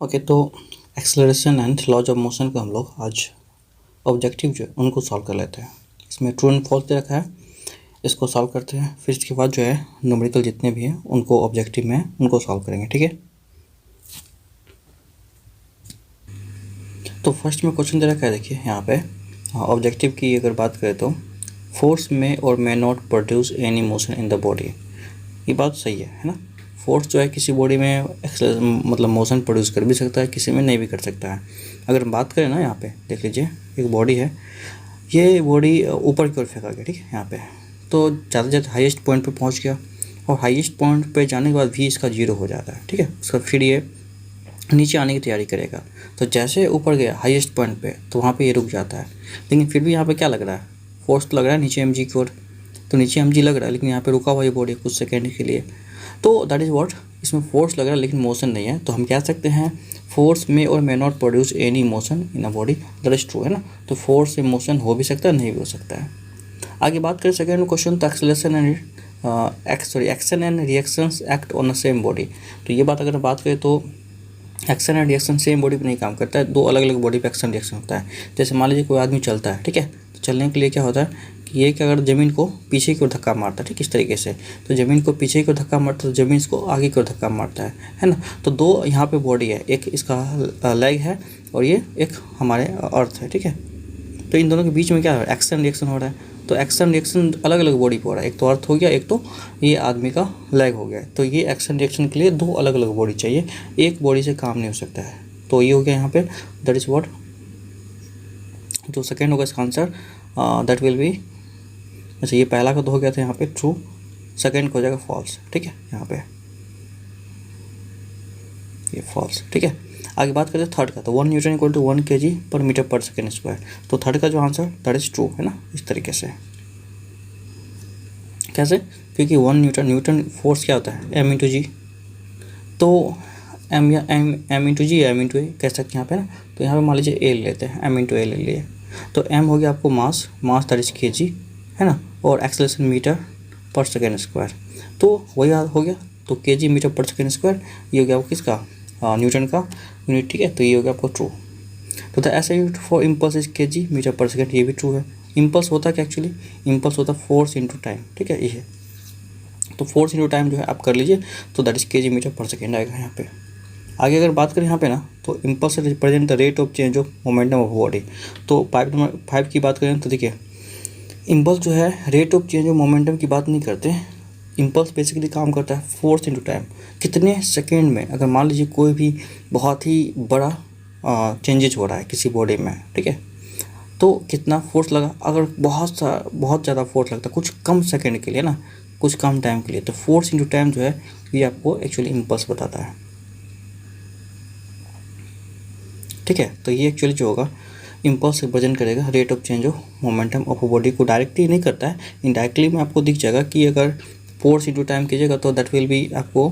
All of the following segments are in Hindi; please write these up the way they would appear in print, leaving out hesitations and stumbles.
ओके तो acceleration and laws of motion को हम लोग आज ऑब्जेक्टिव जो है उनको सॉल्व कर लेते हैं। इसमें ट्रू एंड फॉल्स दे रखा है, इसको सॉल्व करते हैं। फिर इसके बाद जो है न्यूमेरिकल जितने भी हैं उनको ऑब्जेक्टिव में उनको सॉल्व करेंगे। ठीक है, तो फर्स्ट में क्वेश्चन दे रखा है, देखिए यहाँ पे ऑब्जेक्टिव की अगर बात करें तो फोर्स में और may not produce any motion in the body. ये बात सही है ना। फोर्स जो है किसी बॉडी में मतलब मोशन प्रोड्यूस कर भी सकता है, किसी में नहीं भी कर सकता है। अगर हम बात करें ना, यहाँ पे देख लीजिए एक बॉडी है, ये बॉडी ऊपर की ओर फेंका गया। ठीक है, यहाँ पे तो ज़्यादा से ज़्यादा हाईएस्ट पॉइंट पे पहुँच गया और हाईएस्ट पॉइंट पे जाने के बाद भी इसका 0 हो जाता है। ठीक है, उसका फिर ये नीचे आने की तैयारी करेगा। तो जैसे ऊपर गया हाईएस्ट पॉइंट पे तो वहाँ पे ये रुक जाता है, लेकिन फिर भी यहाँ पे क्या लग रहा है, फोर्स तो लग रहा है नीचे mg की ओर। तो नीचे mg लग रहा है, लेकिन यहाँ पे रुका हुआ ये बॉडी कुछ सेकेंड के लिए। तो दैट इज़ व्हाट, इसमें फोर्स लग रहा है लेकिन मोशन नहीं है। तो हम कह सकते हैं फोर्स में और may not produce any motion in a body, that is true, है ना। तो फोर्स से मोशन हो भी सकता है, नहीं भी हो सकता है। आगे बात करें सेकेंड क्वेश्चन, तो acceleration and action and reactions act on the same body. तो ये बात अगर बात करें तो action and reaction same body पे नहीं काम करता है, दो अलग अलग बॉडी पे एक्शन रिएक्शन होता है। जैसे मान लीजिए कोई आदमी चलता है, ठीक है, तो चलने के लिए क्या होता है कि ये कि अगर ज़मीन को पीछे की ओर धक्का मारता है, ठीक, इस तरीके से, तो ज़मीन को पीछे की ओर धक्का मारता है तो ज़मीन इसको आगे की ओर धक्का मारता है ना। तो दो यहाँ पे बॉडी है, एक इसका लेग है और ये एक हमारे अर्थ है। ठीक है, तो इन दोनों के बीच में क्या हो रहा है, एक्शन रिएक्शन हो रहा है। तो एक्शन रिएक्शन अलग अलग बॉडी पे हो रहा है, एक तो अर्थ हो गया, एक तो ये आदमी का लेग हो गया। तो ये एक्शन रिएक्शन के लिए दो अलग अलग बॉडी चाहिए, एक बॉडी से काम नहीं हो सकता है। तो ये हो गया यहाँ पे, दैट इज़ व्हाट, जो सेकेंड होगा इसका आंसर दैट विल बी, अच्छा ये पहला का तो हो गया था यहाँ पे ट्रू, सेकेंड को हो जाएगा फॉल्स। ठीक है, यहाँ पे ये फॉल्स। ठीक है, आगे बात करते हैं थर्ड का, तो 1 Newton equal to 1 kg per metre per second square. तो थर्ड का जो आंसर दैट इज ट्रू, है ना, इस तरीके से। कैसे, क्योंकि 1 न्यूटन फोर्स क्या होता है, m इंटू जी। तो m या m इंटू जी या m इंटू ए कह सकते हैं यहाँ पे ना। तो यहाँ पे मान लीजिए a ले लेते हैं, m इंटू ए ले लिए। तो m हो गया आपको मास दैट इज kg, है ना, और acceleration metre per second square. तो वही हो गया, तो kg metre per second square, ये हो गया आपको किसका, न्यूटन का यूनिट। ठीक है, तो ये हो गया आपको ट्रू। तो द ऐसा unit for impulse is kg metre per second, ये भी ट्रू है। इम्पल्स होता क्या एक्चुअली, इम्पल्स होता फोर्स इंटू टाइम। ठीक है, ये है, तो फोर्स इंटू टाइम जो है आप कर लीजिए, तो that is kg metre per second आएगा यहाँ पे। आगे अगर बात करें यहाँ पे ना, तो impulse represent the rate of change of momentum of body. तो 5 की बात करें तो देखिए, इम्पल्स जो है rate of change of momentum की बात नहीं करते। इम्पल्स बेसिकली काम करता है फोर्स इंटू टाइम, कितने सेकेंड में। अगर मान लीजिए कोई भी बहुत ही बड़ा चेंजेज हो रहा है किसी बॉडी में, ठीक है, तो कितना फोर्स लगा। अगर बहुत ज़्यादा फोर्स लगता है कुछ कम सेकेंड के लिए ना, कुछ कम टाइम के लिए, तो फोर्स इंटू टाइम जो है ये आपको एक्चुअली इम्पल्स बताता है। ठीक है, तो ये एक्चुअली जो होगा इम्पल्स रिप्रेजेंट करेगा rate of change of momentum of body को। डायरेक्टली नहीं करता है, इनडायरेक्टली में आपको दिख जाएगा कि अगर फोर्स इंटू टाइम कीजिएगा तो दैट विल बी आपको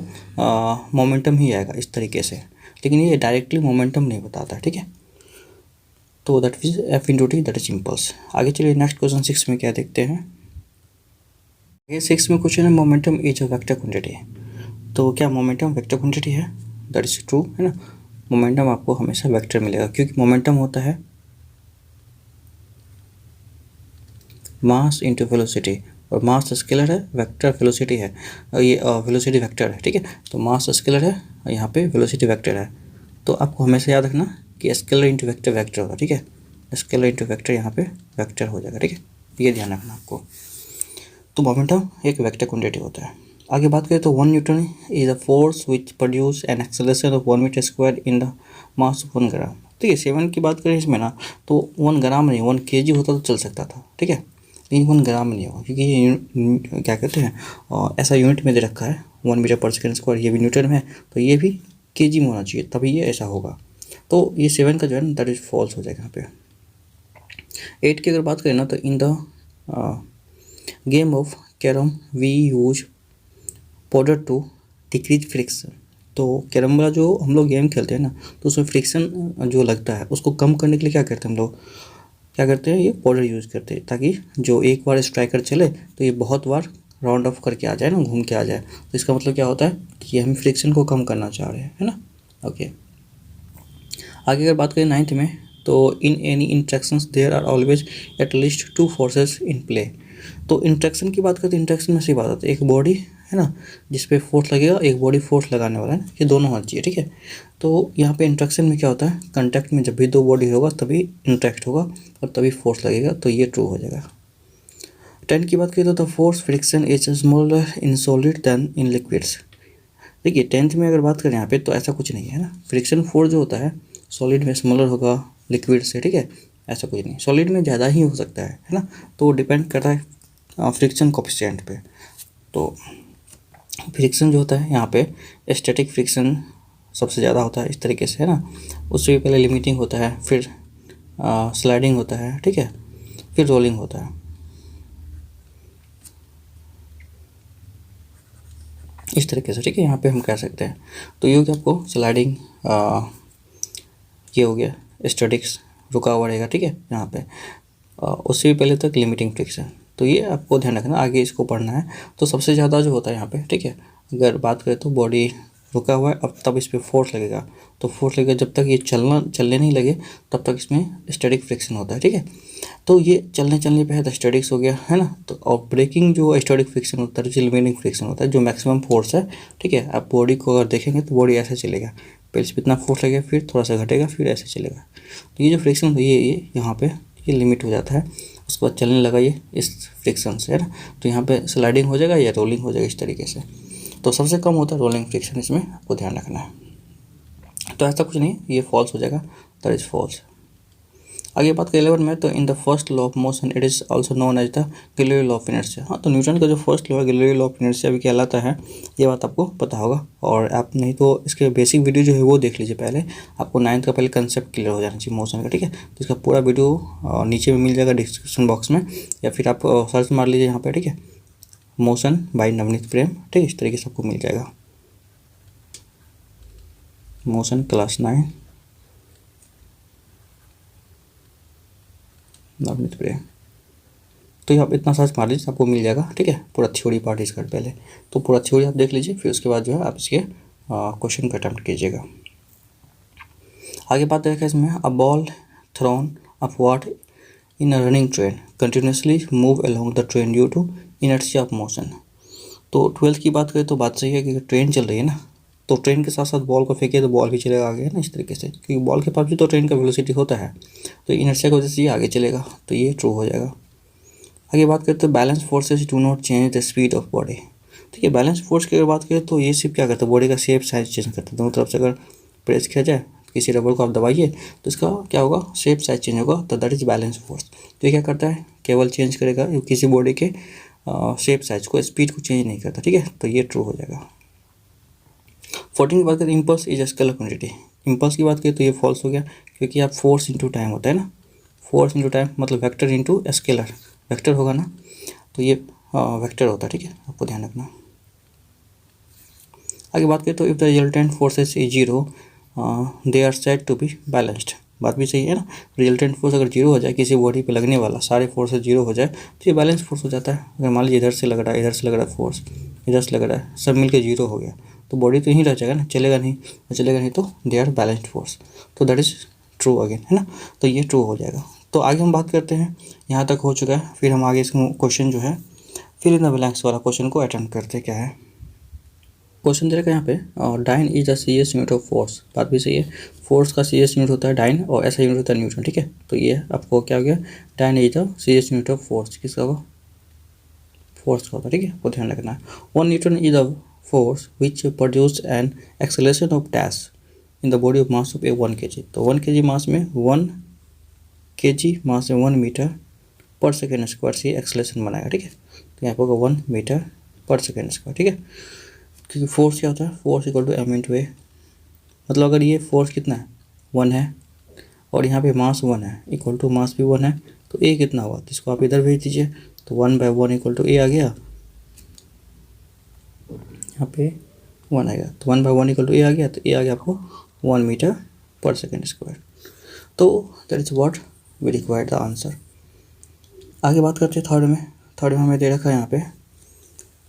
मोमेंटम ही आएगा इस तरीके से, लेकिन ये डायरेक्टली मोमेंटम नहीं बताता। ठीक है, तो that is F into T, that is impulse. आगे चलिए नेक्स्ट क्वेश्चन 6 में क्या देखते हैं। ये 6 में क्वेश्चन है momentum is a vector quantity. तो क्या मोमेंटम वेक्टर क्वांटिटी है, दैट इज ट्रू, है ना। मोमेंटम आपको हमेशा वेक्टर मिलेगा, क्योंकि मोमेंटम होता है मास इंटू वेलोसिटी, और मास स्केलर है, वेक्टर वेलोसिटी है, ये वेलोसिटी वेक्टर है। ठीक है, तो मास स्केलर है, यहाँ पे वेलोसिटी वेक्टर है। तो आपको हमेशा याद रखना कि स्केलर इंटू वेक्टर वेक्टर होगा। ठीक है, स्केलर इंटू वेक्टर यहाँ पे वेक्टर हो जाएगा। ठीक है, ये ध्यान रखना आपको। तो मोमेंटम एक वेक्टर क्वांटिटी होता है। आगे बात करें तो 1 newton is a force which produce an acceleration of 1 metre square in the mass of 1 gram. ठीक है, 7 की बात करें इसमें ना, तो 1 ग्राम नहीं 1 kg होता तो चल सकता था। ठीक है, लेकिन 1 ग्राम नहीं होगा, क्योंकि ये क्या कहते हैं, ऐसा यूनिट में दे रखा है 1 मीटर पर सेकेंड स्क्वायर, ये भी न्यूटन में है, तो ये भी kg में होना चाहिए, तभी ये ऐसा होगा। तो ये 7 का जो है ना दैट इज फॉल्स हो जाएगा यहाँ पे। 8 की अगर बात करें ना, तो in the game of carrom we use powder to decrease friction. तो कैरम वाला जो हम लोग गेम खेलते हैं ना, तो उसमें फ्रिक्शन जो लगता है उसको कम करने के लिए क्या करते हैं हम लोग, क्या करते हैं, ये पाउडर यूज़ करते हैं, ताकि जो एक बार स्ट्राइकर चले तो ये बहुत बार राउंड ऑफ करके आ जाए ना, घूम के आ जाए। तो इसका मतलब क्या होता है कि हम फ्रिक्शन को कम करना चाह रहे हैं, है ना। ओके, आगे अगर बात करें 9th में, तो in any interactions there are always at least 2 forces in play. तो इंट्रैक्शन की बात करें तो इंट्रैक्शन में सही बात आती है, एक बॉडी है ना जिस पे फोर्स लगेगा, एक बॉडी फोर्स लगाने वाला है, ये दोनों होना चाहिए, ठीक है। तो यहाँ पे इंट्रैक्शन में क्या होता है, कॉन्टैक्ट में जब भी दो बॉडी होगा तभी इंट्रैक्ट होगा और तभी फोर्स लगेगा, तो ये ट्रू हो जाएगा। 10 की बात करें तो the force friction is smaller in solid than in liquids. देखिए 10th में अगर बात करें यहाँ पे तो ऐसा कुछ नहीं है ना, फ्रिक्शन फोर्स जो होता है सॉलिड में स्मॉलर होगा लिक्विड से, ठीक है, ऐसा कुछ नहीं, सॉलिड में ज़्यादा ही हो सकता है ना। तो डिपेंड करता है फ्रिक्शन कोफिशिएंट पे। तो फ्रिक्शन जो होता है यहाँ पे स्टैटिक फ्रिक्शन सबसे ज़्यादा होता है इस तरीके से, है ना। उससे भी पहले लिमिटिंग होता है, फिर स्लाइडिंग होता है, ठीक है, फिर रोलिंग होता है, इस तरीके से, ठीक है, यहाँ पे हम कह सकते हैं। तो ये हो गया आपको स्लाइडिंग, ये हो गया स्टैटिक्स, रुका हुआ रहेगा, ठीक है यहाँ पे, उससे भी पहले तक लिमिटिंग फ्रिक्शन। तो ये आपको ध्यान रखना, आगे इसको पढ़ना है। तो सबसे ज़्यादा जो होता है यहाँ पे, ठीक है, अगर बात करें तो बॉडी रुका हुआ है, अब तब इस पर फोर्स लगेगा, तो फोर्स लगेगा जब तक ये चलने नहीं लगे तब तक इसमें स्टैटिक फ्रिक्शन होता है, ठीक है। तो ये चलने पे है तो स्टैटिक्स हो गया, है ना। तो और ब्रेकिंग जो स्टैटिक फ्रिक्शन होता है, जो लिमिटिंग फ्रिक्शन होता है, जो मैक्सिमम फोर्स है, ठीक है। आप बॉडी को अगर देखेंगे तो बॉडी ऐसे चलेगा, पहले इस पर इतना फोर्स लगेगा, फिर थोड़ा सा घटेगा, फिर ऐसे चलेगा। तो ये जो फ्रिक्शन ये यहाँ पे ये लिमिट हो जाता है, उसके बाद चलने लगा ये इस फ्रिक्शन से, है ना। तो यहाँ पे स्लाइडिंग हो जाएगा या रोलिंग हो जाएगा इस तरीके से। तो सबसे कम होता है रोलिंग फ्रिक्शन, इसमें आपको ध्यान रखना है। तो ऐसा कुछ नहीं, ये फॉल्स हो जाएगा, दैट इज फॉल्स। आगे बात करें 11 में, तो in the first law of motion it is also known as the Galileo law of inertia. हाँ, तो न्यूटन का जो फर्स्ट लॉ है गैलीलियो लॉ ऑफ इनर्शिया भी कहलाता है, ये बात आपको पता होगा। और आप नहीं तो इसके बेसिक वीडियो जो है वो देख लीजिए पहले, आपको 9th का पहले कंसेप्ट क्लियर हो जाना चाहिए मोशन का, ठीक है। तो इसका पूरा वीडियो नीचे में मिल जाएगा डिस्क्रिप्शन बॉक्स में, या फिर आप सर्च मार लीजिए यहाँ पर, ठीक है, मोशन बाय नवनीत प्रेम, ठीक है, इस तरीके से आपको मिल जाएगा, मोशन क्लास 9 नवनीत प्रेम। तो यहाँ पे इतना सर्च मार लीजिए, आपको मिल जाएगा, ठीक है, पूरा थ्योरी पार्ट इसका पहले। तो पूरा थ्योरी आप देख लीजिए, फिर उसके बाद जो है आप इसके क्वेश्चन को अटेम्प्ट कीजिएगा। आगे बात देखा इसमें, a ball thrown upward in a running train continuously move along the train due to inertia of motion. तो 12th की बात करें तो बात सही है कि ट्रेन चल रही है ना, तो ट्रेन के साथ साथ बॉल को फेंके तो बॉल भी चलेगा आगे, है ना, इस तरीके से, क्योंकि बॉल के पास भी तो ट्रेन का वेलोसिटी होता है, तो इनर्शिया की वजह से ये आगे चलेगा, तो ये ट्रू हो जाएगा। आगे बात करते हैं balance forces do not change the speed of body. ठीक है, बैलेंस फोर्स की अगर बात करें तो ये सिर्फ क्या करता है, बॉडी का शेप साइज चेंज करता है। दोनों तरफ से अगर प्रेस किया जाए, किसी रबर को आप दबाइए तो इसका क्या होगा, शेप साइज चेंज होगा, तो दैट इज बैलेंस फोर्स। तो ये क्या करता है, केवल चेंज करेगा किसी बॉडी के शेप साइज को, स्पीड को चेंज नहीं करता, ठीक है, तो ये ट्रू हो जाएगा। 14 की बात करें, impulse is scalar quantity. Impulse की बात करें तो ये फॉल्स हो गया, क्योंकि आप फोर्स इंटू टाइम होता है ना, फोर्स इंटू टाइम मतलब वेक्टर इंटू स्केलर, वेक्टर होगा ना, तो ये वेक्टर होता है, ठीक है, आपको ध्यान रखना। आगे बात करें तो if the resultant forces is zero they are said to be balanced. बात भी सही है ना, रिजल्टेंट फोर्स अगर जीरो हो जाए, किसी बॉडी पे लगने वाला सारे फोर्सेस जीरो हो जाए तो ये बैलेंस फोर्स हो जाता है। अगर मान लीजिए इधर से लग रहा है, इधर से लग रहा है फोर्स, इधर से लग रहा है, सब मिलकर जीरो हो गया, तो बॉडी तो यहीं रह जाएगा ना, चलेगा नहीं, चलेगा नहीं, तो दे आर बैलेंस्ड फोर्स, तो दैट इज ट्रू अगेन, है ना, तो ये ट्रू हो जाएगा। तो आगे हम बात करते हैं, यहाँ तक हो चुका है, फिर हम आगे इसका क्वेश्चन जो है फिल इन द ब्लैंक्स वाला क्वेश्चन को अटेम्प्ट करते क्या है। क्वेश्चन दे रखा है यहाँ पे, dyne is the CS unit of force. बात भी सही है, फोर्स का सीएस यूनिट होता है डाइन और ऐसा यूनिट होता है न्यूटन, ठीक है। तो ये आपको क्या हो गया, dyne is the CS unit of force, किसका होगा, फोर्स का होता है, ठीक है, आपको ध्यान रखना है। 1 newton is the force which produce an acceleration of dash in the body of mass of A 1 kg। तो 1 kg मास में 1 kg मास में 1 मीटर पर सेकेंड स्क्वायर से एक्सेलरेशन बनाएगा, ठीक है। तो यहाँ पर होगा 1 मीटर पर सेकेंड स्क्वायर, ठीक है, क्योंकि फोर्स क्या होता है, force equal to M into A. मतलब अगर ये फोर्स कितना है, 1 है, और यहाँ पे मास 1 है, इक्वल टू मास भी 1 है, तो ए कितना हुआ, तो इसको आप इधर भेज दीजिए, तो 1/1 इक्वल टू ए आ गया, यहाँ पे 1 आएगा, तो 1/1 इक्वल टू ए आ गया, तो ए आ गया आपको 1 मीटर पर सेकेंड स्क्वायर। तो that is what we require the answer. आगे बात करते हैं थर्ड में हमें दे रखा है यहाँ पे,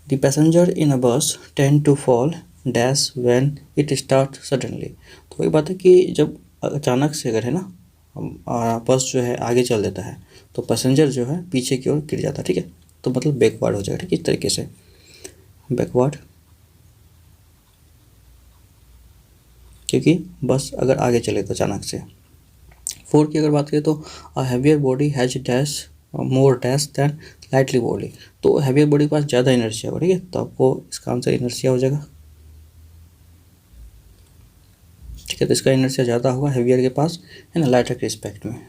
the passenger in a bus tend to fall dash when it start suddenly. तो वही बात है कि जब अचानक से अगर है ना बस जो है आगे चल देता है तो पैसेंजर जो है पीछे की ओर गिर जाता है, ठीक है। तो मतलब बैकवर्ड हो जाएगा, ठीक है, इस तरीके से बैकवर्ड, क्योंकि बस अगर आगे चले तो अचानक से। 4 की अगर बात करें तो a heavier body has dash more dash than lightly body. तो हैवियर बॉडी के पास ज़्यादा इनर्शिया होगा, ठीक है, तो आपको इसका आंसर इनर्शिया हो जाएगा, ठीक है। तो इसका इनर्शिया ज़्यादा होगा हैवियर के पास, है ना, लाइटर के रिस्पेक्ट में।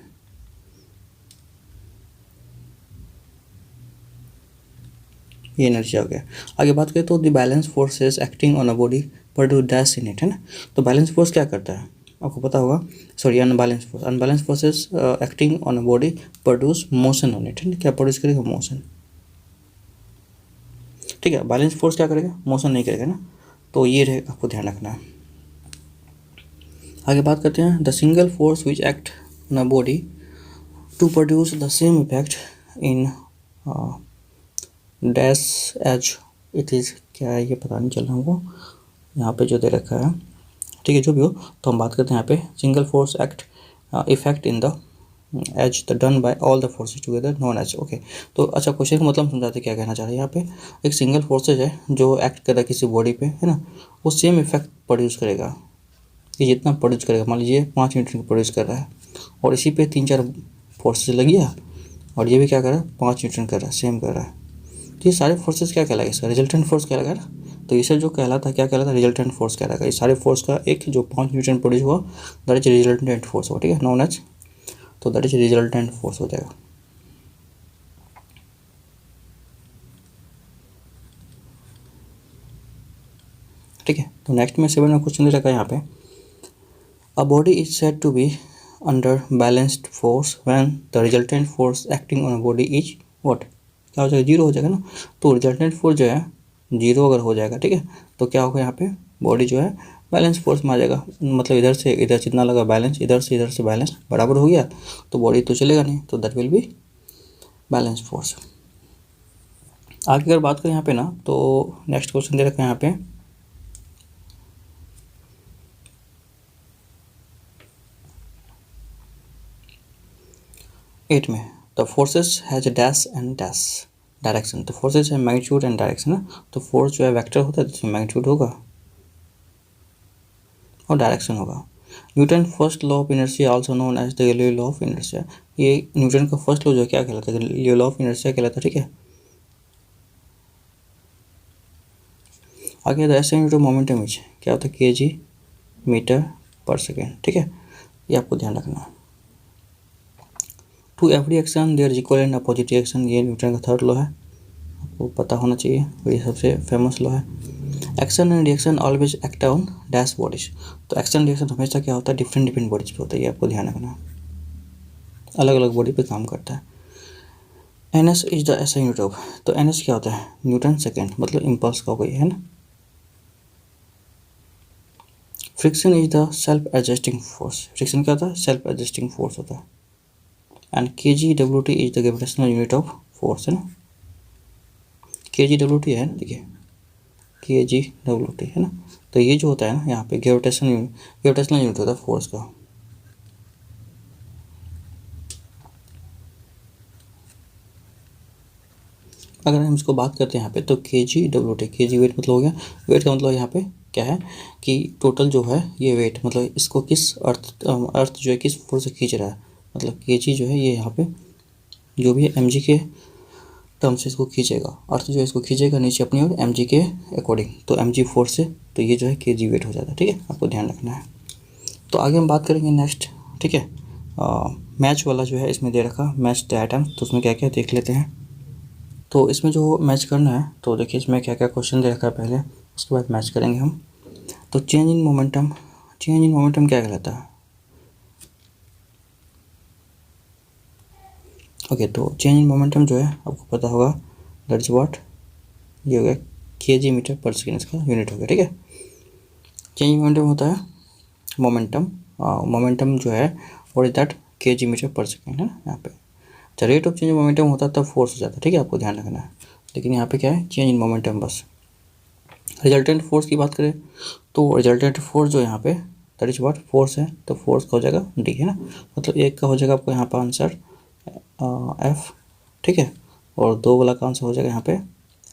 ये इनर्शिया हो गया। आगे बात करें तो the balance forces acting on a body produce dash in it, है ना। तो बैलेंस फोर्स क्या करता है आपको पता होगा, sorry unbalance forces acting on a body produce motion on it, है ना। क्या प्रोड्यूस करेगा, मोशन, ठीक है। बैलेंस फोर्स क्या करेगा, मोशन नहीं करेगा ना, तो ये रहेगा, आपको ध्यान रखना है। आगे बात करते हैं the single force which act on a body to produce the same effect in dash as it is, क्या है ये पता नहीं चल रहा हमको, यहाँ पे जो दे रखा है, ठीक है, जो भी हो। तो हम बात करते हैं यहाँ पे single force act effect in the as the done by all the forces together known as, okay. तो अच्छा, क्वेश्चन का मतलब समझाते क्या कहना चाह रहे हैं यहाँ पे। एक सिंगल फोर्सेज है जो एक्ट कर रहा है किसी बॉडी पे, है ना, वो सेम इफेक्ट प्रोड्यूस करेगा। ये जितना प्रोड्यूस करेगा, मान लीजिए 5 न्यूटन प्रोड्यूस कर रहा है और इसी पे 3-4 फोर्सेज लगी है और ये भी क्या कर रहा है, 5 न्यूटन कर रहा है, सेम कर रहा है। तो ये सारे फोर्सेस क्या कहलाएगा, इसका रिजल्टेंट फोर्स कहलाएगा ना। तो इसे जो कहलाता है क्या कहलाता है, रिजल्टेंट फोर्स कहलाएगा। ये सारे फोर्स का एक जो 5 न्यूटन प्रोड्यूस हुआ, दैट इज रिजल्टेंट फोर्स हो, ठीक है, नॉन एज, तो दैट इज रिजल्टेंट फोर्स हो जाएगा। ठीक है, तो नेक्स्ट में 7 में क्वेश्चन दे रखा है यहाँ पे, a body is said to be under balanced force when the resultant force acting on a body is what, क्या हो जाएगा, जीरो हो जाएगा ना। तो रिजल्टेंट फोर्स जो है जीरो अगर हो जाएगा, ठीक है, तो क्या होगा यहाँ पे, बॉडी जो है बैलेंस फोर्स में आ जाएगा। मतलब इधर से इधर जितना लगा बैलेंस, इधर से बैलेंस बराबर हो गया, तो बॉडी तो चलेगा नहीं, तो that will be balance force. आगे अगर बात करें यहाँ पे ना, तो नेक्स्ट क्वेश्चन दे रखा है यहाँ पे, एट में the forces has dash and dash direction. तो फोर्सेस है मैग्नीट्यूड एंड डायरेक्शन ना। तो फोर्स जो है वेक्टर होता है, जिसमें मैग्नीट्यूड होगा और डायरेक्शन होगा। Newton first law of inertia also known as the Galileo law of inertia. ये न्यूटन का फर्स्ट लॉ जो क्या कहलाता है, गैलीलियो लॉ ऑफ इनर्शिया कहलाता है, ठीक है। आगे the SI unit of momentum is क्या होता है, kg मीटर पर सेकेंड, ठीक है, ये आपको ध्यान रखना है। To every action there is equal and opposite reaction, ये न्यूटन का थर्ड लॉ है, आपको पता होना चाहिए, ये सबसे फेमस लॉ है। Action and reaction always act on dash bodies. तो एक्शन रिएक्शन हमेशा क्या होता है, डिफरेंट बॉडीज पे होता है, ये आपको ध्यान रखना है, अलग अलग बॉडी पे काम करता है। N S is the SI unit of, तो एन एस क्या होता है, न्यूटन सेकेंड, मतलब इम्पल्स का होगा, है ना। Friction is the self adjusting force, friction क्या होता है, सेल्फ एडजस्टिंग फोर्स होता है। And kgWT is the gravitational unit of force, है ना। kgWT है ना, देखिए kgWT है ना। तो ये जो होता है ना यहाँ पे ग्रेविटेशनल यूनिट होता है फोर्स का। अगर हम इसको बात करते हैं यहाँ पे, तो kgWT, kg वेट मतलब हो गया, वेट का मतलब यहाँ पे क्या है कि टोटल जो है ये वेट, मतलब इसको किस अर्थ जो है किस फोर्स से खींच रहा है, मतलब kg जो है ये यहाँ पे जो भी है mg के टर्म से इसको खींचेगा, अर्थ जो है इसको खींचेगा नीचे अपनी ओर mg के अकॉर्डिंग, तो mg फोर्स से, तो ये जो है kg वेट हो जाता है, ठीक है, आपको ध्यान रखना है। तो आगे हम बात करेंगे नेक्स्ट, ठीक है, मैच वाला जो है इसमें दे रखा मैच द आइटम्स, तो उसमें क्या क्या देख लेते हैं। तो इसमें जो मैच करना है, तो देखिए इसमें क्या क्या क्वेश्चन दे रखा है पहले, उसके बाद मैच करेंगे हम। तो चेंज इन मोमेंटम क्या कहलाता है, ओके। तो चेंज इन मोमेंटम जो है आपको पता होगा, दैट इज व्हाट, ये हो गया kg मीटर पर सेकेंड, इसका यूनिट हो गया, ठीक है। चेंज इन मोमेंटम होता है मोमेंटम जो है और is that kg metre per second, है ना यहाँ पे। अच्छा, rate of change in momentum होता है तब फोर्स हो जाता है, ठीक है, आपको ध्यान रखना है। लेकिन यहाँ पे क्या है, चेंज इन मोमेंटम बस। रिजल्टेंट फोर्स की बात करें तो रिजल्टेंट फोर्स जो यहाँ पे दैट इज व्हाट, फोर्स है, तो फोर्स का हो जाएगा डी, है ना। मतलब एक का हो जाएगा आपको यहाँ पर आंसर एफ, ठीक है, और 2 वाला का आंसर हो जाएगा यहाँ पे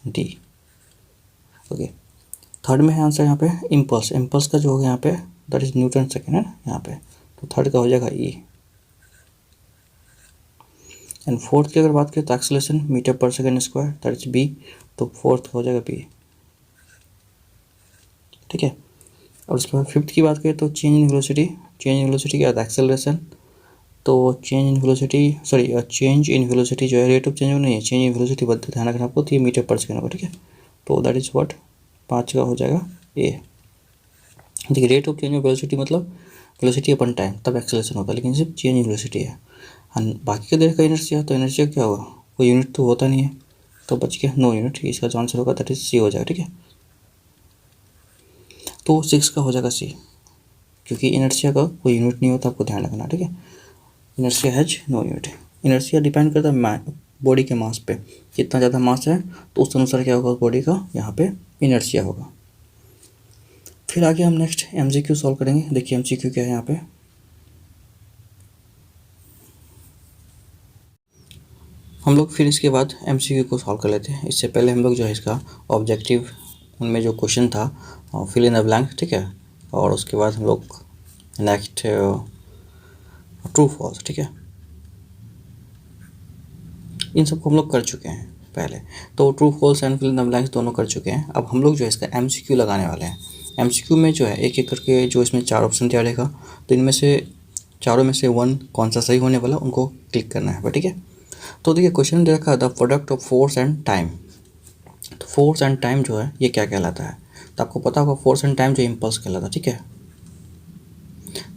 डी। ओके, थर्ड में है आंसर यहाँ पे इम्पल्स, इम्पल्स का जो होगा यहाँ पे दैट इज न्यूटन सेकेंड, है ना यहाँ पे, तो थर्ड का हो जाएगा ई। एंड फोर्थ की अगर बात करें तो acceleration metre per second square that is B, तो फोर्थ का हो जाएगा बी, ठीक है। और उसके बाद फिफ्थ की बात करें तो change in velocity, change in velocity क्या होता है, एक्सेलरेशन, तो change in velocity change in velocity जो है रेट ऑफ चेंज नहीं है, चेंज इन वेलोसिटी बदलते ध्यान रखना आपको, तो ये मीटर पर सेकेंड होगा, ठीक है। तो दैट इज व्हाट, 5 का हो जाएगा ए। देखिए rate of change of velocity मतलब वेलोसिटी अपन टाइम, तब एक्सेलरेशन होता है, लेकिन सिर्फ चेंज इन वेलोसिटी है। एंड बाकी का देर का इनर्शिया, तो इनर्शिया क्या होगा, कोई यूनिट तो होता नहीं है, तो बच गया नो यूनिट, इसका जो आंसर होगा दैट इज सी हो जाएगा, ठीक है। तो 6 का हो जाएगा सी, क्योंकि इनर्शिया का कोई यूनिट नहीं होता, आपको ध्यान रखना, ठीक है। Inertia has no unit, inertia depend करता है बॉडी के मास पे, कितना ज़्यादा मास है तो उस अनुसार क्या होगा बॉडी का यहाँ पे इनर्शिया होगा। फिर आगे हम नेक्स्ट एमसीक्यू सॉल्व करेंगे। देखिए एमसीक्यू क्या है यहाँ पे, हम लोग फिर इसके बाद एमसीक्यू को सॉल्व कर लेते हैं। इससे पहले हम लोग जो है इसका ऑब्जेक्टिव उनमें जो क्वेश्चन था फिल इन द ब्लैंक, ठीक है, और उसके बाद हम लोग नेक्स्ट ट्रू फॉल्स, ठीक है, इन सबको हम लोग कर चुके हैं पहले, तो true false and fill in the blanks दोनों कर चुके हैं। अब हम लोग जो है इसका एमसीक्यू लगाने वाले हैं। एमसीक्यू में जो है एक एक करके जो इसमें 4 ऑप्शन दिया रहेगा, तो इनमें से चारों में से 1 कौन सा सही होने वाला उनको क्लिक करना है, ठीक है। तो देखिए क्वेश्चन दे रखा है the product of force and time, तो फोर्स एंड टाइम जो है ये क्या कहलाता है, तो आपको पता होगा फोर्स एंड टाइम जो इम्पल्स कहलाता है, ठीक है।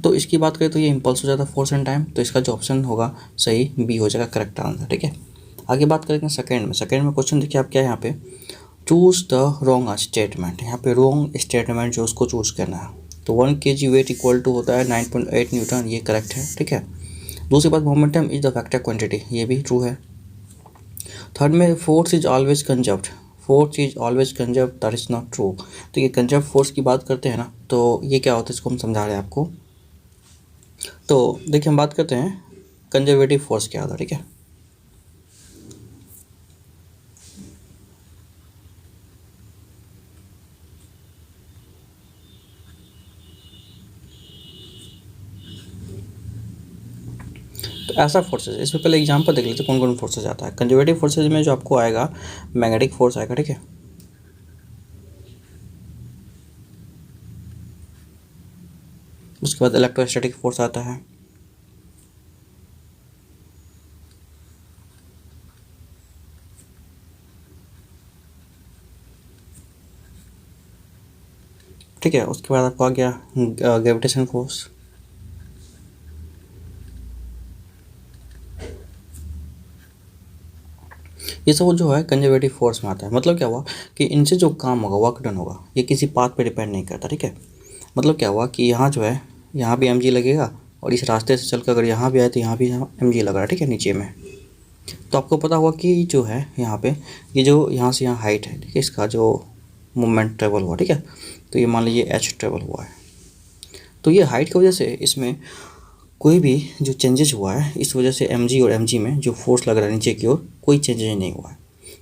तो इसकी बात करें तो ये इम्पल्स हो जाता है फोर्स एंड टाइम, तो इसका जो ऑप्शन होगा सही बी हो जाएगा करेक्ट आंसर, ठीक है। आगे बात करेंगे सेकंड में। सेकंड में क्वेश्चन देखिए आप क्या है यहाँ पे, चूज द रॉन्ग स्टेटमेंट, यहाँ पे रॉन्ग स्टेटमेंट जो उसको चूज करना है। तो 1 kg वेट इक्वल टू होता है 9.8 न्यूटन, ये करेक्ट है, ठीक है। दूसरी बात momentum is the vector quantity, ये भी ट्रू है। थर्ड में force is always conserved, force is always conserved that is not true. तो ये कंजर्व फोर्स की बात करते हैं ना, तो ये क्या होता है इसको हम समझा रहे हैं आपको। तो देखिए हम बात करते हैं कंजर्वेटिव फोर्स क्या होता है, ठीक है। तो ऐसा फोर्सेज, इसमें पहले एग्जांपल देख लेते हैं कौन कौन फोर्सेज आता है। कंजर्वेटिव फोर्सेज में जो आपको आएगा मैग्नेटिक फोर्स आएगा, ठीक है। उसके बाद इलेक्ट्रोस्टैटिक फोर्स आता है, ठीक है। उसके बाद आपको आ गया ग्रेविटेशन फोर्स, ये सब जो है कंजर्वेटिव फोर्स में आता है। मतलब क्या हुआ कि इनसे जो काम होगा वर्क डन होगा ये किसी पाथ पे डिपेंड नहीं करता, ठीक है। मतलब क्या हुआ कि यहाँ जो है यहाँ भी mg लगेगा, और इस रास्ते से चलकर अगर यहाँ भी आए तो यहाँ भी mg लग रहा है, ठीक है, नीचे में। तो आपको पता होगा कि जो है यहाँ पे ये जो यहाँ से यहाँ हाइट है, ठीक है, इसका जो मूवमेंट ट्रेवल हुआ, ठीक है, तो ये मान लीजिए h ट्रेवल हुआ है। तो ये हाइट की वजह से इसमें कोई भी जो चेंजेस हुआ है इस वजह से mg और mg में जो फोर्स लग रहा है नीचे की ओर कोई चेंजेस नहीं हुआ है।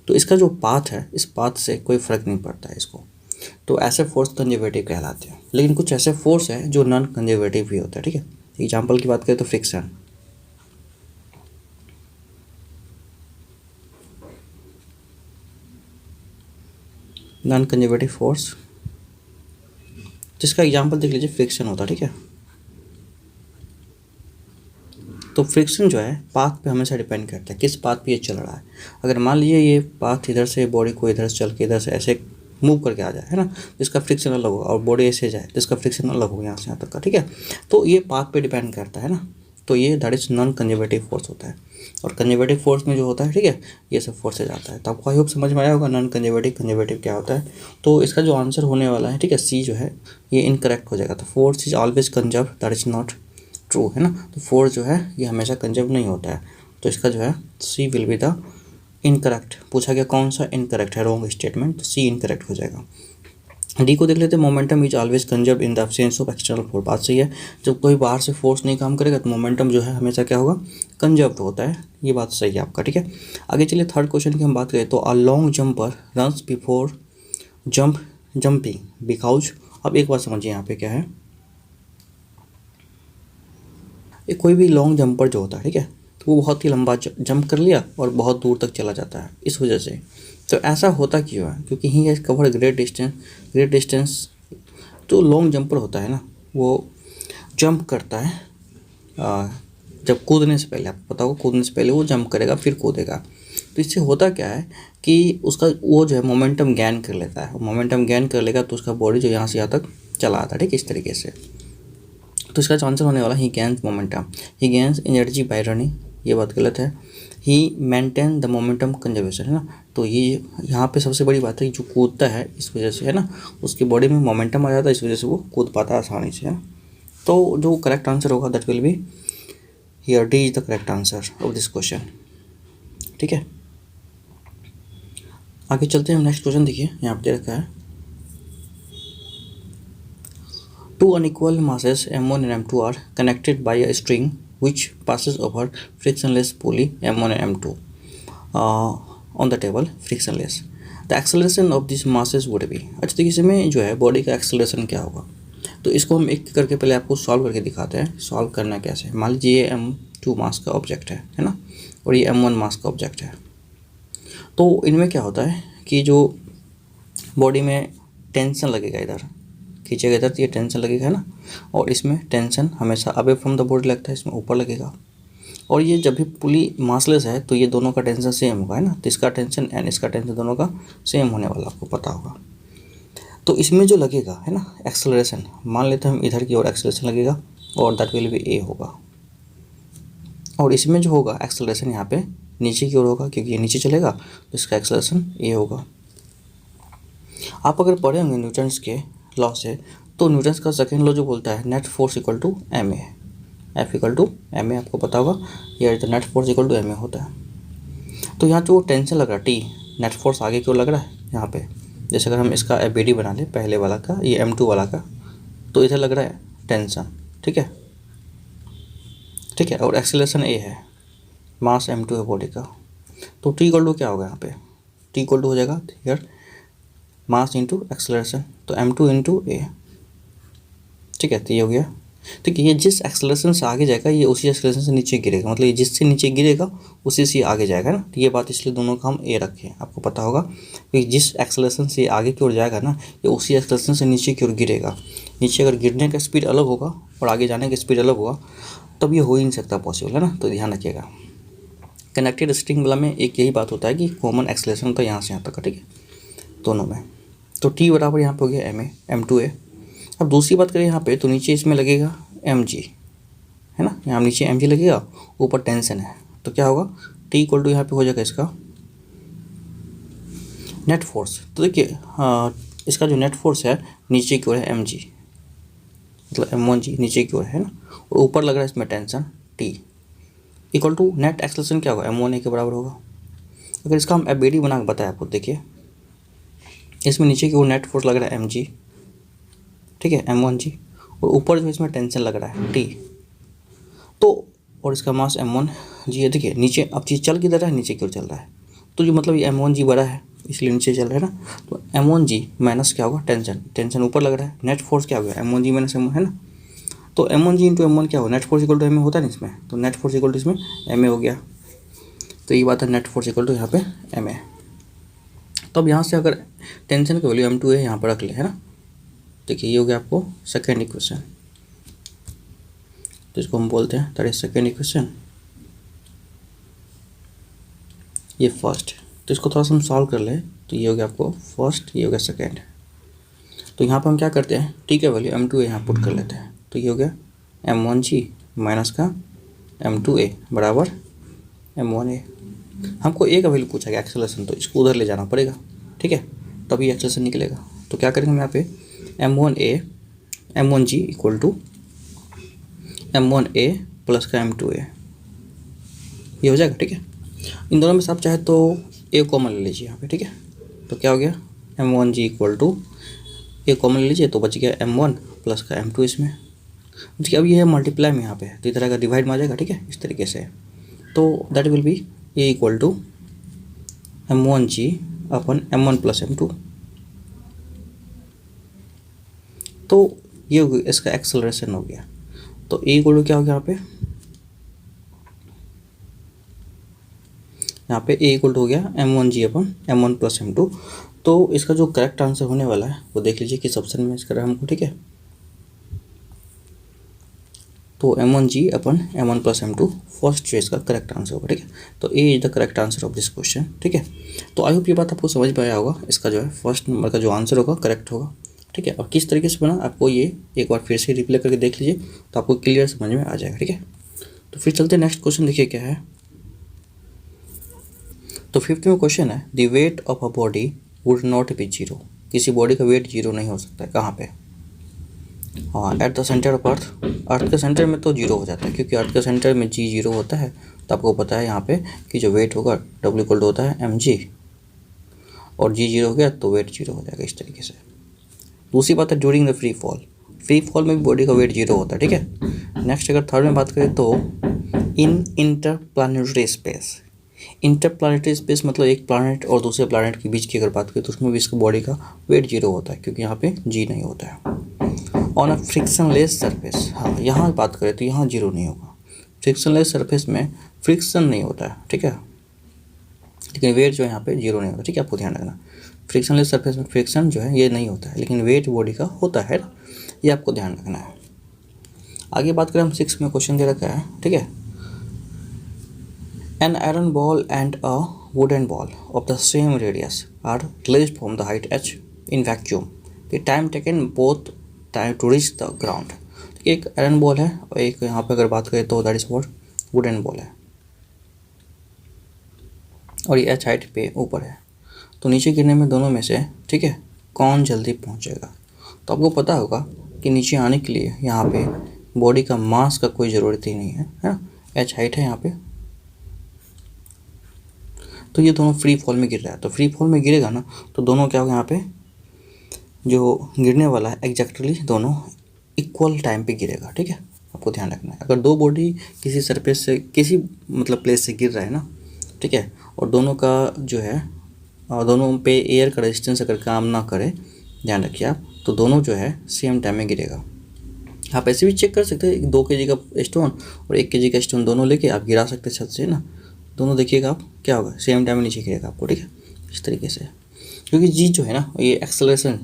तो इसका जो पाथ है इस पाथ से कोई फ़र्क नहीं पड़ता है इसको। तो ऐसे फोर्स कंजर्वेटिव कहलाते हैं। लेकिन कुछ ऐसे फोर्स है जो नॉन कंजर्वेटिव भी होता है, ठीक है। एग्जाम्पल की बात करें तो फ्रिक्शन, नॉन कंजर्वेटिव फोर्स, जिसका एग्जाम्पल देख लीजिए फ्रिक्शन होता है, ठीक है। तो फ्रिक्शन जो है पाथ पे हमेशा डिपेंड करता है किस पाथ पे ये चल रहा है। अगर मान लीजिए ये पाथ इधर से बॉडी को इधर से चल के इधर से ऐसे मूव करके आ जाए, है ना, इसका फ्रिक्शन अलग होगा, और बॉडी ऐसे जाए तो इसका फ्रिक्शन अलग होगा यहाँ से यहाँ तक का, ठीक है। तो ये पाथ पे डिपेंड करता है ना, तो ये that is non conservative force होता है। और कंजर्वेटिव फोर्स में जो होता है, ठीक है, ये सब फोर्सेज आता है। तो आपको आई होप समझ में आया होगा नॉन कंजर्वेटिव कंजर्वेटिव क्या होता है। तो इसका जो आंसर होने वाला है, ठीक है, सी जो है ये इनकरेक्ट हो जाएगा। तो force is always conserve that is not true, है ना। तो फोर्स जो है ये हमेशा कंजर्व नहीं होता है। तो इसका जो है सी विल बी द इनकरेक्ट। पूछा गया कौन सा इनकरेक्ट है, रॉन्ग स्टेटमेंट, तो सी इनकरेक्ट हो जाएगा। डी को देख लेते हैं, momentum is always conserve in the absence of external force. बात सही है, जब कोई बाहर से फोर्स नहीं काम करेगा तो मोमेंटम जो है हमेशा क्या होगा, कंजर्व होता है। ये बात सही है आपका, ठीक है। आगे चलिए थर्ड क्वेश्चन की हम बात करें तो a long jumper runs before jumping because. अब एक बात समझिए यहाँ पे क्या है, ये कोई भी लॉन्ग जंपर जो होता है, ठीक है, तो वो बहुत ही लंबा जंप कर लिया और बहुत दूर तक चला जाता है इस वजह से। तो ऐसा होता क्यों है, क्योंकि he has cover great distance. तो लॉन्ग जंपर होता है ना, वो जंप करता है जब कूदने से पहले, आपको पता होगा कूदने से पहले वो जंप करेगा फिर कूदेगा। तो इससे होता क्या है कि उसका वो जो है मोमेंटम गेन कर लेता है, मोमेंटम गेन कर लेगा तो उसका बॉडी जो यहाँ से यहाँ तक चला आता है, ठीक है, इस तरीके से। तो इसका आंसर होने वाला ही gains momentum, he gains energy by running. ये बात गलत है, ही मेंटेन द मोमेंटम कंजर्वेशन, है ना। तो ये यहाँ पे सबसे बड़ी बात है, जो कूदता है इस वजह से, है ना, उसकी बॉडी में मोमेंटम आ जाता है, इस वजह से वो कूद पाता है आसानी से, है ना। तो जो करेक्ट आंसर होगा that will be here, D is the correct answer of this question, ठीक है। आगे चलते हैं हम, नेक्स्ट क्वेश्चन देखिए यहाँ पे दे रखा है, two unequal masses m1 and m2 are connected by a string which passes over frictionless pulley m1 and m2 on the table frictionless. The acceleration of these masses would be। अच्छा देखिए इसमें जो है बॉडी का एक्सेलरेशन क्या होगा, तो इसको हम एक करके पहले आपको सॉल्व करके दिखाते हैं। सॉल्व करना कैसे, मान लीजिए ये m2 मास का ऑब्जेक्ट है ना, और ये m1 मास का ऑब्जेक्ट है। तो इनमें क्या होता है कि जो बॉडी में टेंशन लगेगा, इधर खींचेगा इधर तो ये टेंशन लगेगा, है ना, और इसमें टेंशन हमेशा अवे फ्रॉम द बॉडी लगता है, इसमें ऊपर लगेगा। और ये जब भी पुली मासलेस है तो ये दोनों का टेंशन सेम होगा, है ना, तो इसका टेंशन एंड इसका टेंशन दोनों का सेम होने वाला, आपको पता होगा। तो इसमें जो लगेगा, है ना, एक्सेलरेशन, मान लेते हैं हम इधर की ओर एक्सेलरेशन लगेगा और दैट विल बी ए होगा। और इसमें जो होगा एक्सेलरेशन यहाँ पे नीचे की ओर होगा, क्योंकि ये नीचे चलेगा तो इसका एक्सेलरेशन ए होगा। आप अगर पढ़े होंगे न्यूटन्स के लॉ से, तो न्यूटन्स का सेकेंड लॉ जो बोलता है net force equal to M A, F equal to M A, आपको पता होगा, ये तो net force equal to M A होता है। तो यहाँ जो टेंशन लग रहा है टी, नेट फोर्स आगे क्यों लग रहा है यहाँ पे, जैसे अगर हम इसका ए बी डी बना लें पहले वाला का, ये M2 वाला का, तो इधर लग रहा है टेंशन, ठीक है, ठीक है, और एक्सेलरेशन ए है, मास M2 है बॉडी का। तो टी इक्वल टू क्या होगा यहाँ पे, टी इक्वल टू हो जाएगा हियर मास इंटू एक्सेलरेशन, तो M2 इंटू ए, ठीक है, तो ये हो गया। ठीक है, ये जिस एक्सेलरेशन से आगे जाएगा ये उसी एक्सेलरेशन से नीचे गिरेगा, मतलब ये जिससे नीचे गिरेगा उसी से आगे जाएगा ना। तो ये बात इसलिए दोनों का हम ए रखें, आपको पता होगा कि जिस एक्सेलरेशन से आगे की ओर जाएगा ना, ये उसी एक्सेलरेशन से नीचे की ओर गिरेगा। नीचे अगर गिरने का स्पीड अलग होगा और आगे जाने का स्पीड अलग होगा तब ये हो ही नहीं सकता पॉसिबल, है ना, तो ध्यान रखिएगा। कनेक्टेड स्ट्रिंग वाला में एक यही बात होता है कि कॉमन एक्सेलरेशन होता है यहाँ से यहाँ तक, ठीक है, दोनों में। तो टी बराबर यहाँ पे हो गया M A M2A। अब दूसरी बात करें यहाँ पे, तो नीचे इसमें लगेगा mg, है ना, यहाँ नीचे mg लगेगा, ऊपर टेंशन है, तो क्या होगा T इक्वल टू यहाँ पे हो जाएगा इसका नेट फोर्स। तो देखिए इसका जो नेट फोर्स है नीचे की ओर है mg, मतलब m1g नीचे की ओर है ना, और ऊपर लग रहा है इसमें tension T equal to net acceleration क्या होगा m1a के बराबर होगा। अगर इसका हम एबीडी बना के बताया आपको, देखिए इसमें नीचे की ओर नेट फोर्स लग रहा है mg, ठीक है, m1g, और ऊपर जो इसमें टेंशन लग रहा है T, तो और इसका मास m1g है। देखिए नीचे अब चीज़ चल किधर रहा है, नीचे की ओर चल रहा है, तो जो मतलब ये m1g बड़ा है इसलिए नीचे चल रहा है ना, तो m1g माइनस क्या होगा टेंशन, टेंशन ऊपर लग रहा है, नेट फोर्स क्या होगा m1g माइनस m1, है ना, तो m1g इंटू m1 क्या होगा, net force equal to m होता है ना इसमें, तो नेट फोर्स इक्वल टू इसमें m हो गया। तो ये बात है नेट फोर्स इक्वल टू यहाँ पे m। तो अब यहाँ से अगर टेंशन की वैल्यू m2 है यहाँ पर रख ले, है ना, देखिए ये हो गया आपको सेकेंड इक्वेशन, तो इसको हम बोलते हैं दैट इज सेकेंड इक्वेशन, ये फर्स्ट। तो इसको थोड़ा सा हम सॉल्व कर लें, तो ये हो गया आपको फर्स्ट, ये हो गया सेकेंड। तो यहाँ पर हम क्या करते हैं, टी का वैल्यू m2 यहाँ पुट कर लेते हैं, तो ये हो गया m1g माइनस का m2a बराबर m1a। हमको ए का वैल्यू पूछा गया एक्सेलरेशन, तो इसको उधर ले जाना पड़ेगा, ठीक है, तभी एक्सेलरेशन निकलेगा। तो क्या करेंगे हम यहाँ पे m1a m1g equal to m1a plus का m2a, ये हो जाएगा, ठीक है। इन दोनों में से आप चाहे तो a कॉमन ले लीजिए यहाँ पे, ठीक है। तो क्या हो गया m1g इक्वल टू ये कॉमन ले लीजिए तो बच गया m1 प्लस का m2 इसमें। ठीक है, अब ये है मल्टीप्लाई में यहाँ पे तो इस तरह का डिवाइड में आ जाएगा। ठीक है, इस तरीके से तो that will be A equal to m1g upon m1 plus m2। तो ये हो गया इसका एक्सेलरेशन हो गया। तो ए इक्वल टू क्या हो गया यहाँ पे ए इक्वल टू हो गया m1g upon m1 plus m2। तो इसका जो करेक्ट आंसर होने वाला है वो देख लीजिए किस ऑप्शन में इसका हमको। ठीक है, तो m1g upon m1 plus m2 first choice का करेक्ट आंसर होगा। ठीक है, तो A is the correct answer of this question. ठीक है, तो आई होप ये बात आपको समझ में आया होगा। इसका जो है फर्स्ट नंबर का जो आंसर होगा करेक्ट होगा। ठीक है, और किस तरीके से बना आपको ये एक बार फिर से रिप्ले करके देख लीजिए तो आपको क्लियर समझ में आ जाएगा। ठीक है, तो फिर चलते नेक्स्ट क्वेश्चन। देखिए क्या है, तो 5th में क्वेश्चन है the weight of a body would not be zero. किसी बॉडी का वेट जीरो नहीं हो सकता है। कहाँ पे? हाँ, at the centre of earth. Earth के सेंटर में तो जीरो हो जाता है क्योंकि अर्थ के सेंटर में जी जीरो होता है। तो आपको पता है यहाँ पे कि जो वेट होगा डब्ल्यू इक्वल टू होता है mg, और जी जीरो हो गया तो वेट जीरो हो जाएगा इस तरीके से। दूसरी बात है during the free fall. Free fall में भी बॉडी का वेट जीरो होता है। ठीक है, नेक्स्ट अगर थर्ड में बात करें तो इन इंटरप्लानेटरी स्पेस। इंटरप्लानेटरी स्पेस मतलब एक प्लानट और दूसरे प्लानट के बीच की अगर बात करें तो उसमें भी इसका बॉडी का वेट जीरो होता है क्योंकि यहाँ पे जी नहीं होता है। ऑन अ फ्रिक्शनलेस सरफेस, हाँ यहाँ बात करें तो यहाँ जीरो नहीं होगा। फ्रिक्शनलेस सरफेस में फ्रिक्शन नहीं होता है। ठीक है, लेकिन वेट जो है यहाँ पे जीरो नहीं होता। ठीक है, आपको ध्यान रखना फ्रिक्शनलेस सरफेस में फ्रिक्शन जो है ये नहीं होता है, लेकिन वेट बॉडी का होता है, ये आपको ध्यान रखना है। आगे बात करें हम 6 में क्वेश्चन दे रखा है। ठीक है, an iron ball and a wooden ball of the same radius are released from the height h in vacuum. The time taken both time to reach the ground. एक आयरन बॉल है और एक यहाँ पे अगर बात करें तो that is what wooden ball है, और ये एच हाइट पे ऊपर है। तो नीचे गिरने में दोनों में से ठीक है कौन जल्दी पहुँचेगा? तो आपको पता होगा कि नीचे आने के लिए यहाँ पे बॉडी का मास का कोई ज़रूरत ही नहीं है, है ना। एच हाइट है यहाँ पे, तो ये दोनों फ्री फॉल में गिर रहा है। तो फ्री फॉल में गिरेगा ना तो दोनों क्या होगा, यहाँ पे जो गिरने वाला है एग्जैक्टली दोनों इक्वल टाइम पे गिरेगा। ठीक है, आपको ध्यान रखना है। अगर दो बॉडी किसी सरफेस से किसी मतलब प्लेस से गिर रहा है ना, ठीक है, और दोनों का जो है दोनों पे एयर का रेजिस्टेंस अगर काम ना करे, ध्यान रखिए आप, तो दोनों जो है सेम टाइम में गिरेगा। आप ऐसे भी चेक कर सकते हैं, 2 kg का स्टोन और 1 kg का स्टोन दोनों लेके आप गिरा सकते हैं छत से ना, दोनों देखिएगा आप क्या होगा सेम टाइम में नीचे गिरेगा आपको। ठीक है, इस तरीके से, क्योंकि जी जो है ना ये एक्सेलरेशन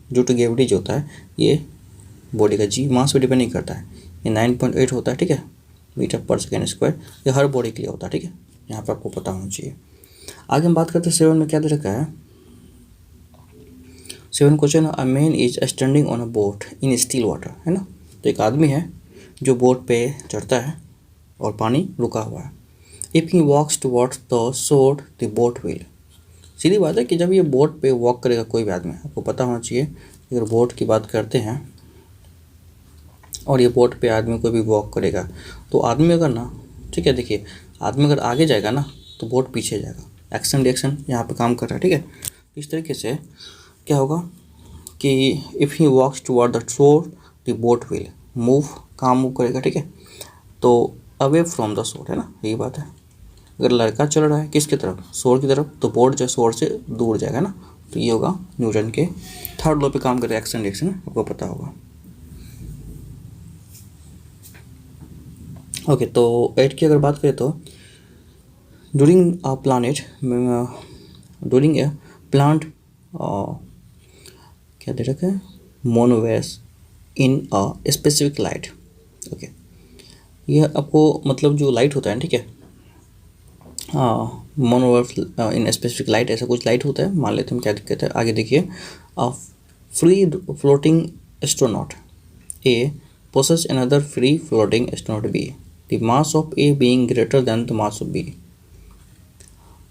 ड्यू टू ग्रेविटी जो होता है ये बॉडी का जी मास पे डिपेंड नहीं करता है। ये 9.8 होता है। ठीक है, मीटर पर सेकेंड स्क्वायर, ये हर बॉडी के लिए होता है। ठीक है, यहाँ पर आपको पता होना चाहिए। आगे हम बात करते हैं 7 में क्या दे रखा है। 7 question, a man is standing on a boat in still water, है ना। तो एक आदमी है जो बोट पे चढ़ता है और पानी रुका हुआ है। If he walks towards the shore the boat will. सीधी बात है कि जब ये बोट पे वॉक करेगा कोई भी आदमी, आपको पता होना चाहिए अगर बोट की बात करते हैं और ये बोट पे आदमी कोई भी वॉक करेगा तो आदमी अगर ना, ठीक है, देखिए आदमी अगर आगे जाएगा ना तो बोट पीछे जाएगा। एक्शन रिएक्शन यहाँ पे काम कर रहा है। ठीक है, इस तरीके से क्या होगा कि if he walks toward the shore the boat will move, काम मूव करेगा। ठीक है, तो अवे फ्रॉम द शोर, है ना, यही बात है। अगर लड़का चल रहा है किसकी तरफ, शोर की तरफ, तो बोट जो शोर से दूर जाएगा ना। तो ये होगा न्यूटन के 3rd लॉ पे काम कर रहा है, एक्शन रिएक्शन, आपको पता होगा। ओके, तो 8 की अगर बात करें तो ड्यूरिंग अ प्लांट क्या दे रखा है, मोनोवेस इन अ स्पेसिफिक लाइट। ओके, यह आपको मतलब जो लाइट होता है, ठीक है, मोनोवेस इन स्पेसिफिक लाइट, ऐसा कुछ लाइट होता है, मान लेते हैं क्या दिक्कत है। आगे देखिए, free floating astronaut A possess another free floating astronaut B, the mass of A being greater than the mass of B,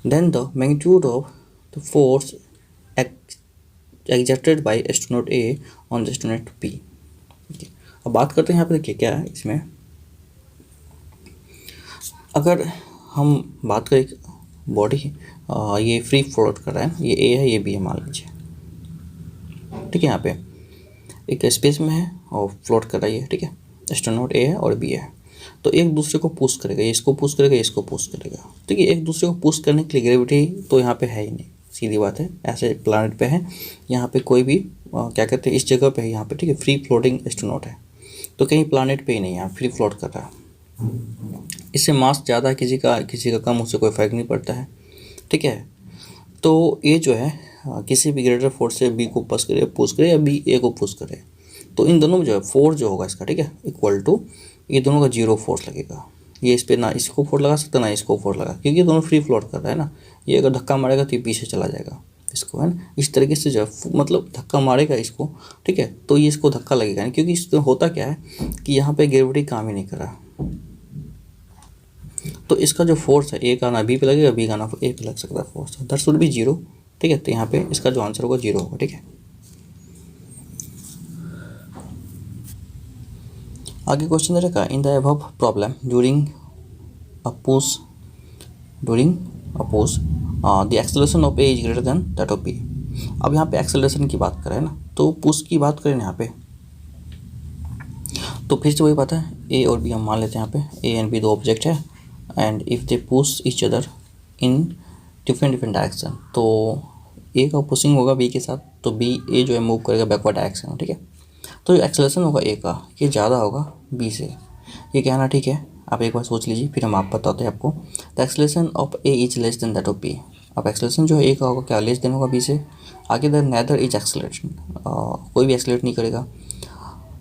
then the magnitude of the force exerted by astronaut A on the astronaut B। अब बात करते हैं यहाँ पे, देखिए क्या है इसमें। अगर हम बात करें बॉडी, ये फ्री फ्लोट कर रहा है, ये ए है ये बी है मान लीजिए, ठीक है। यहाँ पे एक स्पेस में है और फ्लोट कर रही है, ठीक है। एस्ट्रोनॉट ए है और बी है, तो एक दूसरे को पुश करेगा, ये इसको पुश करेगा, इसको पुश करेगा, ठीक है। एक दूसरे को पुश करने के लिए ग्रेविटी तो यहाँ पे है ही नहीं, सीधी बात है। ऐसे प्लानट पे है, यहाँ पे कोई भी क्या कहते हैं, इस जगह पे है यहाँ पे, ठीक है, फ्री फ्लोटिंग एस्ट्रोनॉट है, तो कहीं प्लानट पे ही नहीं है, फ्री फ्लोट कर रहा है। इससे मास ज़्यादा है किसी का कम, उससे कोई फर्क नहीं पड़ता है, ठीक है। तो ये जो है किसी भी ग्रेटर फोर्स से बी को पुश करे या बी ए को पुश करे, तो इन दोनों में जो है फोर्स जो होगा इसका, ठीक है, इक्वल टू ये दोनों का 0 फोर्स लगेगा। ये इस पर ना इसको फोर्स लगा सकता ना इसको फोर्स लगा, क्योंकि ये दोनों फ्री फ्लोट कर रहा है ना। ये अगर धक्का मारेगा तो ये पीछे चला जाएगा इसको, है ना। इस तरीके से जो है मतलब धक्का मारेगा इसको, ठीक है, तो ये इसको धक्का लगेगा नहीं, क्योंकि इसमें होता क्या है कि यहाँ पे ग्रेविटी काम ही नहीं कर रहा। तो इसका जो फोर्स है ए का ना बी पे लगेगा, बी का ना ए पे लग सकता है फोर्स, दैट शुड बी 0, ठीक है। तो यहाँ पे इसका जो आंसर होगा 0 होगा, ठीक है। आगे क्वेश्चन दे रखा, in the above problem during a push the acceleration of A is greater than that of B. अब यहाँ पे एक्सेलरेशन की बात करें ना, तो पुश की बात करें यहाँ पे, तो फिर से वही बात है, ए और बी हम मान लेते हैं। यहाँ पे ए एंड बी दो ऑब्जेक्ट है, and if they push each other in different direction, तो ए का पुशिंग होगा बी के साथ, तो बी ए जो है मूव करेगा बैकवर्ड डायरेक्शन में, ठीक है। तो जो एक्सेलरेशन होगा ए का, ये ज़्यादा होगा बी से, ये कहना ठीक है। आप एक बार सोच लीजिए, फिर हम आप बताते हैं आपको। The acceleration of A is less than that of B. अब एक्सेलरेशन जो है ए का होगा क्या, लेस देन होगा बी से। आगे द नेदर इज एक्सेलरेशन, कोई भी एक्सेलरेट नहीं करेगा।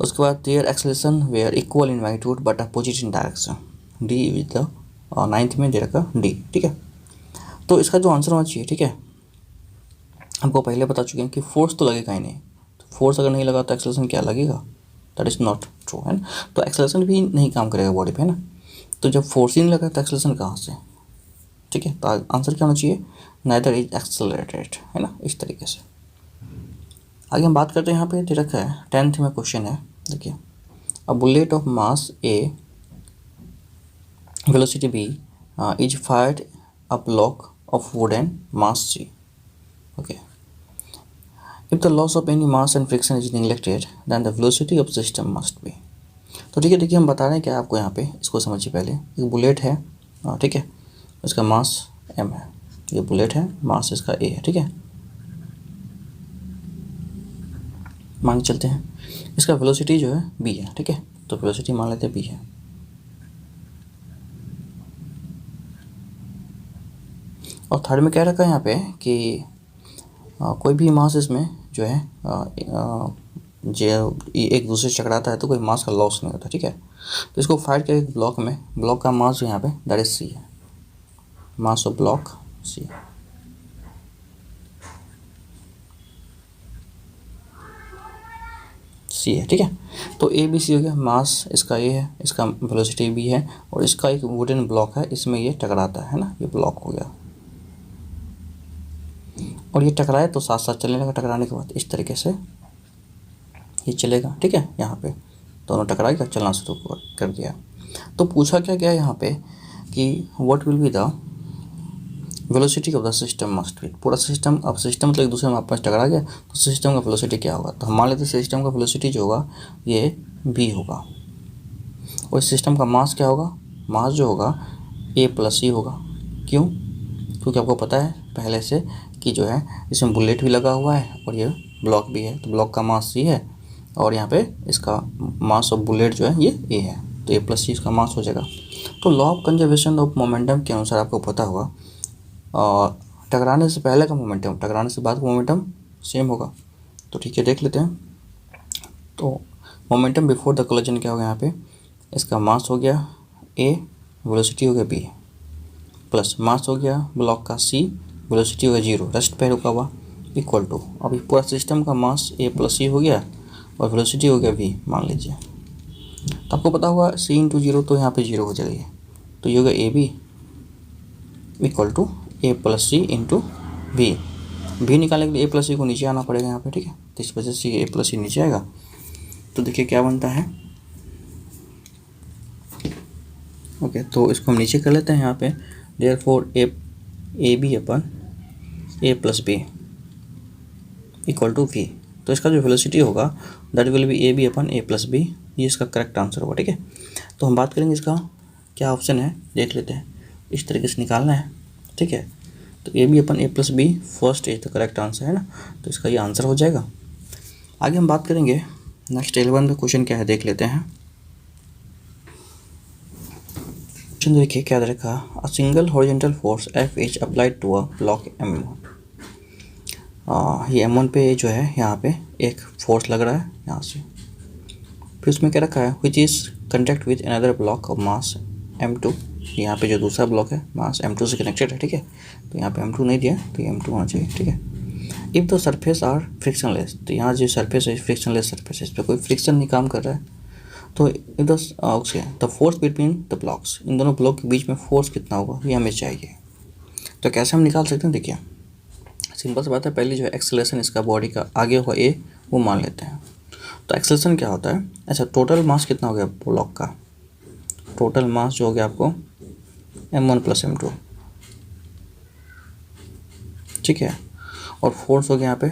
उसके बाद their acceleration were equal in magnitude but opposite in direction, D with the 9th में दे रखा डी, ठीक है। तो इसका जो आंसर होना चाहिए, ठीक है, हमको पहले बता चुके हैं कि फोर्स तो लगेगा ही नहीं, तो फोर्स अगर नहीं लगा तो एक्सेलरेशन क्या लगेगा, दैट इज़ नॉट ट्रू, है ना। तो एक्सेलरेशन भी नहीं काम करेगा बॉडी पे, है ना। तो जब फोर्स ही नहीं लगा तो एक्सेलरेशन कहाँ से, ठीक है। तो आंसर क्या होना चाहिए, नाइदर इज एक्सेलरेटेड, है ना, इस तरीके से। आगे हम बात करते हैं, यहाँ पे दे रखा है 10th में क्वेश्चन है, देखिए, अ bullet of mass A velocity b is fired a block of wood and mass c. Okay. If the loss of any mass and friction is neglected, then the velocity of system must be. तो ठीक है, देखिए हम बता रहे हैं क्या आपको यहाँ पे, इसको समझिए पहले। एक बुलेट है, ठीक है, इसका मास m है, ये बुलेट है, मास इसका a है, ठीक है। मान के चलते हैं इसका वेलोसिटी जो है b है, ठीक है, तो वेलोसिटी मान लेते हैं b है। और थर्ड में कह रखा है यहाँ पे कि कोई भी मास इसमें जो है जो एक दूसरे से टकराता है तो कोई मास का लॉस नहीं होता, ठीक है। तो इसको फाइट करें एक ब्लॉक में, ब्लॉक का मास जो यहाँ पे दैट इज सी है, मास ऑफ ब्लॉक सी है, ठीक है। तो ए बी सी हो गया, मास इसका ए है, इसका वेलोसिटी बी है, और इसका एक वुडन ब्लॉक है, इसमें ये टकराता है ना, ये ब्लॉक हो गया, और ये टकराए तो साथ साथ चलने लगा। टकराने के बाद इस तरीके से ये चलेगा, ठीक है। यहाँ पे दोनों टकराएगा, चलना शुरू कर दिया। तो पूछा क्या गया यहाँ पे कि what will be the velocity of the system must be. पूरा सिस्टम, अब सिस्टम मतलब एक दूसरे में आपस टकरा गया, तो सिस्टम का वेलोसिटी क्या होगा। तो हम मान लेते हैं सिस्टम का वेलोसिटी जो होगा ये v होगा, और सिस्टम का मास क्या होगा, मास जो होगा a प्लस c होगा। क्यों, क्योंकि आपको पता है पहले से कि जो है इसमें बुलेट भी लगा हुआ है और ये ब्लॉक भी है, तो ब्लॉक का मास c है, और यहाँ पे इसका मास ऑफ बुलेट जो है ये a है, तो a प्लस c इसका मास हो जाएगा। तो law of conservation of momentum के अनुसार आपको पता होगा, और टकराने से पहले का मोमेंटम टकराने से बाद का मोमेंटम सेम होगा। तो ठीक है, देख लेते हैं। तो मोमेंटम बिफोर द कोलिजन क्या होगा, यहाँ पे इसका मास हो गया a, वेलोसिटी हो गया b, प्लस मास हो गया ब्लॉक का c, वेलोसिटी हो गया 0, रेस्ट पे रुका हुआ, इक्वल टू, अभी पूरा सिस्टम का मास a प्लस c हो गया और वेलोसिटी हो गया v मान लीजिए। तो आपको पता होगा c इंटू 0, तो यहाँ पे 0 हो जाएगी, तो ये होगा A B equal to a plus C into v निकालने के लिए a प्लस सी को नीचे आना पड़ेगा यहाँ पे, ठीक है। तो इस वजह से a प्लस सी नीचे आएगा, तो देखिए क्या बनता है। ओके, तो इसको हम नीचे कर लेते हैं यहाँ पे, therefore A B upon a plus B equal to v, तो इसका जो वेलोसिटी होगा that will be A B upon A plus B, ये इसका करेक्ट आंसर होगा। ठीक है, तो हम बात करेंगे इसका क्या ऑप्शन है, देख लेते हैं। इस तरीके से निकालना है। ठीक है, तो A B upon A plus B first is the correct answer है ना, तो इसका ये आंसर हो जाएगा। आगे हम बात करेंगे नेक्स्ट 11 क्वेश्चन क्या है, देख लेते हैं। क्वेश्चन देखिए क्या दे रखा, a single horizontal force F is applied to a block M1। ये M1 पे जो है यहाँ पे एक फोर्स लग रहा है यहाँ से, फिर उसमें क्या रखा है, which is contact with another block of mass M2। यहाँ पे जो दूसरा ब्लॉक है मास M2 से कनेक्टेड है। ठीक है, तो यहाँ पे M2 नहीं दिया तो ये M2 होना चाहिए। ठीक है, if the surface are frictionless, तो यहाँ जो सरफेस है फ्रिक्शनलेस सरफेस है, इस पर कोई फ्रिक्शन नहीं काम कर रहा है। तो if the force between the blocks, इन दोनों ब्लॉक के बीच में फोर्स कितना होगा ये हमें चाहिए। तो कैसे हम निकाल सकते हैं, देखिए सिंपल सी बात है, पहले जो है एक्सेलरेशन इसका बॉडी का आगे होगा ए, वो मान लेते हैं। तो एक्सेलरेशन क्या होता है, अच्छा टोटल मास कितना हो गया ब्लॉक का, टोटल मास जो हो गया आपको M1 प्लस M2। ठीक है, और फोर्स हो गया यहाँ पे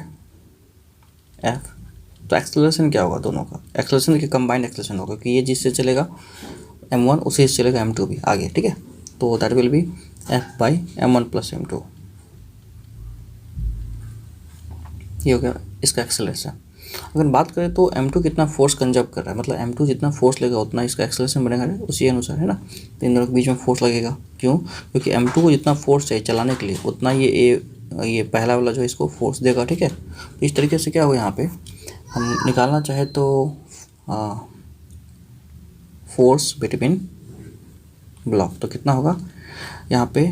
F। तो एक्सेलरेशन क्या होगा दोनों का, एक्सेलरेशन देखिए कंबाइंड एक्सेलरेशन होगा, क्योंकि ये जिससे चलेगा M1 उसी से चलेगा M2 भी आगे। ठीक है, तो that will B F by M1 plus M2, ये हो गया इसका एक्सेलरेशन। अगर बात करें तो M2 कितना फोर्स कंजर्व कर रहा है, मतलब M2 जितना फोर्स लेगा उतना इसका एक्सेलरेशन बनेगा उसी अनुसार, है ना। तो इन दोनों के बीच में फोर्स लगेगा, क्यों, क्योंकि M2 को जितना फोर्स चाहिए चलाने के लिए उतना ये पहला वाला जो इसको फोर्स देगा। ठीक है, तो इस तरीके से क्या हो, यहाँ पे हम निकालना चाहे तो फोर्स बिटवीन ब्लॉक, तो कितना होगा, यहाँ पे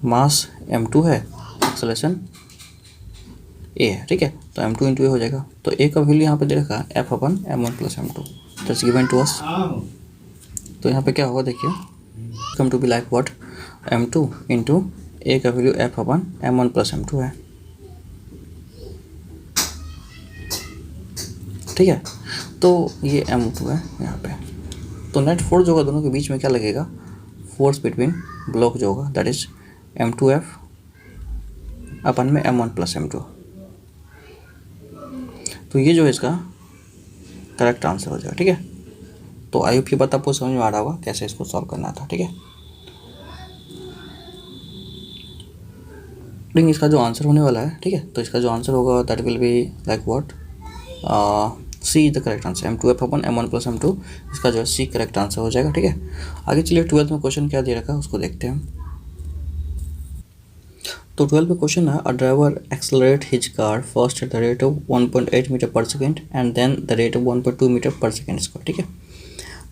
मास M2 है, एक्सेलरेशन ए है। ठीक है, तो M2 इंटू ए हो जाएगा। तो ए का वैल्यू यहाँ पे दे रखा है F upon M1 plus M2 that's given to us. तो यहाँ पे क्या होगा देखिए, come to be like what, M2 into A का value F upon M1 plus M2 है। ठीक है, तो ये M2 है यहाँ पे। तो नेट फोर्स जो होगा दोनों के बीच में क्या लगेगा, फोर्स बिटवीन ब्लॉक जो होगा दैट इज M2F अपन में M1 प्लस M2। तो ये जो है इसका करेक्ट आंसर हो जाएगा। ठीक है, तो आई होप ये बात आपको समझ में आ रहा होगा कैसे इसको सॉल्व करना था। ठीक है, लेकिन इसका जो आंसर होने वाला है, ठीक है, तो इसका जो आंसर होगा that will be like what, C is the correct answer, M2F upon M1 plus M2, इसका जो है सी करेक्ट आंसर हो जाएगा। ठीक है, आगे चलिए 12th में क्वेश्चन क्या दे रखा है उसको देखते हैं। तो 12 में क्वेश्चन है, a driver accelerate his car first at the rate of 1.8 metre per second and then the rate of 1.2 metre per second square. ठीक है,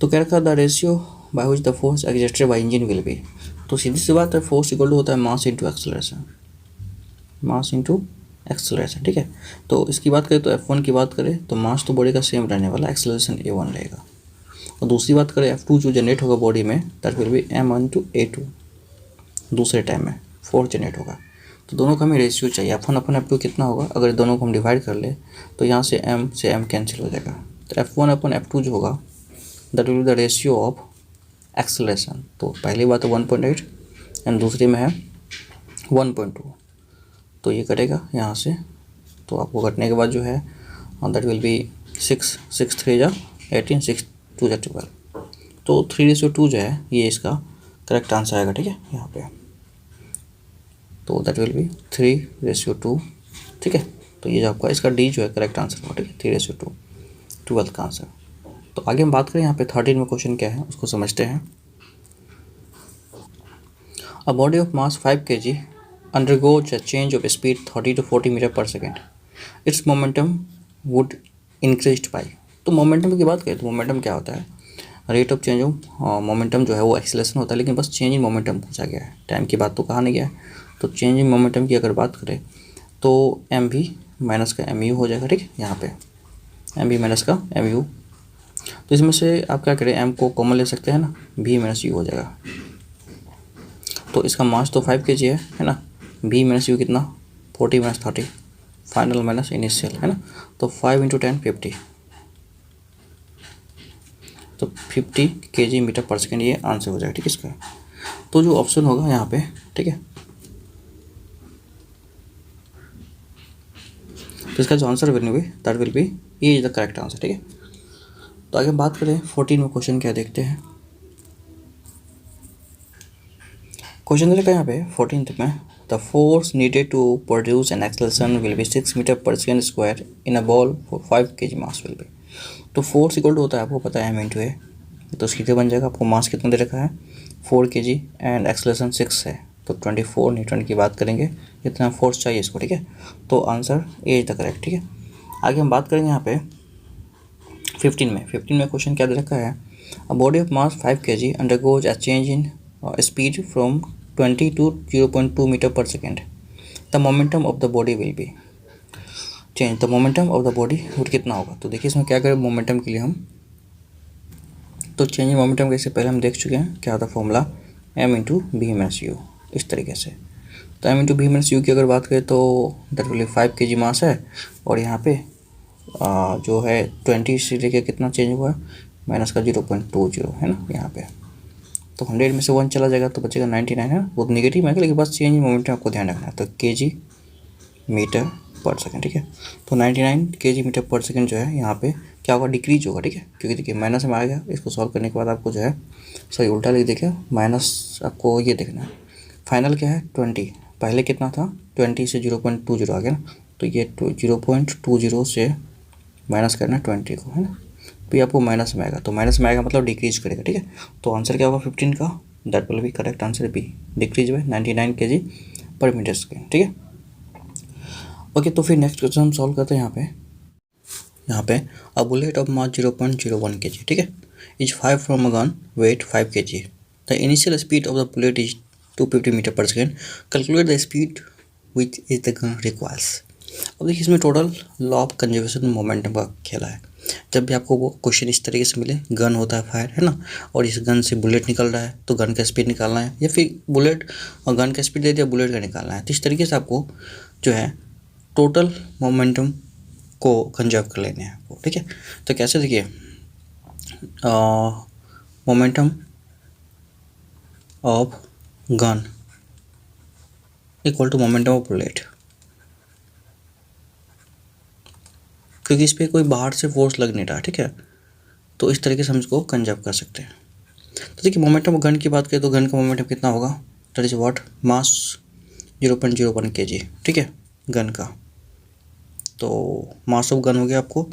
तो कह रखा the ratio by which the force exerted by engine will be. तो सीधी सी बात है, फोर्स इक्वल टू होता है mass into acceleration, mass into acceleration. ठीक है, तो इसकी बात करें तो F1 की बात करें तो मास तो बॉडी का सेम रहने वाला, एक्सेलरेशन A1 रहेगा। और दूसरी बात करें F2 जो जनरेट होगा बॉडी में that will B M1 to A2, दूसरे टाइम में फोर्स जनरेट होगा। तो दोनों का हमें रेशियो चाहिए, F1 अपन F2 कितना होगा, अगर दोनों को हम डिवाइड कर ले तो यहाँ से M कैंसिल हो जाएगा। तो F1 अपन F2 जो होगा that will be the ratio of acceleration. तो पहली बात है 1.8 एंड दूसरी में है 1.2, तो ये कटेगा यहाँ से, तो आपको कटने के बाद जो है दैट विल बी 6 3 जा 18 6 2 जा 12, तो 3:2 जो है ये इसका करेक्ट आंसर आएगा। ठीक है, यहाँ पे तो दैट विल बी 3:2। ठीक है, तो ये जो आपका इसका डी जो है करेक्ट आंसर होगा। ठीक है, 3:2 12th का आंसर। तो आगे हम बात करें यहाँ पे 13 में क्वेश्चन क्या है उसको समझते हैं। अ body of mass 5 kg undergoes a change of speed 30 to 40 metre per second, it's momentum would increased by. तो मोमेंटम की बात करें तो मोमेंटम क्या होता है, rate of change of momentum जो है वो एक्सेलरेशन होता है, लेकिन बस चेंज इन मोमेंटम पूछा गया है, टाइम की बात तो कहा नहीं गया है। तो चेंज इन मोमेंटम की अगर बात करें तो एम वी माइनस का एम यू हो जाएगा। ठीक है, यहाँ पे एम वी माइनस का एम यू, तो इसमें से आप क्या करें, एम को कॉमन ले सकते हैं ना, वी माइनस यू हो जाएगा। तो इसका मास तो 5 kg है ना, वी माइनस यू कितना 40 माइनस 30 फाइनल माइनस इनिशियल, है ना। तो 5 × 10 50, तो 50 kg मीटर पर सेकेंड ये आंसर हो जाएगा। ठीक है, इसका तो जो ऑप्शन होगा यहाँ पे, ठीक है, तो इसका जो answer will B that will be A is the correct answer, ठीक है। तो आगे हम बात करें 14 में क्वेश्चन क्या देखते हैं। क्वेश्चन देखा यहाँ पे 14th में, the force needed to produce an acceleration will be 6 metre per second square in a ball for 5 kg mass will be. तो फोर्स इक्वल टू होता है, आपको पता है, m इंटू ए, तो सीधे बन जाएगा। आपको मास कितना दे रखा है 4 kg एंड एक्सेलरेशन 6 है, तो 24 न्यूटन की बात करेंगे, इतना फोर्स चाहिए इसको, ठीक है। तो answer A is the correct, ठीक है। आगे हम बात करेंगे यहाँ पे 15 में क्वेश्चन क्या दे रखा है, a body of mass 5 kg undergoes a change in speed from 20 to 0.2 metre per second, the momentum of the body will be change, the momentum of the body would कितना होगा। तो देखिए इसमें क्या करें मोमेंटम के लिए हम, तो चेंज इन मोमेंटम के से पहले हम देख चुके हैं क्या होता है formula, m into B minus U, इस तरीके से। तो m into B minus U की अगर बात करें तो दैट विल 5 kg मास है, और यहाँ पे जो है 20 से लेके कितना चेंज हुआ है, माइनस का 0.20 है ना यहाँ पे, तो 100 में से 1 चला जाएगा तो बचेगा 99 है, वो नेगेटिव है, लेकिन बस चेंज इन मोमेंटम आपको ध्यान रखना है। तो kg मीटर पर सेकेंड, ठीक है। तो 99 kg मीटर पर सेकेंड जो है यहाँ पे क्या होगा, डिक्रीज होगा, ठीक है, क्योंकि देखिए माइनस में आएगा। इसको सॉल्व करने के बाद आपको जो है सॉरी उल्टा लिख देखिए, माइनस आपको ये देखना है, फाइनल क्या है 20, पहले कितना था 20 से 0.20 आ गया ना, तो ये 0.20 से माइनस करना 20 को, है ना, तो ये आपको माइनस में आएगा, तो माइनस में आएगा मतलब डिक्रीज करेगा, ठीक है। तो आंसर क्या होगा 15 का, that will be correct answer B, decrease by 99 kg per metre second, ठीक है। ओके, तो फिर नेक्स्ट क्वेश्चन हम सॉल्व करते हैं यहाँ पे a bullet of mass 0.01 kg, ठीक है, is 5 from a gun weight 5 kg, the initial speed of the bullet is 250 metre per second, calculate the speed which is the gun requires. अब देखिए इसमें total law of conservation momentum का खेला है। जब भी आपको वो क्वेश्चन इस तरीके से मिले, गन होता है फायर, है ना, और इस गन से बुलेट निकल रहा है, तो गन का स्पीड निकालना है, या फिर बुलेट और गन का स्पीड दे दिया, बुलेट का निकालना है, तो इस तरीके से आपको जो है टोटल मोमेंटम को कंजर्व कर लेने हैं आपको, ठीक है। तो कैसे, देखिए momentum of gun equal to momentum of bullet, क्योंकि इस पर कोई बाहर से फोर्स लग नहीं रहा, ठीक है, तो इस तरीके से हम इसको कंजर्व कर सकते हैं। तो देखिए मोमेंटम ऑफ गन की बात करें तो गन का मोमेंटम कितना होगा, that is what, mass 0.01 kg, ठीक है, गन का। तो मास ऑफ गन हो गया आपको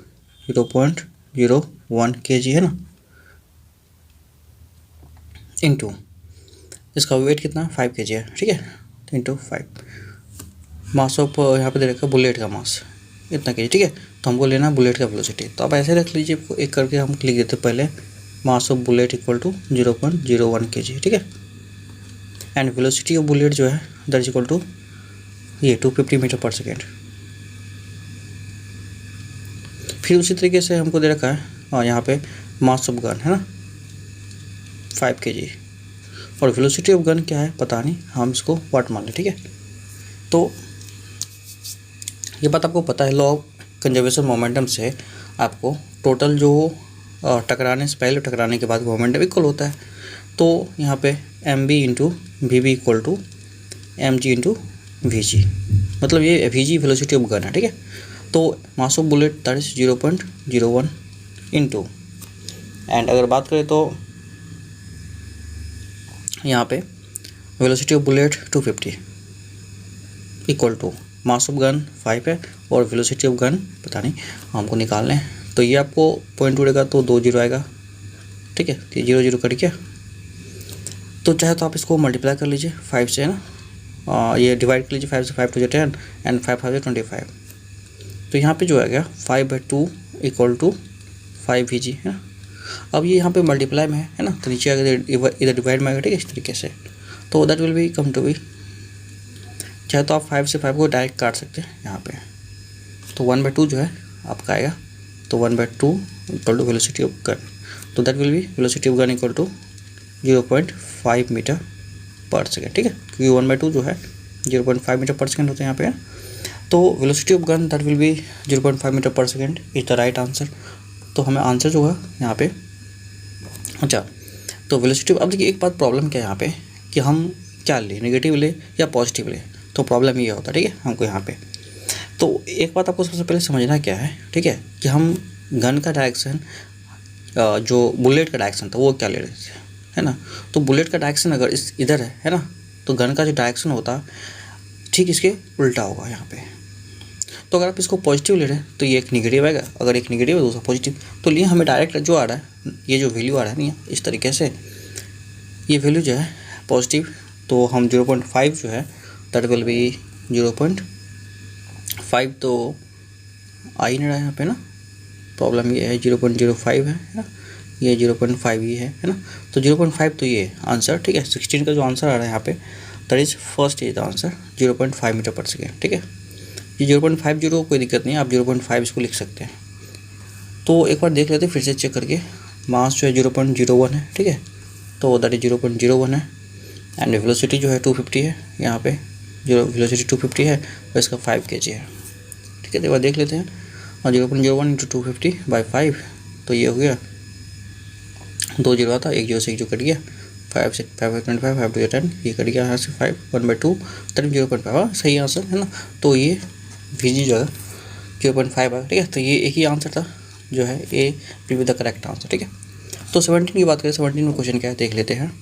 0.01 kg, है ना, इनटू इसका वेट कितना 5 kg है, ठीक है, तो इनटू 5 मास ऑफ यहाँ पे दे रखा बुलेट का मास इतना kg, ठीक है। तो हमको लेना है बुलेट का वेलोसिटी, तो आप ऐसे रख लीजिए, एक करके हम लिख देते पहले, mass of bullet equal to 0.01 kg, ठीक है, एंड वेलोसिटी ऑफ बुलेट जो है दैट इज इक्वल टू ये 250 मीटर पर सेकेंड। फिर उसी तरीके से हमको दे रखा है और यहाँ पे मास ऑफ गन है ना 5 kg, और वेलोसिटी ऑफ गन क्या है पता नहीं, हम इसको वाट मान लें, ठीक है। तो ये बात आपको पता है, लॉ ऑफ कंजर्वेशन मोमेंटम से आपको टोटल जो टकराने से पहले टकराने के बाद मोमेंटम इक्वल होता है। तो यहाँ पे M B into V B equal to M G into V G, मतलब ये V G velocity of gun है, ठीक है। तो mass of bullet that is 0.01 into, and अगर बात करें तो यहाँ पे velocity of bullet 250 equal to mass of gun 5 है, और वेलोसिटी ऑफ गन पता नहीं, हमको निकालना है। तो ये आपको पॉइंट उड़ेगा तो 2 0 आएगा, ठीक है, तो 0 0 कट गया। तो चाहे तो आप इसको मल्टीप्लाई कर लीजिए 5 से, है ना, ये डिवाइड कर लीजिए 5 से, 5 2 10 एंड 5 5 25। तो यहाँ पे जो आ गया 5/2 इक्वल टू 5 VG है ना। अब ये यहाँ पे मल्टीप्लाई में है ना, तो नीचे अगर इधर डिवाइड में आएगा, ठीक है, इस तरीके से, तो that will be come to be, चाहे तो आप 5 से 5 को डायरेक्ट काट सकते हैं यहाँ पे, तो 1/2 जो है आपका आएगा, तो 1/2 equal to velocity of gun, तो that will be velocity of gun equal to 0.5 metre per second, ठीक है, क्योंकि 1/2 जो है 0.5 मीटर पर सेकेंड होते हैं यहाँ पे। तो velocity of gun that will be 0.5 metre per second is the right answer. तो हमें आंसर जो है यहाँ पे, अच्छा, तो वेलोसिटी, अब देखिए एक बात प्रॉब्लम क्या है यहाँ पे कि हम क्या ले, नेगेटिव ले या पॉजिटिव ले, तो प्रॉब्लम ये होता है, ठीक है, हमको यहाँ पे तो एक बात आपको सबसे पहले समझना क्या है, ठीक है, कि हम गन का डायरेक्शन, जो बुलेट का डायरेक्शन था वो क्या ले रहे थे, है ना। तो बुलेट का डायरेक्शन अगर इस इधर है ना, तो गन का जो डायरेक्शन होता ठीक इसके उल्टा होगा यहाँ पे। तो अगर आप इसको पॉजिटिव ले रहे हैं तो ये एक निगेटिव आएगा, अगर एक निगेटिव है दूसरा पॉजिटिव। तो लिए हमें डायरेक्ट जो आ रहा है, ये जो वैल्यू आ रहा है नहीं, इस तरीके से ये वैल्यू जो है पॉजिटिव, तो हम 0.5 जो है दैट विल बी 0.5, तो आ ही नहीं रहा है यहाँ पे ना, प्रॉब्लम ये है 0.05 है ना, ये 0.5 ही है ना। तो 0.5 तो ये आंसर, ठीक है, 16 का जो आंसर आ रहा है यहाँ पे that is first is the answer 0.5 metre per second, ठीक है। ये 0.50 कोई दिक्कत नहीं है, आप 0.5 इसको लिख सकते हैं। तो एक बार देख लेते हैं फिर से चेक करके, मास जो है 0.01 है, ठीक है, तो दैट इज 0.01 है, एंड वेलोसिटी जो है 250 है, यहाँ पे जो वेलोसिटी 250 है और इसका 5 kg है, ठीक है। तो एक बार देख लेते हैं, और 0.01 इंटू 250/5, तो ये हो गया 2 जीरो आता, 1 0 से 1 जो कट गया, 5 से 5.5, 5 2 10, ये कट गया यहाँ से 5, 1/2 तब 0.5, सही आंसर है ना। तो ये VG जो है 0.5 आएगा, ठीक है। तो ये एक ही आंसर था जो है A will be the correct answer, ठीक है। तो 17 की बात करें, 17 में क्वेश्चन क्या है देख लेते हैं।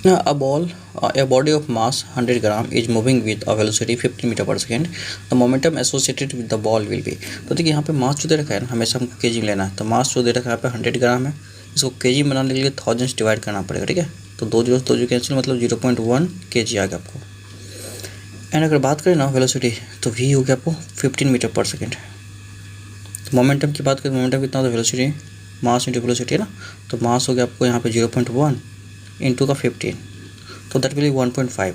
A body of mass 100 gram is moving with a velocity 50 metre per second, the momentum associated with the ball will be। तो देखिए यहाँ पे मास जो दे रखा है ना, हमेशा हमको केजी लेना है, तो मास जो दे रखा है यहाँ पे 100 ग्राम है, इसको केजी बनाने के लिए 1000 से डिवाइड करना पड़ेगा, ठीक है। तो 2 जीरो 2 कैंसिल, मतलब 0.1 kg आ गया आपको। एंड अगर बात करें ना वेलोसिटी, तो v हो गया आपको 15 मीटर पर सेकेंड। तो मोमेंटम की बात करें, मोमेंटम कितना होता है, वेलोसिटी मास इंटू वेलोसिटी है ना, तो मास हो गया आपको यहाँ पे 0.1 इंटू का 15, तो that will 1.5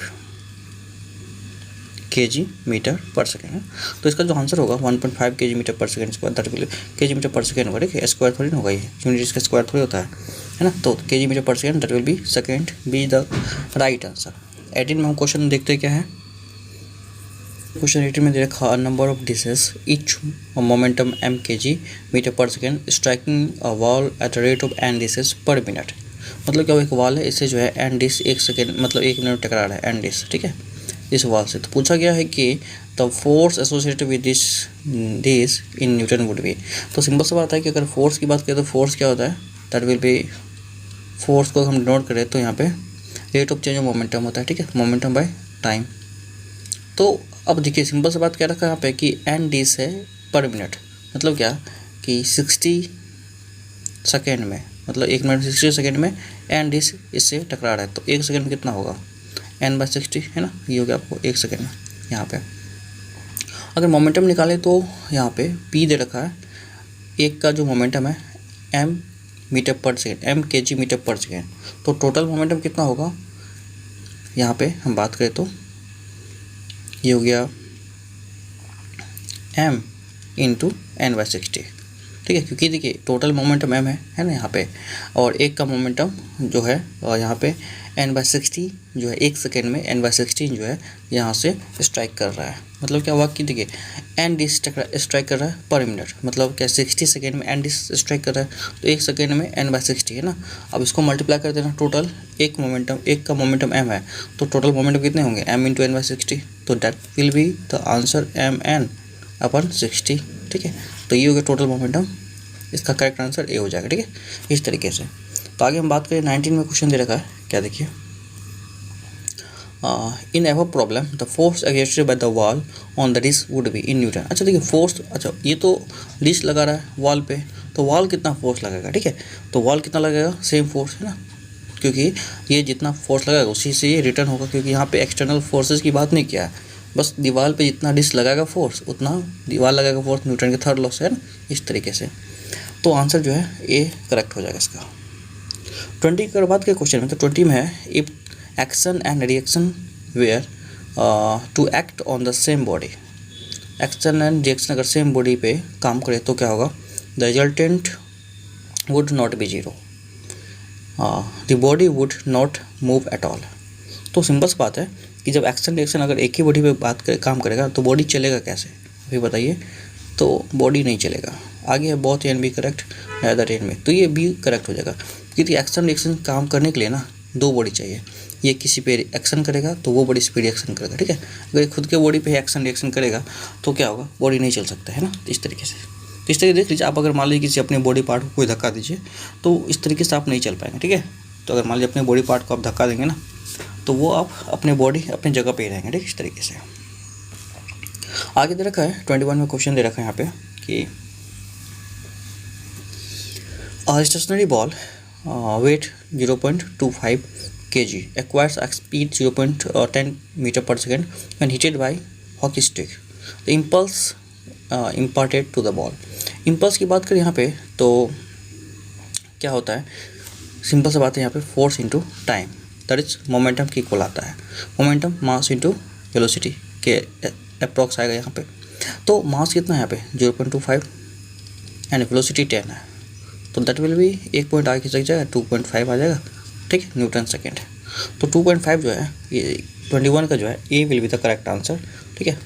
kg metre per second है। तो इसका जो आंसर होगा 1.5 kg metre per second square, that will kg metre per second होगा, ठीक है, स्क्वायर थोड़ी ना होगा, ये यूनिट इसका स्क्वायर थोड़ी होता है ना। तो kg metre per second that will B second B the right answer. 18 में हम क्वेश्चन देखते क्या है। क्वेश्चन 18 में दे रखा number of dishes each momentum m kg metre per second striking a wall at the rate of n dishes per minute. मतलब क्या, एक वॉल है, इससे जो है एन डिश 1 सेकेंड मतलब 1 मिनट टकरा रहा है एन डिश, ठीक है, इस वॉल से। तो पूछा गया है कि the force associated with this in newton would be. तो सिंपल सा बात है कि अगर फोर्स की बात करें तो फोर्स क्या होता है, दैट विल बी, फोर्स को हम डिनोट करें तो यहाँ पे rate of change of momentum होता है, ठीक है, मोमेंटम बाय टाइम। तो अब देखिए सिंपल सा बात क्या रखा है यहाँ पे कि एन डिश है पर मिनट, मतलब क्या कि 60 सेकेंड में, मतलब 1 मिनट 60 सेकेंड में एन डिश इससे टकरा रहा है, तो 1 सेकेंड में कितना होगा n/60 है ना, ये हो गया आपको 1 सेकेंड में। यहाँ पे अगर मोमेंटम निकाले तो यहाँ पे p दे रखा है, एक का जो मोमेंटम है m metre per second, m kg metre per second, तो टोटल मोमेंटम कितना होगा, यहाँ पे हम बात करें तो ये हो गया m इंटू n/60, ठीक है, क्योंकि देखिए टोटल मोमेंटम m है ना यहाँ पे, और एक का मोमेंटम जो है यहाँ पे n/60 जो है 1 सेकेंड में n/16 जो है यहाँ से स्ट्राइक कर रहा है। मतलब क्या हुआ कि देखिए n डिश स्ट्राइक कर रहा है पर मिनट, मतलब क्या 60 सेकेंड में n डिश स्ट्राइक कर रहा है, तो 1 सेकेंड में n/60 है ना। अब इसको मल्टीप्लाई कर देना, टोटल एक का मोमेंटम m है, तो टोटल मोमेंटम कितने होंगे m इंटू n/60, तो that will be the answer mn/60, ठीक है। तो ये हो गया टोटल मोमेंटम, इसका करेक्ट आंसर ए हो जाएगा, ठीक है, इस तरीके से। तो आगे हम बात करें 19 में क्वेश्चन दे रखा है, क्या देखिए, in ever problem the force exerted by the wall on the dish would be in newton. अच्छा देखिए फोर्स, अच्छा ये तो डिश लगा रहा है वॉल पे, तो वॉल कितना फोर्स लगेगा, ठीक है, तो वॉल कितना लगेगा, सेम फोर्स है ना, क्योंकि ये जितना फोर्स लगेगा उसी से ये रिटर्न होगा, क्योंकि यहाँ पे एक्सटर्नल फोर्सेस की बात नहीं किया है, बस दीवार पे जितना डिश लगाएगा फोर्स उतना दीवार लगेगा फोर्स, न्यूटन के थर्ड लॉ से है ना, इस तरीके से। तो आंसर जो है ए करेक्ट हो जाएगा इसका। 20 की बात करें क्वेश्चन में, तो 20 में है if action and reaction were to act on the same body, action and reaction अगर सेम बॉडी पे काम करे तो क्या होगा, the resultant would not be zero, the body would not move at all. तो सिंपल सी बात है कि जब एक्शन रिएक्शन अगर एक ही बॉडी पे काम करेगा तो बॉडी चलेगा कैसे, अभी बताइए, तो बॉडी नहीं चलेगा। आगे है both A and B correct, neither A and B, तो ये बी करेक्ट हो जाएगा, क्योंकि एक्शन रिएक्शन काम करने के लिए ना दो बॉडी चाहिए, ये किसी पे एक्शन करेगा तो वो बॉडी इस पे रिएक्शन करेगा, ठीक है। अगर खुद के बॉडी पे एक्शन रिएक्शन करेगा तो क्या होगा, बॉडी नहीं चल सकता है ना। तो इस तरीके से, तो इस तरीके देख लीजिए आप, अगर मान लीजिए किसी अपने बॉडी पार्ट को कोई धक्का दीजिए तो इस तरीके से आप नहीं चल पाएंगे, ठीक है। तो अगर मान लीजिए अपने बॉडी पार्ट को आप धक्का देंगे ना तो वो आप अपने बॉडी अपनी जगह पे ही रहेंगे, ठीक, इस तरीके से। आगे दे रखा है 21 में क्वेश्चन दे रखा है यहाँ पे कि stationery ball weight 0.25 kg acquires a speed 0.10 meter per second when hit by hockey stick. The impulse imparted to the ball. impulse की बात करें यहाँ पे तो क्या होता है, सिंपल सा बात है यहाँ पे force into time, that is momentum की इक्वल आता है। मोमेंटम मास इंटू वेलोसिटी के अप्रॉक्स आएगा यहाँ पे। तो मास कितना है यहाँ पे 0.25 एंड वेलोसिटी 10 है, तो दैट विल बी एक पॉइंट आगे खिसक जाएगा, 2.5 आ जाएगा, ठीक है, न्यूटन सेकेंड। तो 2.5 जो है ये 21 का जो है A will be the correct answer, ठीक है।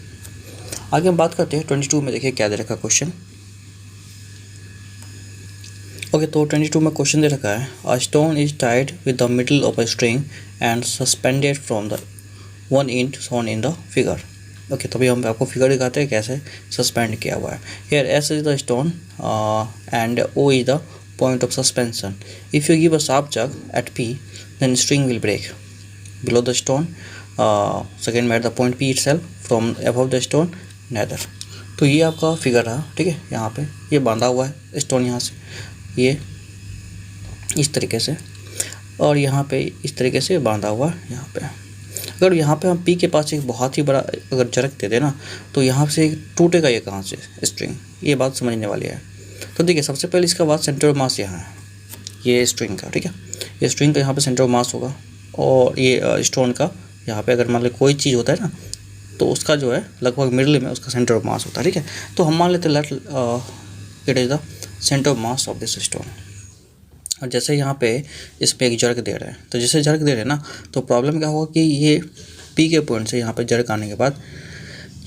आगे हम बात करते हैं 22 में, देखिए क्या दे रखा क्वेश्चन। ओके, तो 22 में क्वेश्चन दे रखा है a stone is tied with the middle of a string and suspended from the one and shown in the figure. Okay, तो अभी हम आपको फिगर दिखाते हैं कैसे सस्पेंड किया हुआ है। Here S is the stone and O is the point of suspension. If you give a sharp jerk at P, then string will break below the stone. Second at the point P itself, from above the stone neither. तो ये आपका फिगर रहा, ठीक है। यहाँ पे ये बांधा हुआ है स्टोन यहाँ से ये इस तरीके से, और यहाँ पे इस तरीके से बांधा हुआ है यहाँ पे। अगर यहाँ पे हम P के पास एक बहुत ही बड़ा अगर जरक दे दें ना तो यहाँ से टूटेगा ये कहाँ से स्ट्रिंग, ये बात समझने वाली है। तो देखिए सबसे पहले इसका बात सेंटर ऑफ मास यहाँ है, ये स्ट्रिंग का, ठीक है। ये स्ट्रिंग का यहाँ पे सेंटर ऑफ मास होगा, और ये स्टोन का यहाँ पे अगर मान लो कोई चीज़ होता है ना तो उसका जो है लगभग मिडल में उसका सेंटर ऑफ मास होता है, ठीक है। तो हम मान लेते हैं let it is the centre of mass of this stone. और जैसे यहाँ पे इसमें एक जर्क दे रहे हैं, तो जैसे जर्क दे रहे हैं ना तो प्रॉब्लम क्या होगा कि ये पी के पॉइंट से यहाँ पे जर्क आने के बाद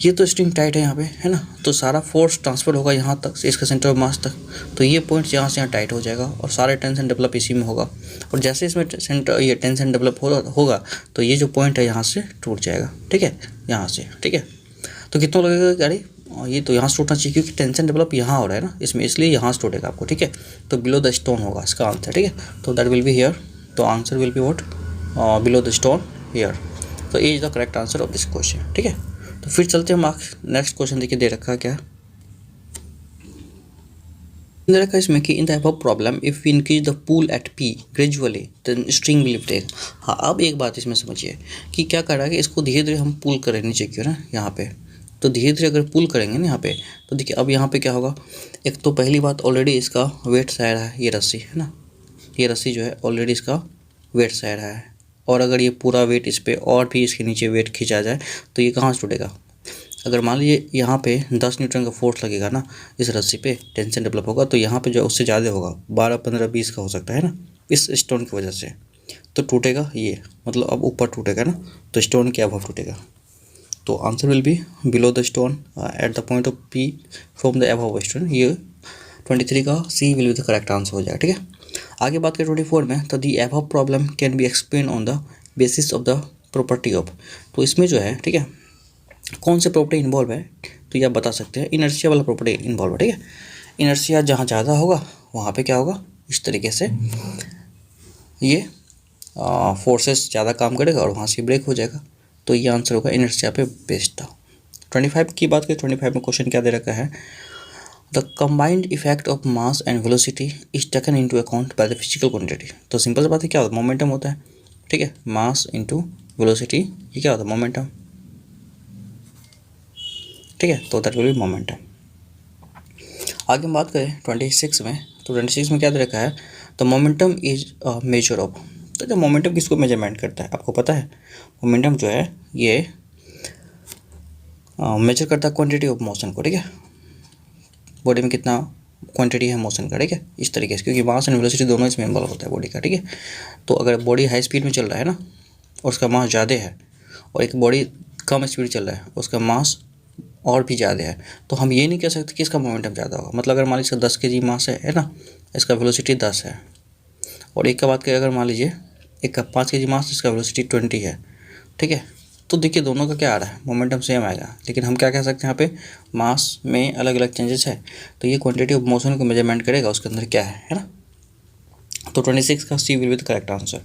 ये तो स्ट्रिंग टाइट है यहाँ पे, है ना, तो सारा फोर्स ट्रांसफर होगा यहाँ तक, इसका सेंटर ऑफ मास तक। तो ये पॉइंट यहाँ से यहाँ टाइट हो जाएगा और सारे टेंशन डेवलप इसी में होगा। और जैसे इसमें सेंटर ये टेंशन डेवलप होगा तो ये जो पॉइंट है यहाँ से टूट जाएगा, ठीक है, यहाँ से, ठीक है। तो कितना लगेगा गाड़ी, ये तो यहाँ से टूटना चाहिए क्योंकि टेंशन डेवलप यहाँ हो रहा है ना इसमें, इसलिए यहाँ से टूटेगा आपको, ठीक है। तो बिलो द स्टोन होगा इसका आंसर, ठीक है। तो दैट विल बी हियर, तो answer will be what, below the stone here. तो A is the correct answer of this question, ठीक है। तो फिर चलते हैं मार्क्स, नेक्स्ट क्वेश्चन देखिए दे रखा है क्या दे रखा है इसमें कि in the above problem if we increase the pull at P gradually then string will break. हाँ, अब एक बात इसमें समझिए कि क्या कर रहा है कि इसको धीरे धीरे हम पुल करें नीचे की ना यहाँ पे, तो धीरे धीरे अगर पुल करेंगे ना यहाँ पे तो देखिए अब यहाँ पे क्या होगा। एक तो पहली बात ऑलरेडी इसका वेट सह रहा है, ये रस्सी है ना, ये रस्सी जो है ऑलरेडी इसका वेट सह रहा है, और अगर ये पूरा वेट इस पर और भी इसके नीचे वेट खींचा जाए तो ये कहाँ से टूटेगा। अगर मान लीजिए यहाँ पे 10 न्यूटन का फोर्स लगेगा ना इस रस्सी पे, टेंशन डेवलप होगा, तो यहाँ पे जो उससे ज़्यादा होगा, 12, 15, 20 का हो सकता है ना, इस स्टोन की वजह से। तो टूटेगा ये, मतलब अब ऊपर टूटेगा ना, तो स्टोन के अबव टूटेगा। तो answer will be below the stone at the point of P from the above stone. ये 23 का C will be the correct answer हो जाएगा, ठीक है। आगे बात करें 24 में, तो the above problem can be explain on the basis of the property of. तो इसमें जो है, ठीक है, कौन से प्रॉपर्टी इन्वॉल्व है तो ये आप बता सकते हैं, इनर्शिया वाला प्रॉपर्टी इन्वॉल्व है, ठीक है। इनर्शिया जहाँ ज़्यादा होगा वहाँ पे क्या होगा, इस तरीके से ये फोर्सेस ज़्यादा काम करेगा और वहाँ से ब्रेक हो जाएगा। तो ये आंसर होगा इनर्शिया पे बेस्ड था। 25 की बात करें, 25 में क्वेश्चन क्या दे रखा है, the combined effect of mass and velocity is taken into account by the physical quantity. तो सिंपल सी बात है, क्या होता है, मोमेंटम होता है, ठीक है, मास इंटू वेलोसिटी, ये क्या होता है, मोमेंटम, ठीक है। तो दैट विल बी मोमेंटम। आगे हम बात करें 26 में, तो 26 में क्या दे रखा है, the momentum is measure of. तो जो मोमेंटम किसको मेजरमेंट करता है आपको पता है, मोमेंटम जो है ये मेजर करता है क्वांटिटी ऑफ मोशन को, ठीक है, बॉडी में कितना क्वांटिटी है मोशन का, ठीक है, इस तरीके से, क्योंकि मास एंड वेलोसिटी दोनों इसमें इन्वॉल्व होता है बॉडी का, ठीक है। तो अगर बॉडी हाई स्पीड में चल रहा है ना और उसका मास ज़्यादा है, और एक बॉडी कम स्पीड चल रहा है उसका मास और भी ज़्यादा है, तो हम ये नहीं कह सकते कि इसका मोमेंटम ज़्यादा होगा। मतलब अगर मान लीजिए इसका 10 kg मास है ना, इसका वेलोसिटी 10 है, और एक का बात करें अगर मान लीजिए एक का 5 kg मास, इसका वेलोसिटी 20 है, ठीक है। तो देखिए दोनों का क्या आ रहा है, मोमेंटम सेम आएगा, लेकिन हम क्या कह सकते हैं यहाँ पे मास में अलग अलग चेंजेस है, तो ये क्वांटिटी ऑफ मोशन को मेजरमेंट करेगा उसके अंदर क्या है ना। तो 26 का C will be the correct answer.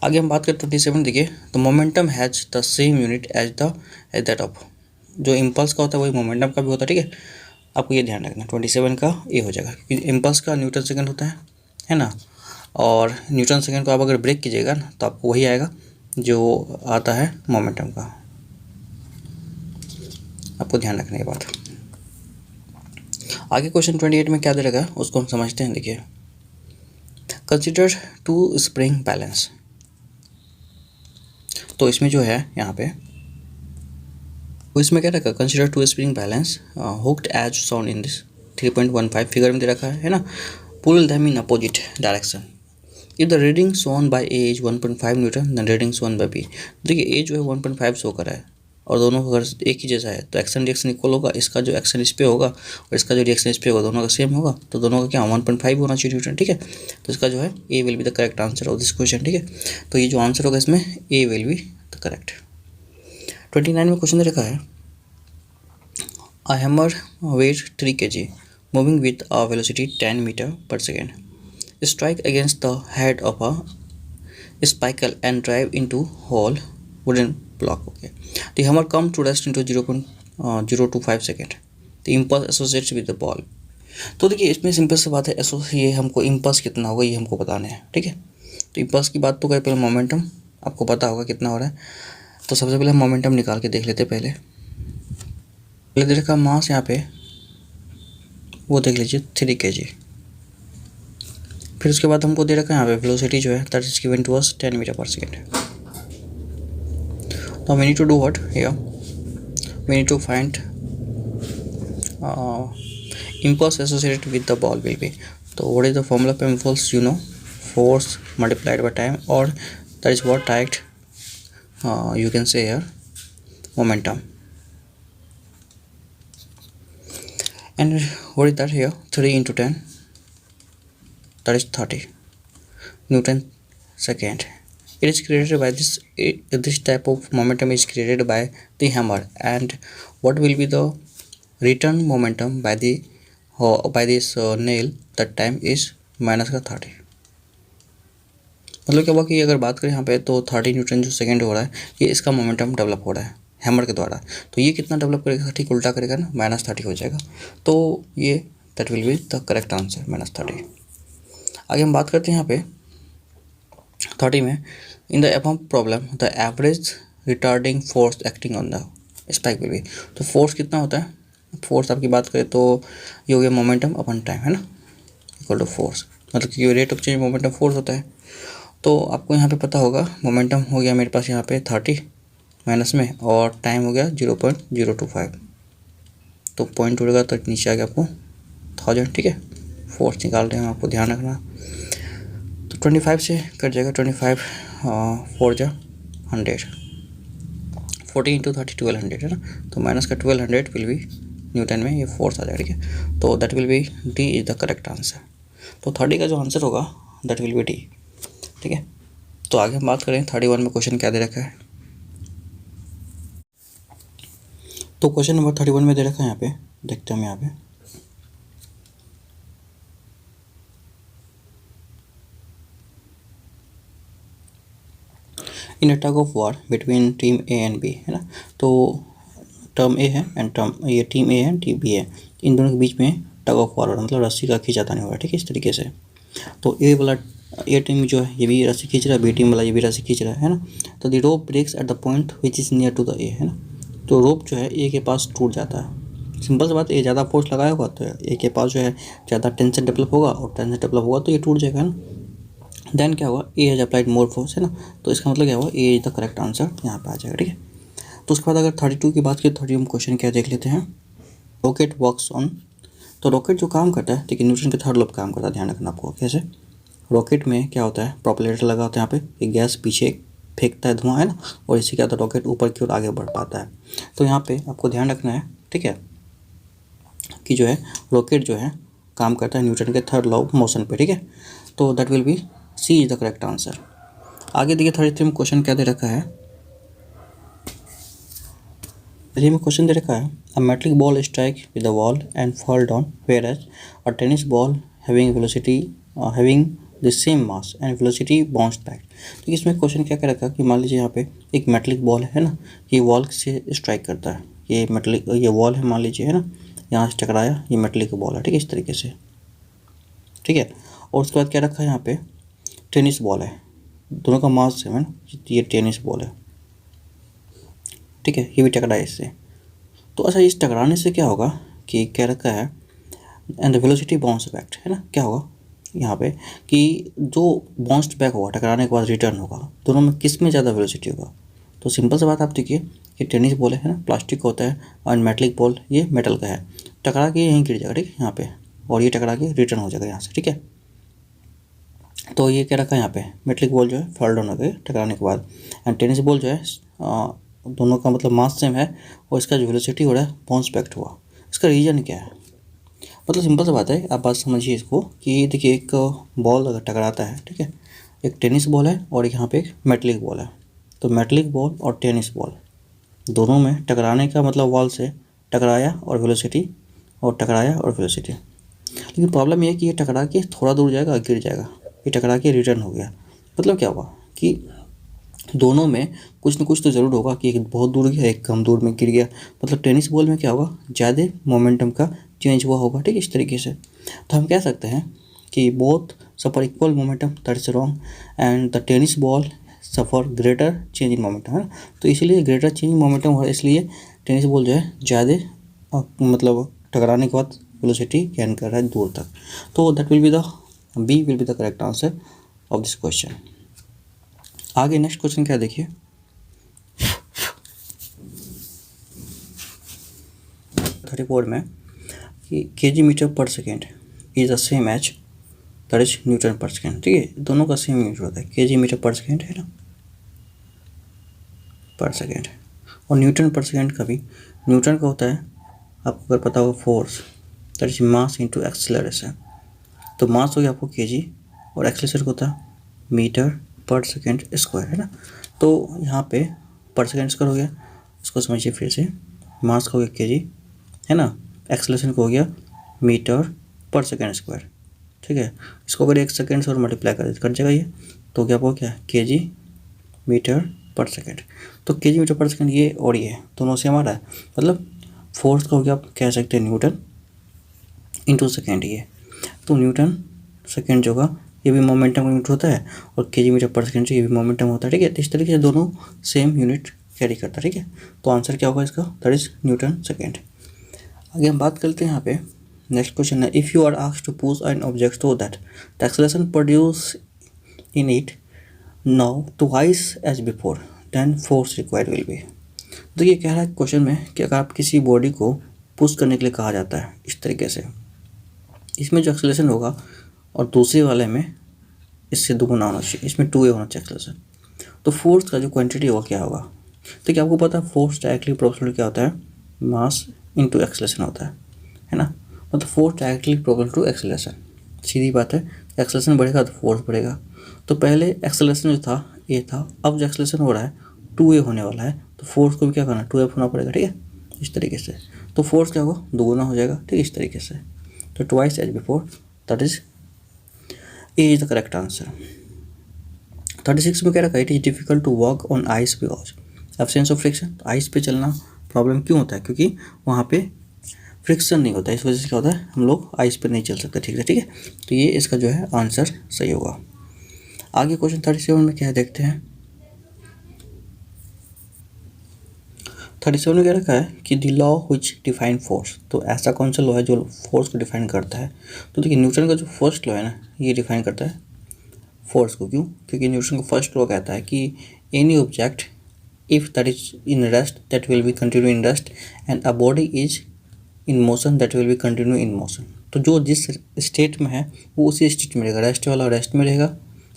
आगे हम बात करें 27, देखिए the momentum has the same unit as that of, जो इम्पल्स का होता है वही मोमेंटम का भी होता है, ठीक है। आपको ये ध्यान रखना, 27 का ये हो जाएगा, क्योंकि इम्पल्स का न्यूटन सेकंड होता है ना, और न्यूटन सेकंड को आप अगर ब्रेक कीजिएगा ना तो आपको वही आएगा जो आता है मोमेंटम का, आपको ध्यान रखने की बात। आगे क्वेश्चन 28 में क्या दे रखा है उसको हम समझते हैं। देखिए कंसिडर टू स्प्रिंग बैलेंस, तो इसमें जो है यहाँ पे वो इसमें क्या रखा, consider two spring balance hooked as shown in this 3.15 figure में दे रखा है ना, pull them in opposite direction. If the reading shown by A is 1.5 newton, the reading shown by B, देखिए ए जो है 1.5 शो कर रहा है और दोनों का अगर एक ही जैसा है तो एक्शन रिएक्शन इक्वल होगा, इसका जो एक्शन इस पे होगा और इसका जो रिएक्शन इस पे होगा दोनों का सेम होगा, तो दोनों का क्या 1.5 होना चाहिए न्यूटन, ठीक है। तो इसका जो है A will be the correct answer of this question, ठीक है। तो ये जो आंसर होगा इसमें A will be the correct. 29 में क्वेश्चन दे रखा है a hammer weighs 3 kg moving with a velocity 10 meter per second strike against the head of a spikle and drive into whole wooden block. Okay, the hammer come to rest into 0.025 second. The impulse associated with the ball. तो देखिए इसमें सिंपल सी बात है, ये हमको इम्पल्स कितना होगा ये हमको बताना है, ठीक है। तो इम्पल्स की बात तो करें, पहले मोमेंटम आपको पता होगा कितना हो रहा है, तो सबसे पहले मोमेंटम निकाल के देख लेते पहले दे रखा मास यहाँ पे वो देख लीजिए 3 kg, फिर उसके बाद हमको दे रखा है यहाँ पे वेलोसिटी जो है that is given to us 10 metre per second. तो we need to do what here, we need to find impulse associated with the ball will be, so what is the formula for impulse, you know, force multiplied by time, or that is what direct you can say here momentum, and what is that here 3 into 10 that is 30 Newton second. It is created by this type of momentum is created by the hammer, and what will be the return momentum by this nail, that time is minus का 30। मतलब क्या हुआ कि अगर बात करें यहाँ पे तो 30 न्यूटन जो सेकेंड हो रहा है ये इसका मोमेंटम डेवलप हो रहा है हैमर के द्वारा, तो ये कितना डेवलप करेगा, ठीक उल्टा करेगा ना, -30 हो जाएगा, तो ये that will be the correct answer -30। आगे हम बात करते हैं यहाँ पे 30 में, in the above problem the average retarding force acting on the spike will be, तो फोर्स कितना होता है, फोर्स आपकी बात करें तो ये हो गया मोमेंटम अपन टाइम है ना, इक्वल टू फोर्स, मतलब कि rate of change momentum force होता है। तो आपको यहाँ पे पता होगा मोमेंटम हो गया मेरे पास यहाँ पे 30 माइनस में, और टाइम हो गया 0.025, तो पॉइंट उड़ेगा तो नीचे आ गया आपको 1000, ठीक है। फोर्स निकाल रहे हैं आपको ध्यान रखना, तो 25 से कट जाएगा, 25 4 जा 100, 40 इंटू 30 1200 है ना, तो माइनस का 1200 विल बी न्यूटन में ये फोर्स आ जाएगा, ठीक है। तो that will be D is the correct answer. तो 30 का जो आंसर होगा दैट विल बी डी, ठीक है। तो आगे हम बात करें 31 में क्वेश्चन क्या दे रखा है, तो क्वेश्चन नंबर 31 में दे रखा है यहाँ पे, देखते हैं हम यहाँ पे, in a tug of war between team A and B है ना, तो टर्म ए है एंड टर्म ये टीम ए है टीम बी है, इन दोनों के बीच में टग ऑफ वॉर हो रहा है, मतलब रस्सी का खींचातानी हो रहा है, ठीक है, इस तरीके से। तो ए वाला ए टीम जो है ये भी रस्सी खींच रहा है, बी टीम वाला ये भी रस्सी खींच रहा है ना, तो the rope breaks at the point which is near to the A है ना, तो रोप जो है ए के पास टूट जाता है। सिंपल सी बात, ए ज़्यादा फोर्स लगाया होगा तो ए के पास जो है ज़्यादा टेंशन डेवलप होगा, और टेंशन डेवलप होगा तो ये टूट जाएगा ना। देन क्या हुआ, A has applied more force है ना, तो इसका मतलब क्या हुआ, ए इज द करेक्ट आंसर यहाँ पे आ जाएगा, ठीक है। तो उसके बाद अगर 32 की बात करें, 30 क्वेश्चन क्या देख लेते हैं, रॉकेट वर्क्स ऑन, तो रॉकेट जो काम करता है, देखिए न्यूटन के थर्ड लॉ काम करता है, ध्यान रखना आपको कैसे। रॉकेट में क्या होता है, प्रोपेलर लगा होता है यहाँ पे, एक गैस पीछे फेंकता है धुआं है ना, और इसी क्या होता है रॉकेट ऊपर की ओर आगे बढ़ पाता है। तो यहाँ पे आपको ध्यान रखना है, ठीक है, कि जो है रॉकेट जो है काम करता है न्यूटन के थर्ड लॉ ऑफ मोशन पे, ठीक है। तो that will be C is the correct answer. आगे देखिए 33 में क्वेश्चन क्या दे रखा है। 33 में क्वेश्चन दे रखा है, a metallic ball strike with the wall and fall down where as a tennis ball having velocity having the same mass and velocity bounce back. तो इसमें क्वेश्चन क्या कह रखा है कि मान लीजिए यहाँ पे एक मेटलिक बॉल है ना, ये वॉल से स्ट्राइक करता है, ये मेटलिक ये वॉल है मान लीजिए है ना, यहाँ से टकराया, ये मेटलिक बॉल है, ठीक है, इस तरीके से, ठीक है। और उसके बाद क्या रखा है यहाँ पे, टेनिस बॉल है, दोनों का मास सेम है, ये टेनिस बॉल है, ठीक है, ये भी टकराया इससे। तो अच्छा, इस टकराने से क्या होगा कि क्या रखा है, and the velocity bounce back, है ना, क्या होगा यहाँ पे कि जो बाउंस्ड बैक होगा टकराने के बाद रिटर्न होगा, दोनों में किस में ज़्यादा वेलोसिटी होगा। तो सिंपल सी बात आप देखिए, ये टेनिस बॉल है ना, प्लास्टिक का होता है, और मेटलिक बॉल ये मेटल का है, टकरा के यहीं गिर जाएगा, ठीक है, यहाँ पे, और ये टकरा के रिटर्न हो जाएगा यहाँ से, ठीक है। तो ये क्या रखा है यहाँ पे, मेटलिक बॉल जो है फॉल डाउन हो गए टकराने के बाद, एंड टेनिस बॉल जो है दोनों का मतलब मास सेम है, और इसका जो वेलोसिटी हो रहा है बाउंस बैक हुआ। इसका रीज़न क्या है, मतलब सिंपल सी बात है, आप बात समझिए इसको कि देखिए एक बॉल अगर टकराता है, ठीक है, एक टेनिस बॉल है और यहाँ पे एक मेटलिक बॉल है, तो मेटलिक बॉल और टेनिस बॉल दोनों में टकराने का मतलब वॉल से टकराया और वेलोसिटी, और टकराया और वेलोसिटी। लेकिन प्रॉब्लम ये है कि ये टकरा के थोड़ा दूर जाएगा, गिर जाएगा, ये टकरा के रिटर्न हो गया। मतलब क्या हुआ कि दोनों में कुछ न कुछ तो ज़रूर होगा कि एक बहुत दूर गया, एक कम दूर में गिर गया। मतलब टेनिस बॉल में क्या होगा, ज़्यादा मोमेंटम का चेंज हुआ होगा, ठीक है, इस तरीके से। तो हम कह सकते हैं कि both suffer equal momentum, that is wrong, and the tennis ball suffer greater change in momentum, है ना। तो इसलिए ग्रेटर चेंज इन मोमेंटम हो रहा है, इसलिए टेनिस बॉल जो है ज़्यादा मतलब टकराने के बाद वेलोसिटी गेन कर रहा है दूर तक। तो that will be the B will be the correct answer of this question. आगे नेक्स्ट क्वेश्चन क्या देखिए, 34 में कि KG metre per second is the same as that is newton per second, ठीक है, दोनों का सेम यूनिट होता है, केजी मीटर पर सेकेंड है ना, पर सेकेंड, और न्यूटन पर सेकेंड का भी, न्यूटन का होता है आपको अगर पता होगा force, that is mass into acceleration. तो मास हो गया आपको केजी, और एक्सेलरेशन होता है मीटर पर सेकेंड स्क्वायर, है ना। तो यहाँ पे पर सेकेंड स्क्वायर हो गया, इसको समझिए फिर से, मास का हो गया केजी, है ना, एक्सेलरेशन को हो गया मीटर पर सेकेंड स्क्वायर, ठीक है। इसको अगर 1 सेकेंड से और मल्टीप्लाई कर जाएगा ये, तो क्या आपको क्या केजी मीटर पर सेकेंड। तो केजी मीटर पर सेकेंड ये और ये दोनों से हमारा है, मतलब फोर्स का हो गया आप कह सकते हैं न्यूटन इंटू सेकेंड ये। तो न्यूटन सेकेंड जो होगा ये भी मोमेंटम का यूनिट होता है, और केजी मीटर पर सेकेंड से ये भी मोमेंटम होता है, ठीक है। इस तरीके से दोनों सेम यूनिट कैरी करता है, ठीक है। तो आंसर क्या होगा इसका, दैट इज न्यूटन सेकेंड। आगे हम बात करते हैं यहाँ पे, नेक्स्ट क्वेश्चन है, if you are asked to push an object so that the acceleration produce in it now twice as before, then force required will be. तो ये कह रहा है क्वेश्चन में कि अगर आप किसी बॉडी को पुश करने के लिए कहा जाता है इस तरीके से, इसमें जो एक्सेलरेशन होगा और दूसरे वाले में इससे दुगुना होना चाहिए, इसमें 2a होना चाहिए एक्सेलरेशन। तो फोर्स का जो क्वांटिटी होगा क्या होगा, तो क्या आपको पता है फोर्स डायरेक्टली प्रोपोर्शनल क्या होता है, मास इनटू एक्सेलरेशन होता है ना। मतलब force directly proportional to acceleration, सीधी बात है, एक्सेलरेशन बढ़ेगा तो फोर्स बढ़ेगा। तो पहले एक्सेलरेशन जो था ए था, अब जो एक्सेलरेशन हो रहा है 2a होने वाला है, तो फोर्स को भी क्या करना 2f होना पड़ेगा, ठीक है, इस तरीके से। तो फोर्स क्या होगा, दोगुना हो जाएगा, ठीक है, इस तरीके से। तो twice as before, that is A is the correct answer. 36 में कह रखा है, it is difficult to walk on ice because absence of friction. Ice पे चलना प्रॉब्लम क्यों होता है, क्योंकि वहाँ पे फ्रिक्शन नहीं होता है, इस वजह से क्या होता है, हम लोग आइस पे नहीं चल सकते, ठीक है, ठीक है। तो ये इसका जो है आंसर सही होगा। आगे क्वेश्चन 37 में क्या है देखते हैं। 37 में कह रखा है कि the law which define force, तो ऐसा कौन सा लॉ है जो फोर्स को डिफाइन करता है। तो देखिए न्यूटन का जो फर्स्ट लॉ है ना, ये डिफाइन करता है फोर्स को। क्यों, क्योंकि न्यूटन का फर्स्ट लॉ कहता है कि any object if that is in rest that will B continue in rest, and a body is in motion that will B continue in motion. तो जो जिस स्टेट में है वो उसी स्टेट में रहेगा, रेस्ट वाला रेस्ट में रहेगा,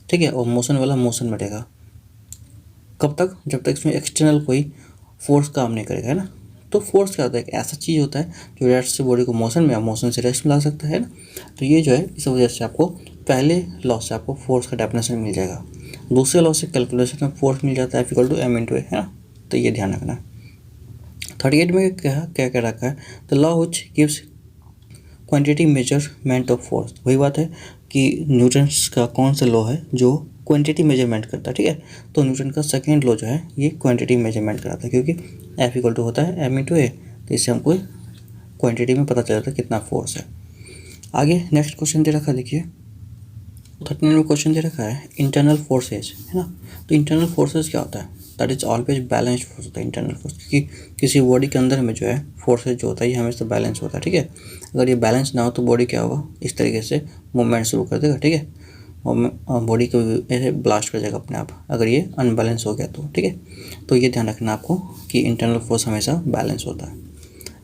ठीक है, और मोशन वाला मोशन में रहेगा। कब तक, जब तक इसमें एक्सटर्नल कोई फोर्स काम नहीं करेगा, है ना। तो फोर्स क्या होता है, एक ऐसा चीज़ होता है जो रेस्ट से बॉडी को मोशन में या मोशन से रेस्ट में ला सकता है ना। तो ये जो है इस वजह से आपको पहले लॉ से आपको फोर्स का डेफिनेशन मिल जाएगा। दूसरे लॉ से कैलकुलेशन में फोर्स मिल जाता है F = m × a, है ना, तो ये ध्यान रखना है। 38 में क्या क्या क्या रखा है, the law which gives quantity measurement of force. वही बात है कि न्यूटन्स का कौन सा लॉ है जो क्वांटिटी मेजरमेंट करता है, ठीक है। तो न्यूटन का सेकेंड लॉ जो है ये क्वांटिटी मेजरमेंट कराता है, क्योंकि F = होता है m × a, तो इससे हमको क्वांटिटी में पता चल जाता है कितना फोर्स है। आगे नेक्स्ट क्वेश्चन दे रखा है, देखिए 39 में क्वेश्चन दे रखा है इंटरनल फोर्सेज, है ना। तो इंटरनल फोर्सेज क्या होता है, that is always balanced force होता है इंटरनल फोर्स, क्योंकि किसी बॉडी के अंदर में जो है फोर्सेज जो होता है ये हमेशा बैलेंस होता है, ठीक है। अगर ये बैलेंस ना हो तो बॉडी क्या होगा, इस तरीके से मूवमेंट शुरू कर देगा, ठीक है, और बॉडी को ऐसे ब्लास्ट कर जाएगा अपने आप अगर ये अनबैलेंस हो गया तो, ठीक है। तो ये ध्यान रखना आपको कि इंटरनल फोर्स हमेशा बैलेंस होता है।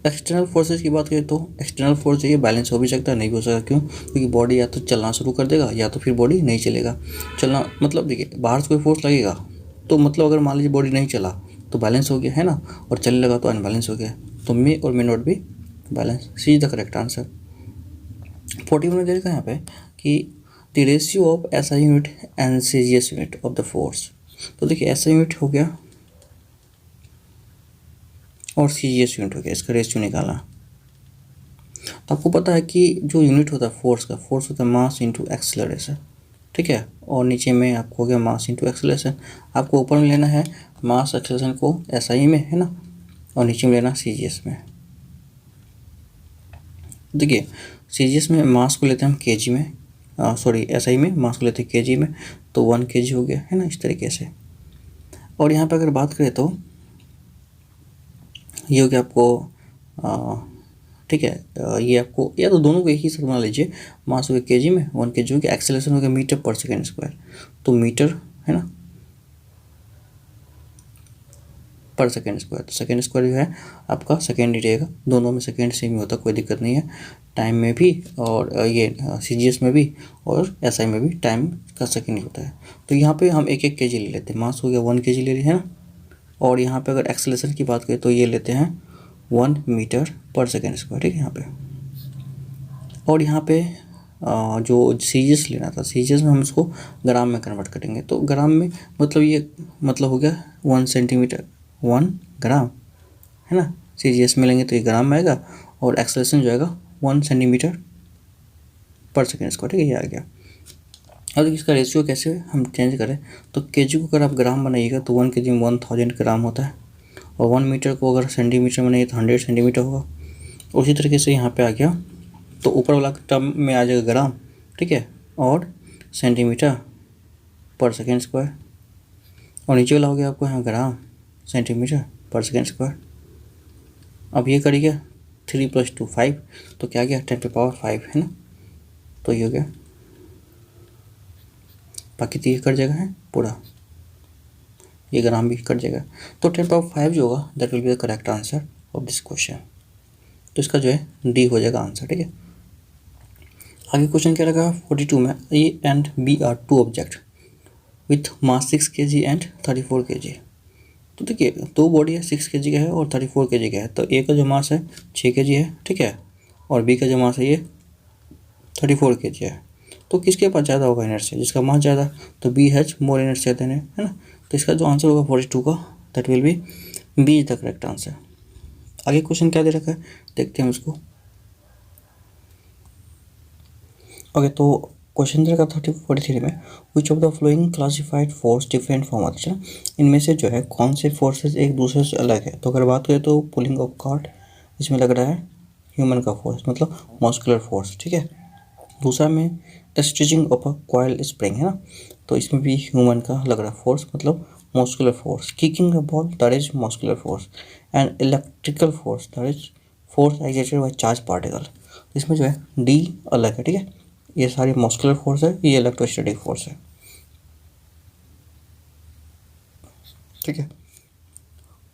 एक्सटर्नल फोर्सेज की बात करें तो एक्सटर्नल फोर्स जो ये बैलेंस हो भी सकता है, नहीं भी हो सकता। क्यों, क्योंकि बॉडी या तो चलना शुरू कर देगा या तो फिर बॉडी नहीं चलेगा। चलना मतलब देखिए बाहर से कोई फोर्स लगेगा तो मतलब अगर मान लीजिए बॉडी नहीं चला तो बैलेंस हो गया, है ना, और चलने लगा तो अनबैलेंस हो गया, तो मे और may not be balance. C is the correct answer. 41 में देखा यहाँ पे कि the ratio of SI unit and CGS unit of the force. तो देखिए SI यूनिट हो गया और CGS यूनिट हो गया, इसका रेशियो निकालना। तो आपको पता है कि जो यूनिट होता है फोर्स का, फोर्स होता है मास इंटू एक्सेलरेशन, ठीक है, और नीचे में आपको हो गया मास इंटू एक्सेलरेशन। आपको ऊपर में लेना है मास एक्सेलरेशन को SI में, है ना, और नीचे में लेना CGS में। देखिए CGS में मास को लेते हैं हम kg में, सॉरी SI में मास को लेते हैं kg में, तो 1 kg हो गया, है ना, इस तरीके से। और यहाँ पे अगर बात करें तो ये हो गया आपको ठीक है, ये आपको या तो दोनों को एक ही साथ बना लीजिए, मास हो गया kg में, 1 kg हो गया, एक्सेलरेशन हो गया मीटर पर सेकेंड स्क्वायर, तो मीटर, है ना, पर सेकेंड स्क्वायर। तो सेकेंड स्क्वायर जो है आपका सेकेंड ही रहेगा, दोनों में सेकेंड सेम ही होता है, कोई दिक्कत नहीं है, टाइम में भी और ये CGS में भी और SI में भी टाइम का सेकेंड ही होता है। तो यहाँ पे हम 1-1 kg ले लेते हैं, मास हो गया 1 kg ले रहे हैं ना, और यहाँ पे अगर एक्सेलरेशन की बात करें तो ये लेते हैं 1 मीटर पर सेकेंड स्क्वायर, ठीक है यहाँ पे। और यहाँ पे जो CGS लेना था, CGS में हम इसको ग्राम में कन्वर्ट करेंगे, तो ग्राम में मतलब ये मतलब हो गया 1 सेंटीमीटर 1 ग्राम, है ना। CGS में लेंगे तो ये ग्राम में आएगा, और एक्सेलरेशन जो आएगा 1 सेंटीमीटर पर सेकेंड स्क्वायर, ठीक है, ये आ गया। अब इसका रेशियो कैसे हम चेंज करें, तो kg को अगर आप ग्राम बनाइएगा तो 1 kg में 1000 ग्राम होता है, और 1 मीटर को अगर सेंटीमीटर बनाइए तो 100 सेंटीमीटर होगा। उसी तरीके से यहाँ पे आ गया, तो ऊपर वाला टर्म में आ जाएगा ग्राम, ठीक है, और सेंटीमीटर पर सेकेंड स्क्वायर, और नीचे वाला हो गया आपको यहाँ ग्राम सेंटीमीटर पर सेकेंड स्क्वायर। अब ये करिए 3 + 2 5, तो क्या गया 10⁵, है ना, तो ये हो गया, बाकी तो ये कट जाएगा है पूरा, ये ग्राम भी कट जाएगा, तो 10⁵ जो होगा that will be the correct answer of this question. तो इसका जो है D हो जाएगा आंसर, ठीक है। आगे क्वेश्चन क्या लगा 42 में, A and B are 2 object with mass 6 kg and 34 kg। तो देखिए 2 बॉडी है, 6 kg का है और 34 kg का है, तो A का जो मास है 6 kg है, ठीक है, और B का जो मास है ये 34 kg है। तो किसके पास ज़्यादा होगा इनर्शिया, जिसका मास ज़्यादा, तो B has more inertia then, है ना। तो इसका जो आंसर होगा 42 का that will be B is the correct answer. आगे क्वेश्चन क्या दे रखा है देखते हैं उसको। ओके, तो क्वेश्चन दे रखा 43 में, which of the flowing classified force different from other. इनमें से जो है कौन से फोर्सेस एक दूसरे से अलग है। तो अगर बात करें तो पुलिंग ऑफ कार्ट, इसमें लग रहा है ह्यूमन का फोर्स, मतलब मस्कुलर फोर्स, ठीक है। दूसरा में stitching of a coil spring, है ना, तो इसमें भी ह्यूमन का लग रहा है फोर्स, मतलब muscular force. Kicking a ball that is muscular force, and electrical force that is force exerted by charge particle. इसमें जो है D अलग है, ठीक है, ये सारी मस्कुलर फोर्स है, ये इलेक्ट्रोस्टैटिक फोर्स है, ठीक है।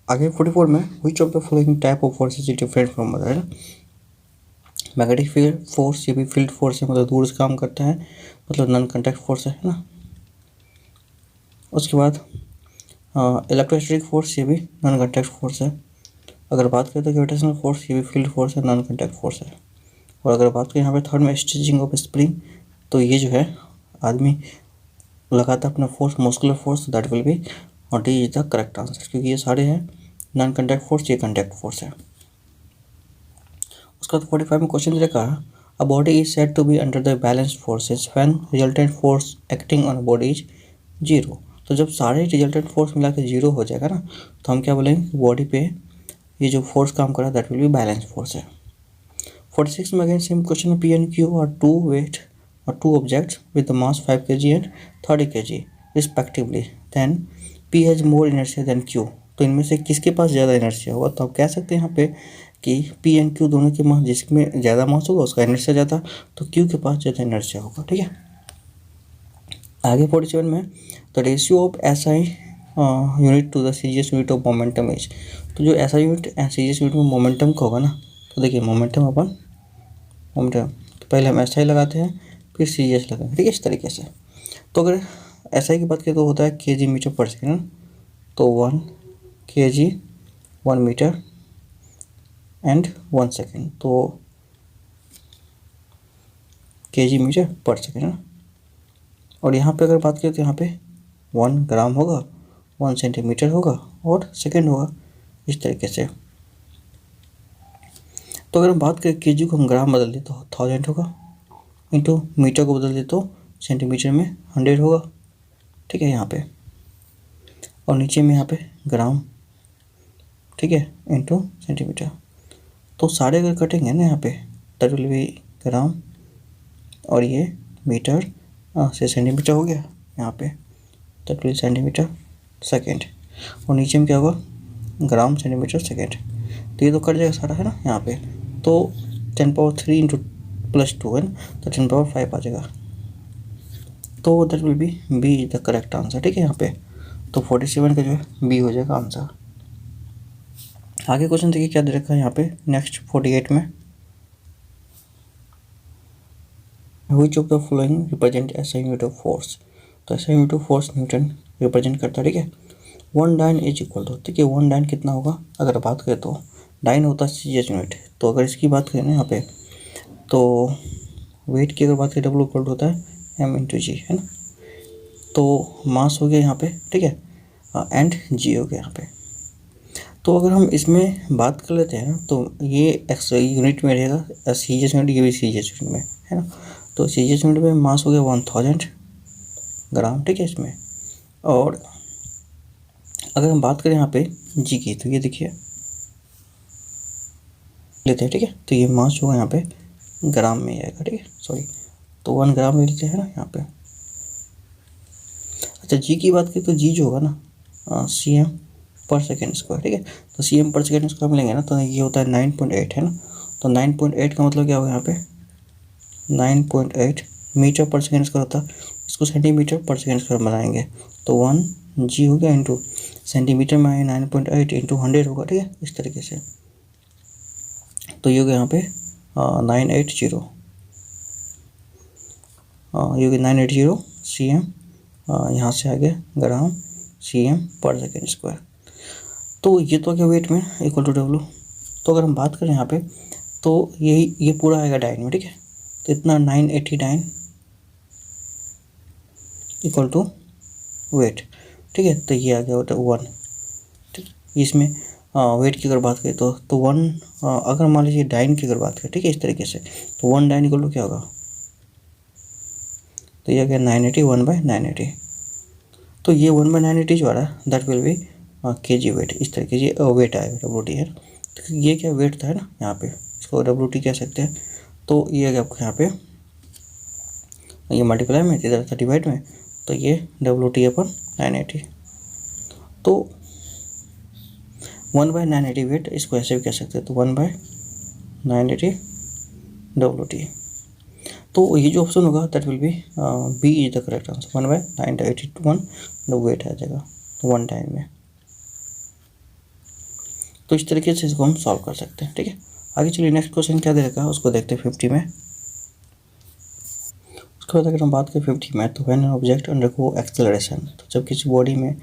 आगे 44 में, which of the following type of force is different from other, है ना। मैग्नेटिक फील्ड फोर्स, ये भी फील्ड फोर्स है, मतलब दूर से काम करता है, मतलब नॉन कॉन्टैक्ट फोर्स है ना। उसके बाद इलेक्ट्रोस्टैटिक फोर्स, ये भी नॉन कॉन्टैक्ट फोर्स है। अगर बात करें तो ग्रेविटेशनल फोर्स, ये भी फील्ड फोर्स है, नॉन कॉन्टैक्ट फोर्स है। और अगर बात करें यहाँ पे थर्ड में स्टिचिंग ऑफ स्प्रिंग, तो ये जो है आदमी लगाता है अपना force, muscular force, that will be, और D is the correct answer, क्योंकि ये सारे हैं नॉन कॉन्टैक्ट फोर्स, ये कॉन्टैक्ट फोर्स है। उसका 45 में क्वेश्चन देखा, a body is said to be under the balanced forces when resultant force acting on a body is zero. तो जब सारे रिजल्टेंट फोर्स मिला के जीरो हो जाएगा ना, तो हम क्या बोलेंगे, बॉडी पे ये जो फोर्स काम कर रहा है that will be balance force है। 46 में again same question, P and Q are two weight or two objects with the mass 5 kg and 30 kg respectively, then P has more inertia than Q. तो इनमें से किसके पास ज़्यादा इनर्शिया होगा, तो आप कह सकते हैं यहाँ पे कि पी एंड क्यू दोनों के मास, जिसमें ज़्यादा मास होगा उसका इनर्शिया ज़्यादा, तो क्यू के पास ज़्यादा इनर्शिया होगा। ठीक है, आगे 47 में, the ratio of S I unit to the CGS unit of momentum is. तो जो ऐसा यूनिट सीजीएस यूनिट में मोमेंटम का होगा ना, तो देखिए मोमेंटम अपन मोमेंटम, तो पहले हम एस आई लगाते हैं फिर सीजीएस लगाते हैं। ठीक है, इस तरीके से। तो अगर एस आई की बात करें तो होता है केजी मीटर पर सेकेंड, तो 1 kg 1 मीटर एंड 1 सेकेंड, तो केजी मीटर पर सेकेंड है। और यहाँ पे अगर बात करें तो यहाँ पे 1 ग्राम होगा, 1 सेंटीमीटर होगा और सेकेंड होगा, इस तरीके से। तो अगर हम बात करें केजी को हम ग्राम बदल दें तो 1000 होगा, इंटू मीटर को बदल दे तो सेंटीमीटर में 100 होगा। ठीक है, यहाँ पे, और नीचे में यहाँ पे ग्राम, ठीक है, इंटू सेंटीमीटर। तो सारे अगर कटेंगे ना यहाँ पे, दैट विल बी ग्राम, और ये मीटर से सेंटीमीटर हो गया यहाँ पे, दैट विल सेंटीमीटर सेकेंड, और नीचे में क्या होगा, ग्राम सेंटीमीटर सेकेंड। तो ये तो कट जाएगा सारा, है ना यहाँ पे। तो 10³ इंटू +2 है ना, तो 10⁵ आ जाएगा। तो that will B is the correct answer. ठीक है, यहाँ पे तो 47 का जो है बी हो जाएगा आंसर। आगे क्वेश्चन देखिए क्या दे रखा है यहाँ पे नेक्स्ट 48 में, which of the following represent SI unit of force. तो SI unit of force newton represent करता है। ठीक है, 1 डाइन इज इक्वल टू, ठीक है, 1 डाइन कितना होगा, अगर बात करें तो डाइन होता है सीजीएस यूनिट। तो अगर इसकी बात करें ना यहाँ पे, तो वेट की अगर बात करें डब्ल्यू इक्वल होता है एम इंटू जी, है ना। तो मास हो गया यहाँ पे, ठीक है, एंड जी हो गया यहाँ पे। तो अगर हम इसमें बात कर लेते हैं ना, तो ये एक्स यूनिट में रहेगा, सीजीएस यूनिट, ये भी सीजीएस यूनिट में है ना। तो सीजीएस यूनिट में मास हो गया 1000 ग्राम, ठीक है इसमें। और अगर हम बात करें यहाँ पे जी की, तो ये देखिए लेते हैं, ठीक है, तो ये मास होगा यहाँ पे ग्राम में आएगा, ठीक है, सॉरी, तो 1 ग्राम ले लेते हैं ना यहाँ पे। अच्छा, जी की बात करें तो जी जो होगा ना cm पर सेकेंड स्क्वायर, ठीक है, तो cm पर सेकेंड स्क्वायर मिलेंगे ना, तो ये होता है 9.8, है ना। तो 9.8 का मतलब क्या होगा यहाँ पे, 9.8 मीटर पर सेकेंड स्क्वायर होता है, इसको सेंटीमीटर पर सेकेंड स्क्वायर बनाएंगे, तो 1 जी हो गया इंटू सेंटीमीटर में आए 9.8 इंटू 100 होगा, ठीक है, इस तरीके से। तो ये हो गया यहाँ पे 980, ये हो गया 980 cm, यहाँ से आगे ग्राम cm पर सेकेंड स्क्वायर। तो ये तो क्या वेट में इक्वल टू डब्ल्यू। तो अगर हम बात करें यहाँ पे, तो यही ये पूरा आएगा डाइन में, ठीक है, तो इतना 980 डाइन इक्वल टू वेट, ठीक है, तो ये आ गया होता है 1, ठीक। इसमें वेट की अगर बात करें तो 1, अगर मान लीजिए डाइन की अगर बात करें, ठीक है, इस तरीके से, तो 1 डाइन इक्वल टू क्या होगा, तो ये आ गया 980, 1/980। तो ये 1/980 जो आ रहा है that will be KG weight, इस तरीके से वेट आएगा, डब्ल्यू है। तो ये क्या वेट था, है ना, यहाँ पे इसको डब्ल्यू कह सकते हैं। तो ये आ गया आपको यहाँ पे, ये मल्टीप्लाई में, इधर था डिवाइड में, तो ये डब्ल्यू अपन 980। तो 1/980 वेट, इसको ऐसे भी कह सकते हैं, तो 1/980 डब्ल्यू। तो ये जो ऑप्शन होगा that will be B is the correct answer, 1/981 weight आ जाएगा 1 टाइम में। तो इस तरीके से इसको हम सॉल्व कर सकते हैं, ठीक है। आगे चलिए नेक्स्ट क्वेश्चन क्या दे रखा है उसको देखते हैं 50 में। उसके बाद अगर हम बात करें 50 में, तो when an object undergo acceleration, तो जब किसी बॉडी में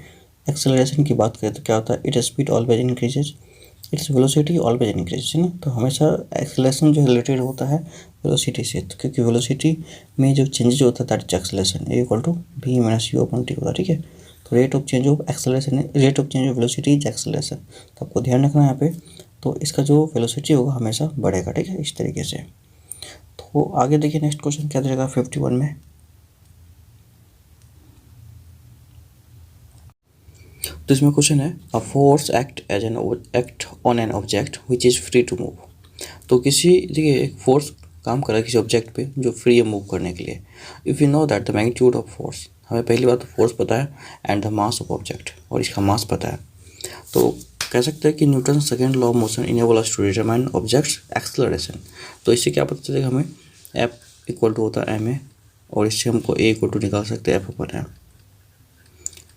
एक्सेलरेशन की बात करें तो क्या होता है, it speed always increases, its velocity always increase, है ना। तो हमेशा एक्सेलरेशन जो रिलेटेड होता है वेलोसिटी से, तो क्योंकि वेलोसिटी में जो चेंजेज होता है that is acceleration equal to v minus u upon T होता है, ठीक है। तो rate of change of acceleration है, rate of change of velocity is acceleration. तो आपको ध्यान रखना है यहाँ पे, तो इसका जो वेलोसिटी होगा हमेशा बढ़ेगा, ठीक है, इस तरीके से। तो आगे देखिए नेक्स्ट क्वेश्चन क्या देगा 51 में। तो इसमें क्वेश्चन है a force act on an object which is free to move. तो किसी, देखिए, एक फोर्स काम कर रहा है किसी ऑब्जेक्ट पे जो फ्री है मूव करने के लिए। If you know that the magnitude of force, हमें पहली बात तो फोर्स पता है and the mass of object, और इसका मास पता है, तो कह सकते हैं कि Newton second law of motion enable us to determine objects acceleration. तो इससे क्या पता चलेगा हमें, एफ इक्वल टू होता है ma, और इससे हमको ए इक्वल टू निकाल सकते हैं एफ अपन एम।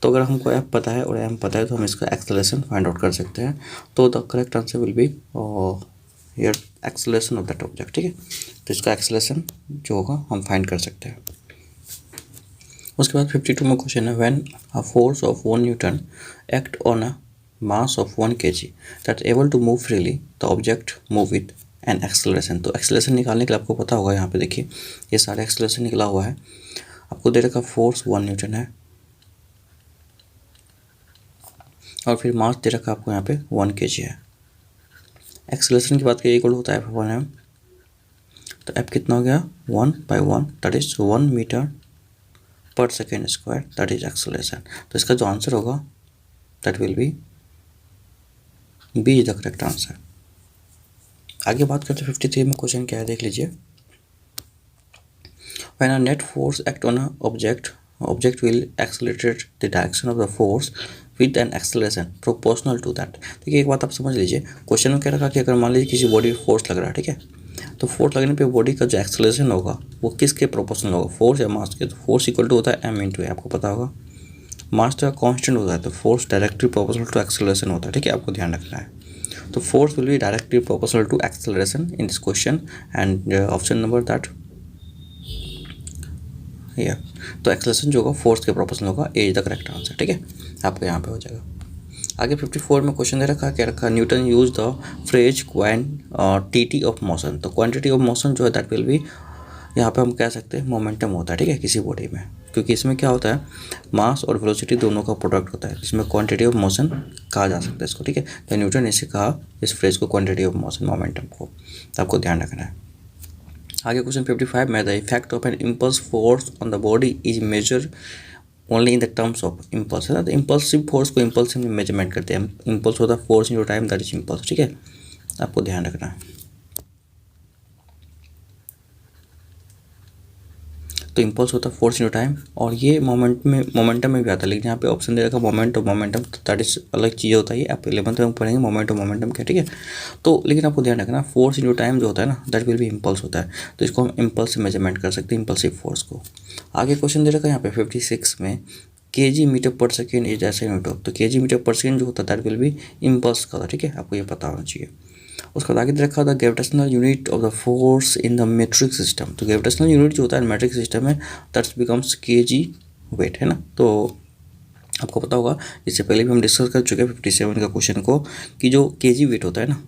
तो अगर हमको एफ पता है और एम पता है तो हम इसका एक्सेलरेशन फाइंड आउट कर सकते हैं। तो the correct answer will be here acceleration of that object, ठीक है। तो इसका एक्सेलरेशन जो होगा हम फाइंड कर सकते हैं। उसके बाद 52 में क्वेश्चन है when a force of 1 newton act on a mass of 1 kg that able to move freely the object move with an acceleration. तो एक्सेलरेशन निकालने के लिए आपको पता होगा, यहाँ पे देखिए ये सारा एक्सेलरेशन निकला हुआ है। आपको दे रखा फोर्स 1 न्यूटन है और फिर मास दे रखा आपको यहाँ पे 1 kg है। एक्सेलरेशन की बात करिए इक्वल होता है एफ अपन एम। तो एफ कितना हो गया 1/1 that is 1 metre per second square, that is acceleration. तो इसका जो आंसर होगा that will be B is the correct answer. आगे बात करते हैं 53 में क्वेश्चन क्या है देख लीजिए। When a net force act on a object will accelerate the direction of the force with an acceleration proportional to that. देखिए एक बात आप समझ लीजिए, क्वेश्चन में क्या रखा कि अगर मान लीजिए किसी बॉडी पे फोर्स लग रहा है, ठीक है, तो फोर्स लगने पे बॉडी का जो एक्सेलरेशन होगा वो किसके प्रोपोर्शनल होगा, फोर्स या मास के। तो फोर्स इक्वल टू होता है एम इंटू ए, आपको पता होगा। मास तो कांस्टेंट होता है, तो force directly proportional to acceleration होता है, ठीक है, आपको ध्यान रखना है। तो force will be directly proportional to acceleration in this question and option number that या। तो एक्सेलरेशन जो होगा फोर्स के प्रोपोर्शनल होगा, A is the correct answer, ठीक है, आपको यहाँ पे हो जाएगा। आगे 54 में क्वेश्चन दे रखा क्या रखा, Newton use the phrase quantity of motion. तो क्वांटिटी ऑफ मोशन जो है दैट विल बी, यहाँ पे हम कह सकते हैं मोमेंटम होता है, ठीक है, किसी बॉडी में, क्योंकि इसमें क्या होता है मास और वेलोसिटी दोनों का प्रोडक्ट होता है, इसमें क्वांटिटी ऑफ मोशन कहा जा सकता है इसको, ठीक है। तो न्यूटन ने इसे कहा इस फ्रेज को क्वांटिटी ऑफ मोशन मोमेंटम को, तो आपको ध्यान रखना है। आगे क्वेश्चन 55 में the effect of an impulse force on the body is measure only in the terms of impulse, है ना। तो इम्पल्सिव फोर्स को इम्पल्स में मेजरमेंट करते हैं, इम्पल्स होता है force in time that is impulse, ठीक है, आपको ध्यान रखना है। तो इम्पल्स होता है फोर्स इन टाइम, और ये मोमेंटम में भी आता है, लेकिन यहाँ पे ऑप्शन दे रखा मोमेंट ऑफ मोमेंटम, तो दैट इज अलग चीज़ होता है, आप 11th में पढ़ेंगे मोमेंट ऑफ मोमेंटम क्या, ठीक है। तो लेकिन आपको ध्यान रखना फोर्स इन टाइम जो होता है ना दैट विल भी इम्पल्स होता है, तो इसको हम इम्पल्स से मेजरमेंट कर सकते हैं, इम्पल्सिव फोर्स को। आगे क्वेश्चन दे रखा है यहाँ पे 56 में kg metre per second is ऐसे यूनिट ऑफ। तो kg मीटर पर सेकेंड जो होता है दैट विल बी इम्पल्स का, ठीक है, आपको ये पता होना चाहिए। उसका आगे रखा था gravitational unit of the force in the metric system. तो ग्रेविटेशनल यूनिट जो होता है मेट्रिक सिस्टम में दैट्स बिकम्स kg वेट, है ना। तो आपको पता होगा, इससे पहले भी हम डिस्कस कर चुके हैं 57 का क्वेश्चन को, कि जो kg वेट होता है ना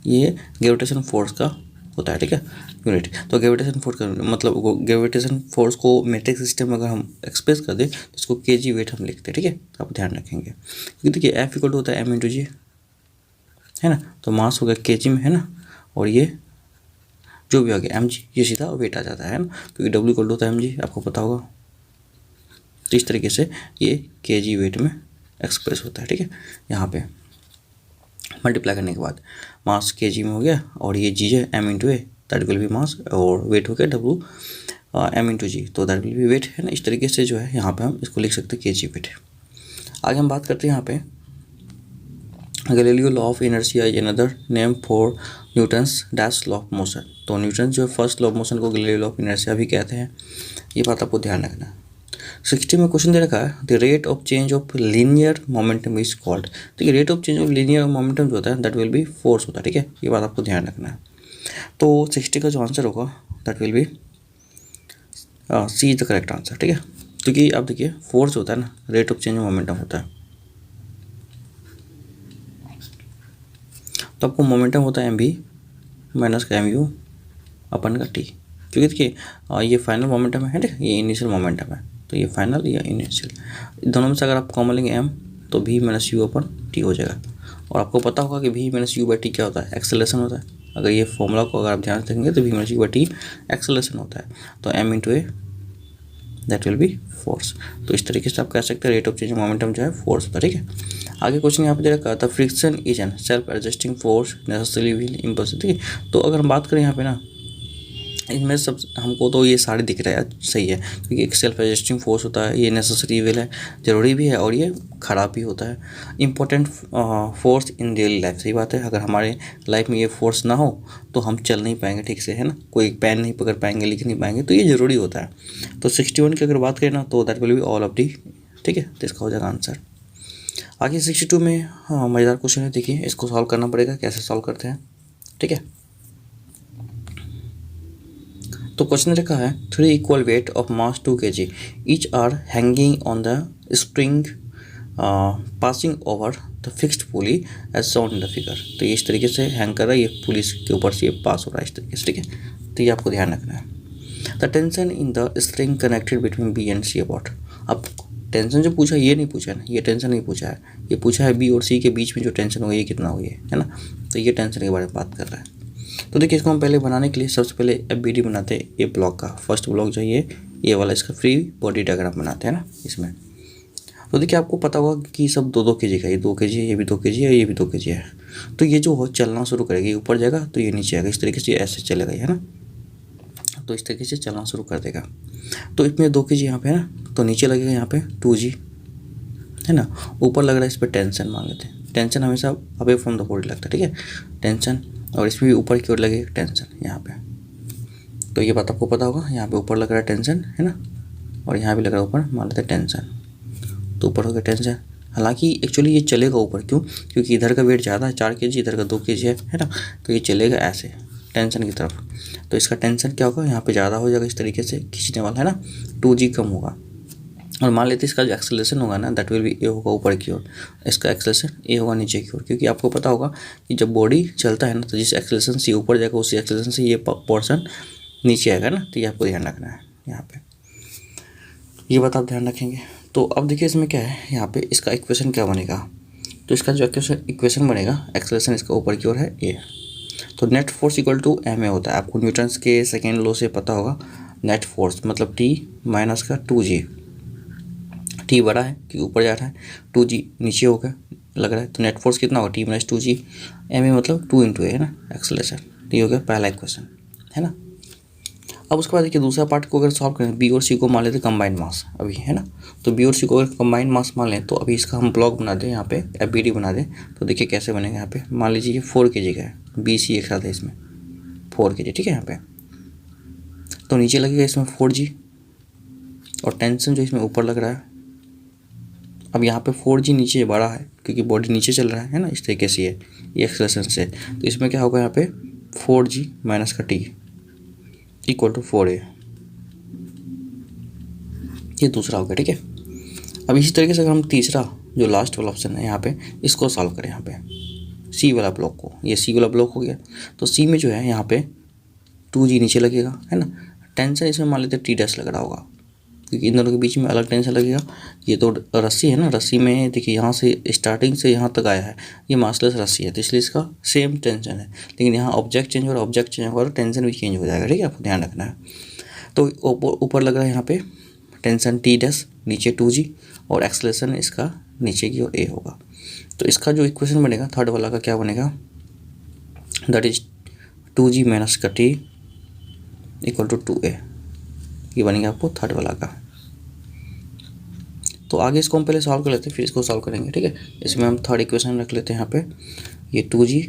ये ग्रेविटेशन फोर्स का होता है, ठीक है, यूनिट। तो ग्रेविटेशन फोर्स का मतलब ग्रेविटेशन फोर्स को मेट्रिक सिस्टम में अगर हम एक्सप्रेस कर दें तो इसको kg वेट हम लिखते हैं, ठीक है, आप ध्यान रखेंगे। क्योंकि देखिए एफ इक्वल होता है एम इंटू जी, है ना, तो मास हो गया kg में, है ना, और ये जो भी हो गया mg, ये सीधा वेट आ जाता है ना, क्योंकि w इक्वल होता है mg, आपको पता होगा। तो इस तरीके से ये kg वेट में एक्सप्रेस होता है, ठीक है। यहाँ पे मल्टीप्लाई करने के बाद मास kg में हो गया, और ये जी है m into A that will be mass, और वेट हो गया w m इंटू जी, तो दैट विल बी वेट, है ना। इस तरीके से जो है यहाँ पे हम इसको लिख सकते हैं kg वेट। आगे हम बात करते हैं यहाँ पे Galileo law of inertia is another name for Newton's dash law of motion. तो न्यूटन जो है फर्स्ट लॉ ऑफ मोशन को गैलीलियो लॉ ऑफ इनर्शिया भी कहते हैं, ये बात आपको ध्यान रखना है। 60 में क्वेश्चन दे रखा है the rate of change of linear momentum is called. देखिए rate of change of linear momentum जो होता है दैट विल बी फोर्स होता है, ठीक है, ये बात आपको ध्यान रखना है। तो 60 का जो आंसर होगा that will be C is the correct answer, ठीक है, क्योंकि आप देखिए फोर्स होता है ना rate of change of momentum होता है। तो आपको मोमेंटम होता है एम वी माइनस का एम यू अपन का टी, क्योंकि देखिए ये फाइनल मोमेंटम है ठीक, ये इनिशियल मोमेंटम है, तो ये फाइनल या इनिशियल दोनों में से अगर आप कॉमन लेंगे एम तो V minus U upon T हो जाएगा। और आपको पता होगा कि V minus U by T क्या होता है, एक्सेलरेशन होता है। अगर ये फॉर्मूला को अगर आप ध्यान से देखेंगे तो V minus U by T acceleration होता है, तो M into A that will be force. तो इस तरीके से आप कह सकते हैं रेट ऑफ चेंज मोमेंटम जो है फोर्स होता है। ठीक है, आगे क्वेश्चन यहाँ पे दे रखा था friction is an self adjusting force necessary wheel impulse. ठीक है, तो अगर हम बात करें यहाँ पे ना, इनमें सब हमको तो ये सारे दिख रहे हैं सही है, क्योंकि एक सेल्फ एडजस्टिंग फोर्स होता है, ये नेसेसरी व्हील है, ज़रूरी भी है और ये ख़राब भी होता है। Important force in daily life, सही बात है, अगर हमारे लाइफ में ये फोर्स ना हो तो हम चल नहीं पाएंगे ठीक से, है ना, कोई पेन नहीं पकड़ पाएंगे, लिख नहीं पाएंगे, तो ये ज़रूरी होता है। तो 61 की अगर बात करें ना तो that will be all of D. ठीक है, तो इसका हो जाएगा आंसर। आगे 62 में मज़ेदार क्वेश्चन है, देखिए इसको सॉल्व करना पड़ेगा, कैसे सॉल्व करते हैं। ठीक है, तो क्वेश्चन रखा है 3 equal weight of mass 2 kg each are hanging on the spring passing over the fixed pulley as shown in the figure. तो ये इस तरीके से हैंग कर रहा है, ये पुली के ऊपर से ये पास हो रहा है इस तरीके से। ठीक है, तो ये आपको ध्यान रखना है। The tension in the spring connected between B and C about. अब टेंशन जो पूछा ये नहीं पूछा है ना, ये टेंशन नहीं पूछा है, ये पूछा है बी और सी के बीच में जो टेंशन हुई है कितना हुई है ना, तो ये टेंशन के बारे में बात कर रहा है। तो देखिए इसको हम पहले बनाने के लिए सबसे पहले FBD बनाते हैं, ए ब्लॉक का फर्स्ट ब्लॉक जो ये वाला इसका फ्री बॉडी डायग्राम बनाते हैं ना इसमें। तो देखिए आपको पता होगा कि सब 2-2 kg का, ये 2 kg है, ये भी 2 kg है, ये भी 2 kg है। तो ये जो चलना शुरू करेगी ऊपर जाएगा तो ये नीचे आएगा, इस तरीके से ऐसे चलेगा है ना, तो इस तरीके से चलना शुरू कर देगा। तो इसमें 2 kg यहाँ पे है ना, तो नीचे लगेगा यहाँ पे 2G है ना, ऊपर लग रहा है इस पर टेंशन मान लेते हैं, टेंशन हमेशा अवे फ्रॉम द बॉडी लगता है। ठीक है, टेंशन, और इसमें भी ऊपर की ओर लगेगा टेंशन यहाँ पे, तो ये बात आपको पता होगा, यहाँ पे ऊपर लग रहा है टेंशन है ना, और यहाँ भी लग रहा है ऊपर मान लेते हैं टेंशन, तो ऊपर हो गया टेंशन। हालांकि एक्चुअली ये चलेगा ऊपर, क्यों, क्योंकि इधर का वेट ज़्यादा है 4 kg, इधर का 2 kg है ना, तो ये चलेगा ऐसे टेंशन की तरफ, तो इसका टेंशन क्या होगा यहाँ पे ज़्यादा हो जाएगा, इस तरीके से खींचने वाला है ना, 2G कम होगा। और मान लेते इसका जो एक्सेलरेशन होगा ना दैट विल बी ए होगा ऊपर की ओर, इसका एक्सेलरेशन ए होगा नीचे की ओर, क्योंकि आपको पता होगा कि जब बॉडी चलता है ना तो जिस एक्सेलरेशन से ऊपर जाएगा उसी एक्सेलरेशन से ये पोर्शन नीचे आएगा ना, तो ये आपको ध्यान रखना है यहाँ पे, ये बात आप ध्यान रखेंगे। तो अब देखिए इसमें क्या है, यहाँ पे इसका इक्वेशन क्या बनेगा, तो इसका जो इक्वेशन बनेगा, एक्सेलरेशन इसका ऊपर की ओर है ए, तो net force equal to M A होता है, आपको न्यूटन्स के सेकेंड लॉ से पता होगा, नेट फोर्स मतलब टी माइनस का 2G, टी बड़ा है कि ऊपर जा रहा है, 2G नीचे होगा लग रहा है, तो नेट फोर्स कितना होगा T minus 2G, M A मतलब 2 इंटू ए है ना एक्सेलरेशन, तो ये हो गया पहला इक्वेशन है ना। अब उसके बाद देखिए दूसरा पार्ट को अगर सॉल्व करें, बी और सी को मान लेते कंबाइंड मास अभी है ना, तो बी और सी को अगर कंबाइंड मास मान लें तो अभी इसका हम ब्लॉक बना दें यहाँ पे FBD बना दें, तो देखिए कैसे बनेगा। यहाँ पे मान लीजिए ये 4 kg का है, बी सी एक साथ है इसमें 4 kg, ठीक है यहाँ पे, तो नीचे लगेगा इसमें 4G, और टेंशन जो इसमें ऊपर लग रहा है, अब यहाँ पे 4G नीचे बड़ा है क्योंकि बॉडी नीचे चल रहा है ना, इस तरीके से ये एक्सेलरेशन से, तो इसमें क्या होगा यहाँ पे 4G माइनस का टी इक्वल टू 4A, ये दूसरा हो गया। ठीक है, अब इसी तरीके से अगर हम तीसरा जो लास्ट वाला ऑप्शन है यहाँ पे इसको सॉल्व करें, यहाँ पे सी वाला ब्लॉक को, ये सी वाला ब्लॉक हो गया, तो सी में जो है यहाँ पे 2G नीचे लगेगा है ना, टेंशन इसमें मान लेते टी डैश लग रहा होगा क्योंकि इन दोनों के बीच में अलग टेंशन लगेगा। ये तो रस्सी है ना, रस्सी में देखिए यहाँ से स्टार्टिंग से यहाँ तक आया है, ये मासलेस रस्सी है, तो इसलिए इसका सेम टेंशन है, लेकिन यहाँ ऑब्जेक्ट चेंज हो रहा है, ऑब्जेक्ट चेंज होगा तो टेंशन भी चेंज हो जाएगा। ठीक है, आपको ध्यान रखना है। तो ऊपर लग रहा है यहाँ पे टेंशन टी डैश, नीचे 2G, और एक्सेलरेशन इसका नीचे की ओर ए होगा। तो इसका जो इक्वेशन बनेगा थर्ड वाला का क्या बनेगा, दैट इज 2G माइनस का टी इक्वल टू 2A, ये बनेगा आपको थर्ड वाला का। तो आगे इसको हम पहले सॉल्व कर लेते हैं फिर इसको सॉल्व करेंगे। ठीक है, इसमें हम थर्ड इक्वेशन रख लेते हैं यहाँ पे, ये 2G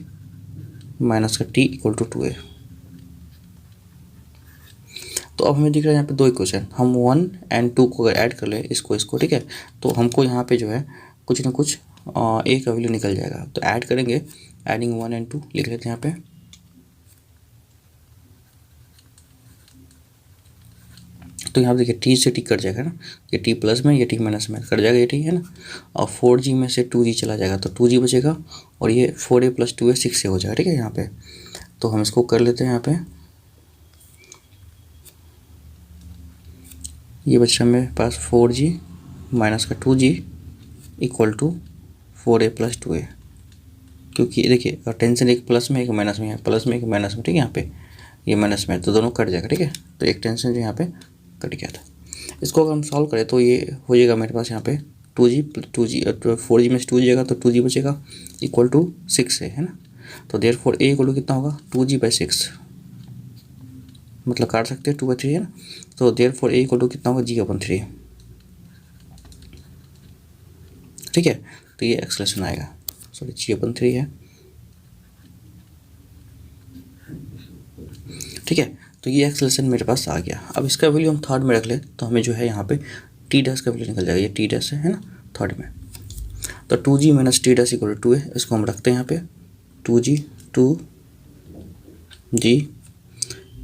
माइनस का टी इक्वल टू 2A। तो अब हमें दिख रहा है यहाँ पे दो इक्वेशन, हम 1 और 2 को अगर ऐड कर ले इसको, ठीक है, तो हमको यहाँ पे जो है कुछ ना कुछ ए का वैल्यू निकल जाएगा। तो ऐड करेंगे, एडिंग 1 और 2 लिख लेते हैं यहाँ पे, तो यहाँ पे देखिए टी से टी कट जाएगा ना, ये टी प्लस में ये टी माइनस में कट जाएगा ये टी है ना, और 4G में से 2G चला जाएगा तो 2G बचेगा, और ये 4A + 2A 6A हो जाएगा, ठीक है। यहाँ पे तो हम इसको कर लेते हैं, यहाँ पे ये बच रहा है मेरे पास 4G माइनस का 2G equal to 4A + 2A, क्योंकि देखिए टेंशन एक प्लस में एक माइनस में है, प्लस में एक माइनस में, ठीक है। यहाँ पे ये माइनस में तो दोनों कट जाएगा, ठीक है। तो एक टेंशन जो यहाँ पे कट गया था, इसको अगर हम सॉल्व करें तो ये हो जाएगा मेरे पास यहाँ पे 2G 4G में से 2G जाएगा तो 2G बचेगा इक्वल टू 6 है ना। तो देयरफॉर A इक्वल टू कितना होगा 2G/6, मतलब काट सकते हैं 2/3 है ना। तो देयरफॉर A इक्वल टू कितना होगा G/3, ठीक है। तो ये एक्सलेशन आएगा, सॉरी G/3 है, ठीक है। तो ये एक्सलेशन मेरे पास आ गया। अब इसका वैल्यू हम थर्ड में रख ले तो हमें जो है यहाँ पे T' का वैल्यू निकल जाएगा, ये T' है ना थर्ड में। तो 2G - T' इक्वल टू 2 है, इसको हम रखते हैं यहाँ पे 2G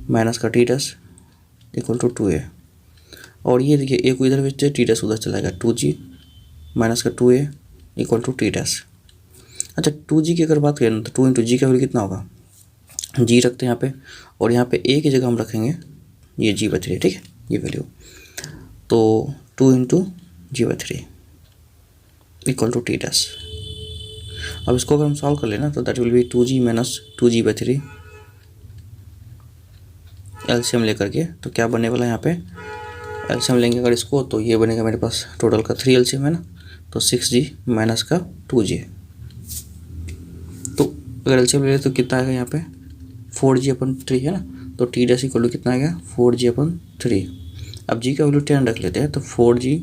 माइनस का T' इक्वल टू 2A, और ये देखिए A को इधर भेजते T' उधर चला जाएगा, 2G माइनस का 2A इक्वल टू T'। अच्छा 2G की अगर बात करें तो 2 × G का वैल्यू कितना होगा, G रखते हैं यहाँ पे, और यहाँ पे A की जगह हम रखेंगे ये G/3, ठीक है ये वैल्यू। तो 2 × G/3 इक्वल टू T'। अब इसको अगर हम सॉल्व कर लेना तो that will B 2G - 2G/3 LCM लेकर के, तो क्या बनने वाला है यहाँ पे एलसीएम लेंगे अगर इसको तो ये बनेगा मेरे पास टोटल का 3 एलसीएम है ना, तो 6G माइनस का 2G। तो अगर एलसीएम ले तो कितना आएगा यहाँ पे 4G/3 है ना, तो T' इक्वल टू कितना आएगा 4G/3। अब G का वैल्यू 10 रख लेते हैं तो 4G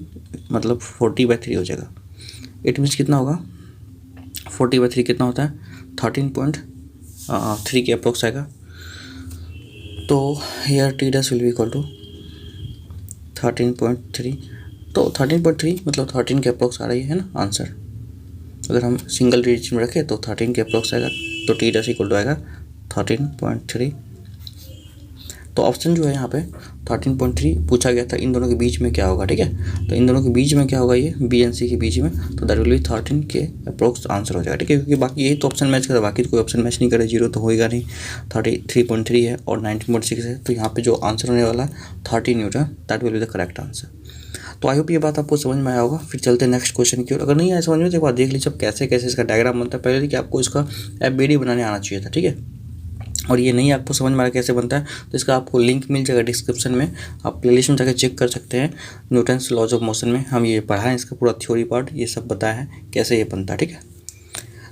मतलब 40/3 हो जाएगा। इट मीन्स कितना होगा 40/3 कितना होता है 13.3 के अप्रोक्स आएगा। तो here T' will be equal to 13.3, तो 13.3 मतलब 13 के अप्रोक्स आ रही है ना आंसर। अगर हम सिंगल डिजिट में रखें तो 13 के अप्रोक्स आएगा, तो T' इक्वल टू आएगा 13.3। तो ऑप्शन जो है यहाँ पे 13.3 पूछा गया था, इन दोनों के बीच में क्या होगा, ठीक है। तो इन दोनों के बीच में क्या होगा ये B और C के बीच में, तो दैट विल बी 13 के अप्रोक्स आंसर हो जाएगा, ठीक है। क्योंकि बाकी यही तो ऑप्शन मैच करे, बाकी तो कोई ऑप्शन मैच नहीं करे, 0 तो होएगा नहीं। 33.3 है और 19.6 है, तो यहाँ पे जो आंसर होने वाला है 30 Newton, that will be the correct answer. तो आई होप ये बात आपको समझ में आया होगा। फिर चलते हैं नेक्स्ट क्वेश्चन की ओर। अगर नहीं आया समझ में तो एक बार देख लीजिए कैसे कैसे इसका डायग्राम बनता है। पहले देखिए आपको इसका FBD बनाने आना चाहिए था, ठीक है। और ये नहीं आपको समझ में आ रहा कैसे बनता है तो इसका आपको लिंक मिल जाएगा डिस्क्रिप्शन में, आप प्लेलिस्ट में जाकर चेक कर सकते हैं। न्यूटन्स लॉज ऑफ मोशन में हम ये पढ़ा है, इसका पूरा थ्योरी पार्ट ये सब बताया है कैसे ये बनता है, ठीक है।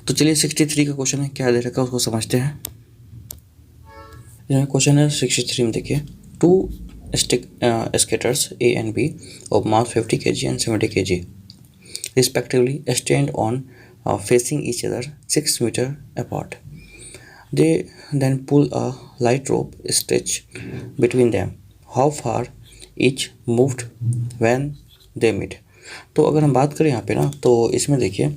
तो चलिए 63 का क्वेश्चन है, क्या दे रखा है उसको समझते हैं। क्वेश्चन है 63 में देखिए, 2 skaters A and B of mass 50 kg and 70 kg respectively stand on facing each other 6 meter apart. They then pull a light rope stretch between them. How far each moved when they meet? तो अगर हम बात करें यहाँ पे ना तो इसमें देखिए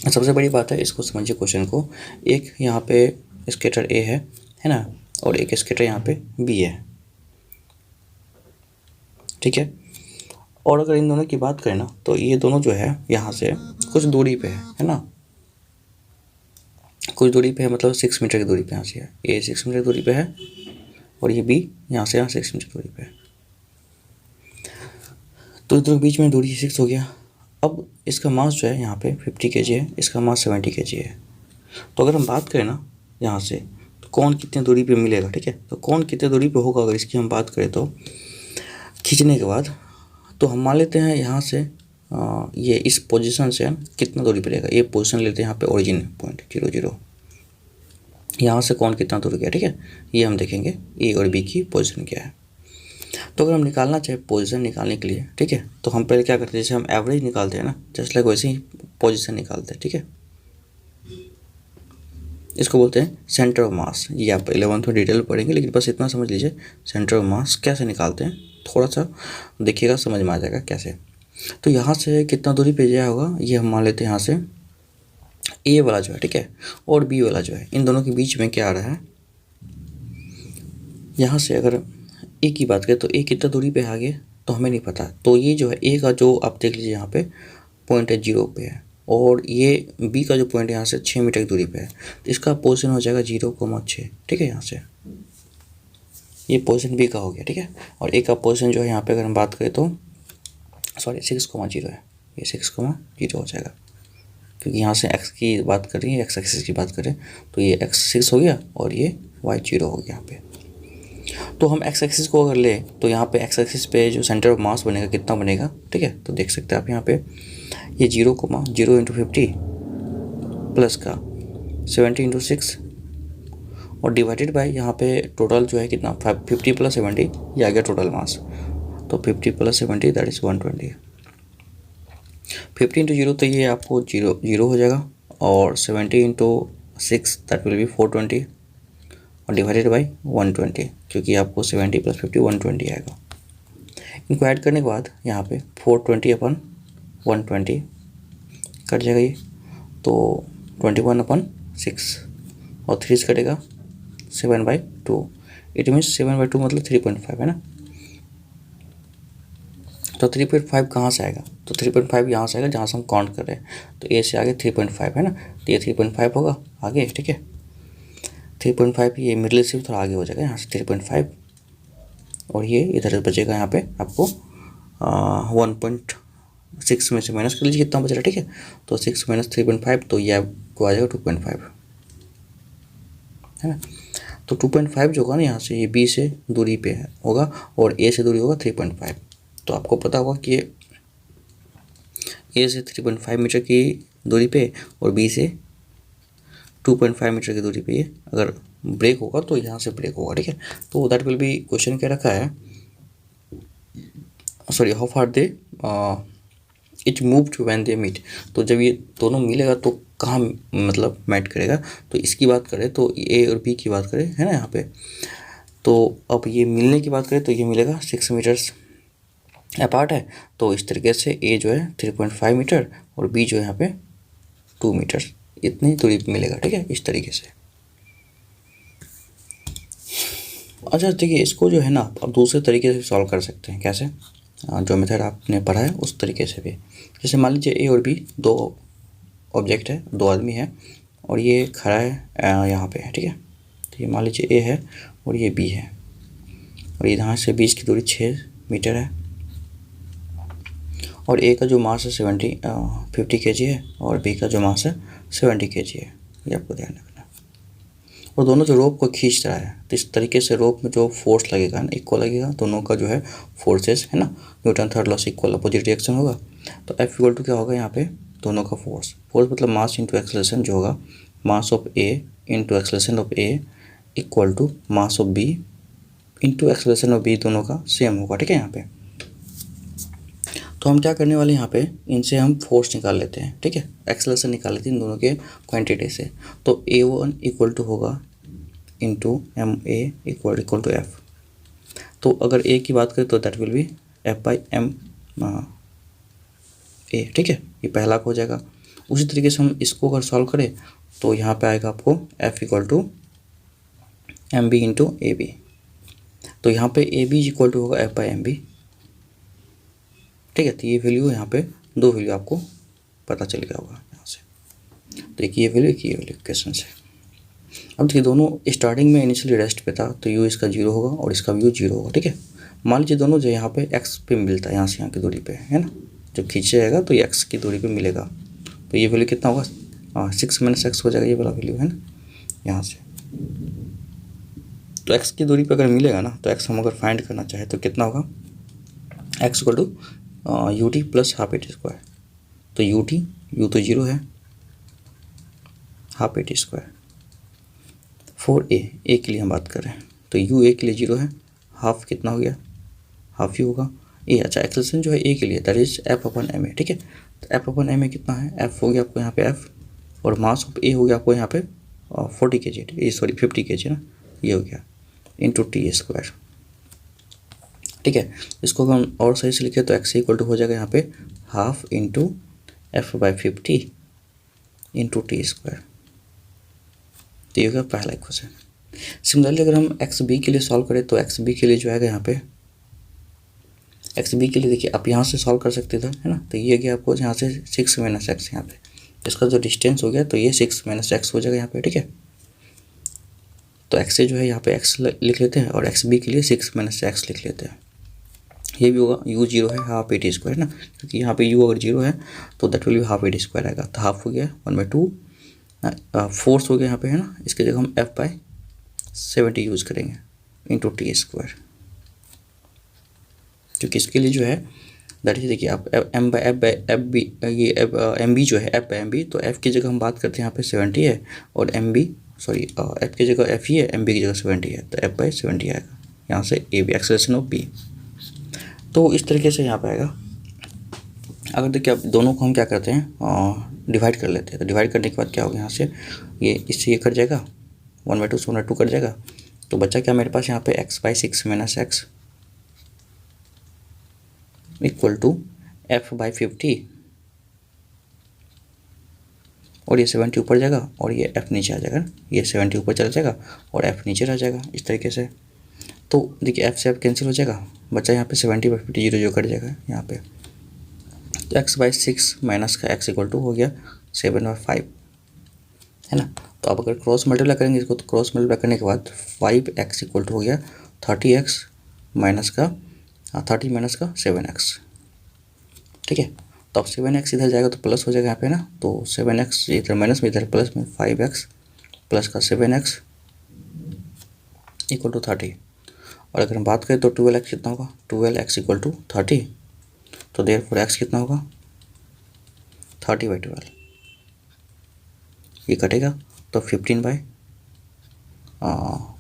सबसे बड़ी बात है, इसको समझिए क्वेश्चन को। एक यहाँ पे स्केटर A है ना, और एक स्केटर यहाँ पे B है, ठीक है। और अगर इन दोनों की बात करें ना तो ये दोनों जो है यहाँ से कुछ दूरी पे है ना, कुछ दूरी पे है, मतलब 6 मीटर की दूरी पे यहाँ से है। ये 6 मीटर की दूरी पे है और ये B यहाँ से यहाँ 6 मीटर दूरी पे है। तो इधर बीच में दूरी 6 हो गया। अब इसका मास जो है यहाँ पे 50 kg है, इसका मास 70 kg है। तो अगर हम बात करें ना यहाँ से तो कौन कितने दूरी पे मिलेगा, ठीक है। तो कौन कितने दूरी पे होगा अगर इसकी हम बात करें तो खींचने के बाद, तो हम मान लेते हैं यहाँ से ये इस पोजीशन से कितना दूरी पे रहेगा। ये पोजीशन लेते हैं यहाँ पे ओरिजिन पॉइंट 0 0, यहाँ से कौन कितना दूर गया, ठीक है। ये हम देखेंगे A और B की पोजीशन क्या है। तो अगर हम निकालना चाहे पोजीशन निकालने के लिए, ठीक है, तो हम पहले क्या करते हैं, जैसे हम एवरेज निकालते हैं ना, जस्ट लाइक वैसे ही पोजीशन निकालते हैं, ठीक है। इसको बोलते हैं सेंटर ऑफ मास। ये आप 11th में डिटेल पढ़ेंगे, लेकिन बस इतना समझ लीजिए सेंटर ऑफ मास कैसे निकालते हैं, थोड़ा सा देखिएगा समझ में आ जाएगा कैसे। तो यहाँ से कितना दूरी पे गया होगा, ये हम मान लेते हैं यहाँ से A वाला जो है, ठीक है, और B वाला जो है, इन दोनों के बीच में क्या आ रहा है, यहाँ से अगर ए की बात करें तो ए कितना दूरी पे है आगे तो हमें नहीं पता, तो ये जो है ए का जो आप देख लीजिए यहाँ पे पॉइंट है 0 पे है, और ये बी का जो पॉइंट है यहाँ से 6 मीटर की दूरी पे है, तो इसका पोजीशन हो जाएगा 0,6, ठीक है। यहाँ से ये पोजीशन बी का हो गया, ठीक है। और ए का पोजीशन जो है यहाँ पे अगर हम बात करें तो सॉरी 6,0 है, ये 6,0 हो जाएगा, क्योंकि यहाँ से x की बात कर रही है, x एक्सिस की बात करें तो ये x 6 हो गया और ये y 0 हो गया यहाँ पे। तो हम x एक्सिस को अगर ले तो यहाँ पे x एक्सिस पे जो सेंटर ऑफ मास बनेगा कितना बनेगा, ठीक है। तो देख सकते हैं आप यहाँ पे ये 0,0 इंटू 50 प्लस का 70 इंटू 6 और डिवाइडेड बाय यहाँ पे टोटल जो है कितना 50 प्लस 70, ये आ गया टोटल मास। तो 50 प्लस 70 दैट इज़ 120। 50 इंटू 0 तो ये आपको 0 हो जाएगा, और 70 इंटू 6 दैट विल बी 420 और डिवाइडेड बाई 120, क्योंकि आपको 70 प्लस 50 120 आएगा। इनको ऐड करने के बाद यहाँ पे 420 अपन 120 कट जाएगा ये, तो 21/6 और 3 से कटेगा 7/2, इट मीन्स 7/2 मतलब 3.5 है ना। तो 3.5 कहाँ से आएगा, तो 3.5 यहाँ से आएगा जहाँ से हम काउंट कर रहे हैं, तो ए से आगे 3.5 है ना, तो ये 3.5 होगा आगे, ठीक है। 3.5 ये मिडिल से भी थोड़ा आगे हो जाएगा यहाँ से 3.5, और ये इधर बचेगा यहाँ पे आपको 1.6 में से माइनस कर लीजिए कितना बच रहा है, ठीक है। तो 6 माइनस 3.5 तो ये आपको आ जाएगा 2.5 है ना। तो 2.5 जो होगा ना यहाँ से ये बी से दूरी पे होगा और ए से दूरी होगा 3.5। तो आपको पता होगा कि ए से 3.5 मीटर की दूरी पे और बी से 2.5 मीटर की दूरी पे ये अगर ब्रेक होगा तो यहाँ से ब्रेक होगा, ठीक है। तो दैट विल बी क्वेश्चन क्या रखा है, sorry how far they it move to when they meet, तो जब ये दोनों मिलेगा तो कहाँ मतलब मैट करेगा, तो इसकी बात करें तो ए और बी की बात करें है ना यहाँ पे, तो अब ये मिलने की बात करें तो ये मिलेगा 6 मीटर्स अपार्ट है, तो इस तरीके से ए जो है 3.5 मीटर और बी जो है यहाँ पे 2 मीटर इतनी दूरी पे मिलेगा, ठीक है, इस तरीके से। अच्छा देखिए इसको जो है ना आप दूसरे तरीके से सॉल्व कर सकते हैं, कैसे, जो मेथड आपने पढ़ा है उस तरीके से भी। जैसे मान लीजिए ए और बी दो ऑब्जेक्ट है, दो आदमी है और ये खड़ा है यहाँ पे, ठीक है। तो ये मान लीजिए ए है और ये बी है और यहाँ से बीच की दूरी 6 मीटर है और ए का जो मास है 50 kg है और बी का जो मास है 70 kg है, ये आपको ध्यान रखना। और दोनों जो रोप को खींच रहा है तो इस तरीके से रोप में जो फोर्स लगेगा ना इक्वल लगेगा, दोनों का जो है फोर्सेस है ना, न्यूटन थर्ड लॉ से इक्वल अपोजिट रिएक्शन होगा। तो एफ इक्वल टू क्या होगा यहाँ पे, दोनों का फोर्स मतलब मास इंटू एक्सेलरेशन जो होगा, mass of A into acceleration of A equal to mass of B into acceleration of B, दोनों का सेम होगा, ठीक है। यहाँ पे तो हम क्या करने वाले हैं, यहाँ पे इनसे हम फोर्स निकाल लेते हैं, ठीक है, एक्सेलरेशन निकाल लेते हैं इन दोनों के क्वांटिटी से। तो A1 इक्वल टू होगा into M A equal to F. तो अगर ए की बात करें तो दैट विल बी F/m ए, ठीक है, ये पहला हो जाएगा। उसी तरीके से हम इसको अगर सॉल्व करें तो यहाँ पे आएगा आपको F equal to M B into A B. तो यहाँ पे ए बी इक्वल टू होगा F/mb, ठीक है। तो ये वैल्यू यहाँ पे दो वैल्यू आपको पता चल गया होगा यहाँ से, तो एक ये वैल्यू एक ये वैल्यू क्वेश्चन से। अब देखिए दोनों स्टार्टिंग में इनिशियली रेस्ट पे था तो यू इसका 0 होगा और इसका व्यू 0 होगा, ठीक है। मान लीजिए दोनों जो यहाँ पे x पे मिलता है, यहाँ से यहाँ की दूरी पे है ना, जब खींचे जाएगा तो ये x की दूरी पे मिलेगा, तो ये वैल्यू कितना होगा, 6 - x हो जाएगा, ये वाला वैल्यू है ना यहाँ से। तो x की दूरी पे अगर मिलेगा ना तो x हम अगर फाइंड करना चाहे तो कितना होगा, x equal to ut plus half at square. तो यू तो 0 है, half at square for A के लिए हम बात कर रहे हैं, तो यू ए के लिए 0 है, हाफ कितना हो गया, हाफ यू होगा ए। अच्छा एक्सेलरेशन जो है ए के लिए दैट इज F/m ए, ठीक है। तो F/m ए कितना है, F हो गया आपको यहाँ पे F और मास ऑफ ए हो गया आपको यहाँ पे 40 kg, सॉरी 50 kg ना, ये हो गया इंटू टी स्क्वायर, ठीक है। इसको अगर हम और सही से लिखे तो x इक्वल टू हो जाएगा यहाँ पे half into F/50 into T square, तो ये होगा पहला इक्वेशन। सिमिलरली अगर हम एक्स बी के लिए सॉल्व करें तो एक्स बी के लिए जो आएगा यहाँ पे, एक्स बी के लिए देखिए आप यहाँ से सॉल्व कर सकते थे, है ना। तो ये गया आपको यहाँ से 6 माइनस एक्स, यहाँ पे इसका जो डिस्टेंस हो गया तो ये 6 माइनस एक्स हो जाएगा यहाँ पे, ठीक है। तो एक्स से जो है यहाँ पे एक्स लिख लेते हैं और एक्स बी के लिए 6 माइनस एक्स लिख लेते हैं। ये भी होगा यू जीरो है हाफ ए टी स्क्वायर, है ना, क्योंकि यहाँ पे यू अगर जीरो है तो that will be half A T square आएगा। तो हाफ हो गया 1/2, फोर्स हो गया यहाँ पे, है ना। इसके जगह हम f/70 यूज़ करेंगे इंटू टी स्क्वायर, क्योंकि इसके लिए जो है दैट इज देखिए आप m/f/b, ये एम बी जो है f/mb, तो f की जगह हम बात करते हैं यहाँ पे 70 है और f की जगह f ही है, mb की जगह 70 है, तो f/70 आएगा यहाँ से a B acceleration of b। तो इस तरीके से यहाँ पे आएगा। अगर देखिए अब दोनों को हम क्या करते हैं, डिवाइड कर लेते हैं। तो डिवाइड करने के बाद क्या होगा, यहाँ से ये इससे ये कट जाएगा, 1/2 से 1/2 कट जाएगा, तो बच्चा क्या मेरे पास यहाँ पे x/6 minus x equal to f/50, और ये 70 ऊपर जाएगा और ये f नीचे आ जाएगा, ये 70 ऊपर चला जाएगा और f नीचे रह जाएगा इस तरीके से। तो देखिए f से f कैंसिल हो जाएगा, बच्चा यहाँ पे 70/50 0 कट जाएगा यहाँ पे। तो x/6 माइनस का x इक्वल टू हो गया 7/5, है ना। तो अब अगर क्रॉस मल्टीप्लाई करेंगे इसको, तो क्रॉस मल्टीप्लाई करने के बाद 5x इक्वल टू हो गया 30x माइनस का 30 माइनस का 7x, ठीक है। तो अब 7x इधर जाएगा तो प्लस हो जाएगा यहाँ पे ना, तो 7x इधर माइनस में इधर प्लस में 5x प्लस का 7x इक्वल टू 30। और अगर हम बात करें तो 12x कितना होगा, 12x इक्वल टू 30, तो देयरफॉर x कितना होगा 30/12, ये कटेगा तो 15/3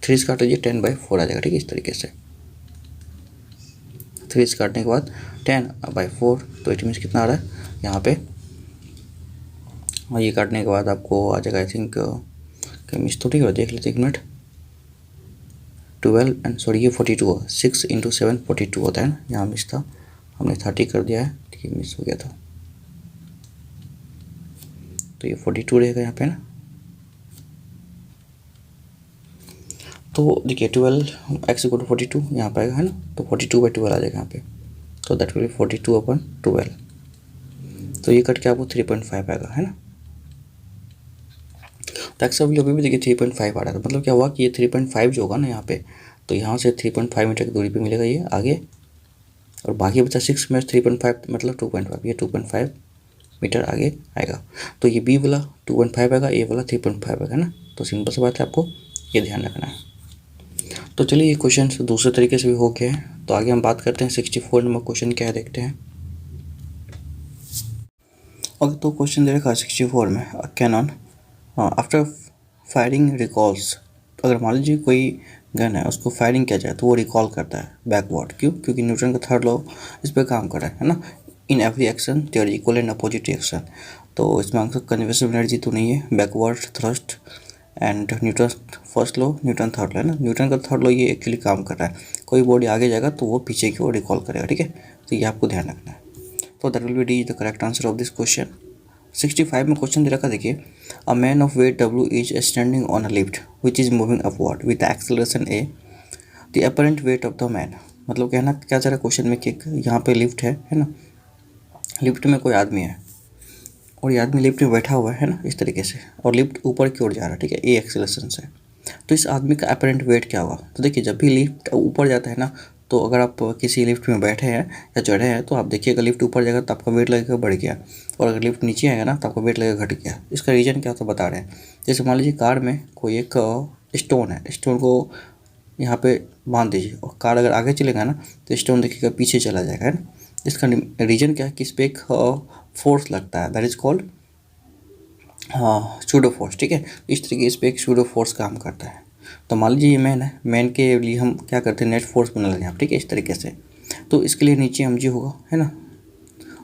से काट दीजिए 10/4 आ जाएगा, ठीक है। इस तरीके से 3 से काटने के बाद 10/4, तो इट मीन्स कितना आ रहा है यहाँ पे, और ये काटने के बाद आपको आ जाएगा आई थिंक मिस तो ठीक है, देख लेते 1 मिनट, 12 एंड सॉरी ये 42 होगा, 6 × 7 42 होता है ना, यहाँ मिस था, हमने 30 कर दिया है, ठीक है, मिस हो गया था, तो ये 42 रहेगा यहाँ पे ना। तो देखिए 12x इक्वल टू 42 यहाँ पे आएगा, है ना, तो 42/12 आ जाएगा यहाँ पे, तो दैट विल बी 42/12, तो ये कट के आपको 3.5 आएगा, है ना। तो एक्स वैल्यू अभी भी देखिए 3.5 आ रहा था, मतलब क्या हुआ कि ये 3.5 जो होगा ना यहाँ पे, तो यहाँ से 3.5 मीटर की दूरी पे मिलेगा ये आगे, और बाकी बचा 6 में 3.5 मतलब 2.5, ये 2.5 मीटर आगे आएगा। तो ये बी वाला 2.5 आएगा, ए वाला 3.5 आएगा ना। तो सिंपल सी बात है, आपको ये ध्यान रखना है। तो चलिए ये क्वेश्चन दूसरे तरीके से भी हो गया है, तो आगे हम बात करते हैं 64 नंबर क्वेश्चन क्या है, देखते हैं। और तो क्वेश्चन दे रखा है 64 में, कैनन आफ्टर फायरिंग रिकॉल्स, अगर मान लीजिए कोई गन है उसको फायरिंग किया जाए तो वो रिकॉल करता है बैकवर्ड, क्यों, क्योंकि न्यूटन का थर्ड लॉ इस पर काम कर रहा है ना। In every action there equal and opposite reaction, तो इसमें आंसर कन्वर्सिव एनर्जी तो नहीं है, backward thrust and Newton first law Newton third law, है ना। न्यूटन का थर्ड लॉ ये एक्चुअली काम कर रहा है, कोई बॉडी आगे जाएगा तो वो पीछे की ओर रिकॉल करेगा, ठीक है। तो ये आपको ध्यान रखना है। तो that will be D the correct answer of this question. 65 में क्वेश्चन दे रखा, देखिए a man of weight W is standing on a lift which is moving upward with acceleration a, the apparent weight of the man, मतलब कहना क्या चाह रहा है क्वेश्चन में कि यहाँ पे लिफ्ट है ना, लिफ्ट में कोई आदमी है और ये आदमी लिफ्ट में बैठा हुआ है ना इस तरीके से, और लिफ्ट ऊपर की ओर जा रहा है, ठीक है, ए एक्सेलरेशन से। तो इस आदमी का अपरेंट वेट क्या होगा, तो देखिए जब भी लिफ्ट ऊपर जाता है ना, तो अगर आप किसी लिफ्ट में बैठे हैं या चढ़े हैं तो आप देखिएगा लिफ्ट ऊपर जाएगा तो आपका वेट लगेगा बढ़ गया, और अगर लिफ्ट नीचे आएगा ना तो आपका वेट लगेगा घट गया। इसका रीज़न क्या होता बता रहे हैं, जैसे मान लीजिए कार में कोई एक स्टोन है, स्टोन को यहाँ पे बांध दीजिए और कार अगर आगे चलेगा ना तो स्टोन देखिएगा पीछे चला जाएगा, है ना। इसका रीज़न क्या है कि इस पर एक फोर्स लगता है, that is called pseudo force, ठीक है। इस तरीके इस पर एक सूडो फोर्स काम करता है। तो मान लीजिए ये मैन है, मैन के लिए हम क्या करते हैं नेट फोर्स बना लेंगे आप, ठीक है, इस तरीके से। तो इसके लिए नीचे mg होगा, है ना,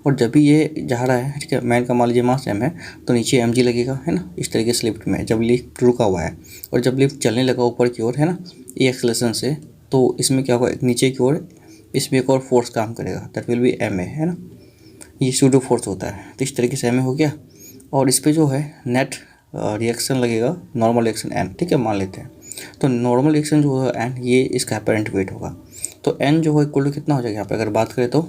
और जब भी ये जा रहा है, ठीक है, मैन का मान लीजिए मास m है तो नीचे mg लगेगा, है ना, इस तरीके से लिफ्ट में जब लिफ्ट रुका हुआ है और जब लिफ्ट चलने लगा ऊपर की ओर, है ना, ए एक्सेलरेशन से, तो इसमें क्या होगा, नीचे की ओर इसमें एक और फोर्स काम करेगा, दैट विल बी ma, है ना, ये सूडो फोर्स होता है। तो इस तरीके से ma हो गया, और इस पर जो है नेट रिएक्शन लगेगा, नॉर्मल रिएक्शन n, ठीक है, मान लेते हैं। तो नॉर्मल रिएक्शन जो होगा एन, ये इसका अपेरेंट वेट होगा। तो एन जो है इक्वल टू कितना हो जाएगा यहाँ पे, अगर बात करें तो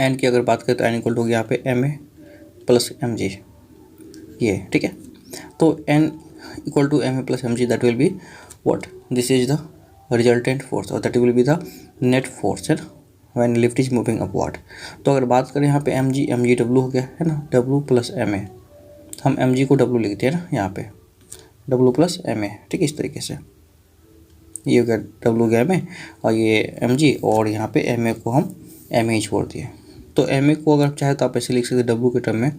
एन की अगर बात करें तो एन इक्वल टू हो गया यहाँ पे M A plus M G, ये ठीक है। तो N equal to M A plus M G, that will be what, this is the resultant force और that will be the net force है ना when lift is moving upward. तो अगर बात करें यहाँ पे एम जी डब्लू हो गया है ना, डब्लू प्लस एम ए, हम एम जी को डब्लू लिखते हैं ना यहाँ पे, डब्लू प्लस एम ए, ठीक है, इस तरीके से ये हो गया डब्लू गया एम ए और ये एम जी, और यहाँ पे एम ए को हम एम ए छोड़ दिए। तो एम ए को अगर चाहे तो आप ऐसे लिख सकते हैं डब्लू के टर्म में,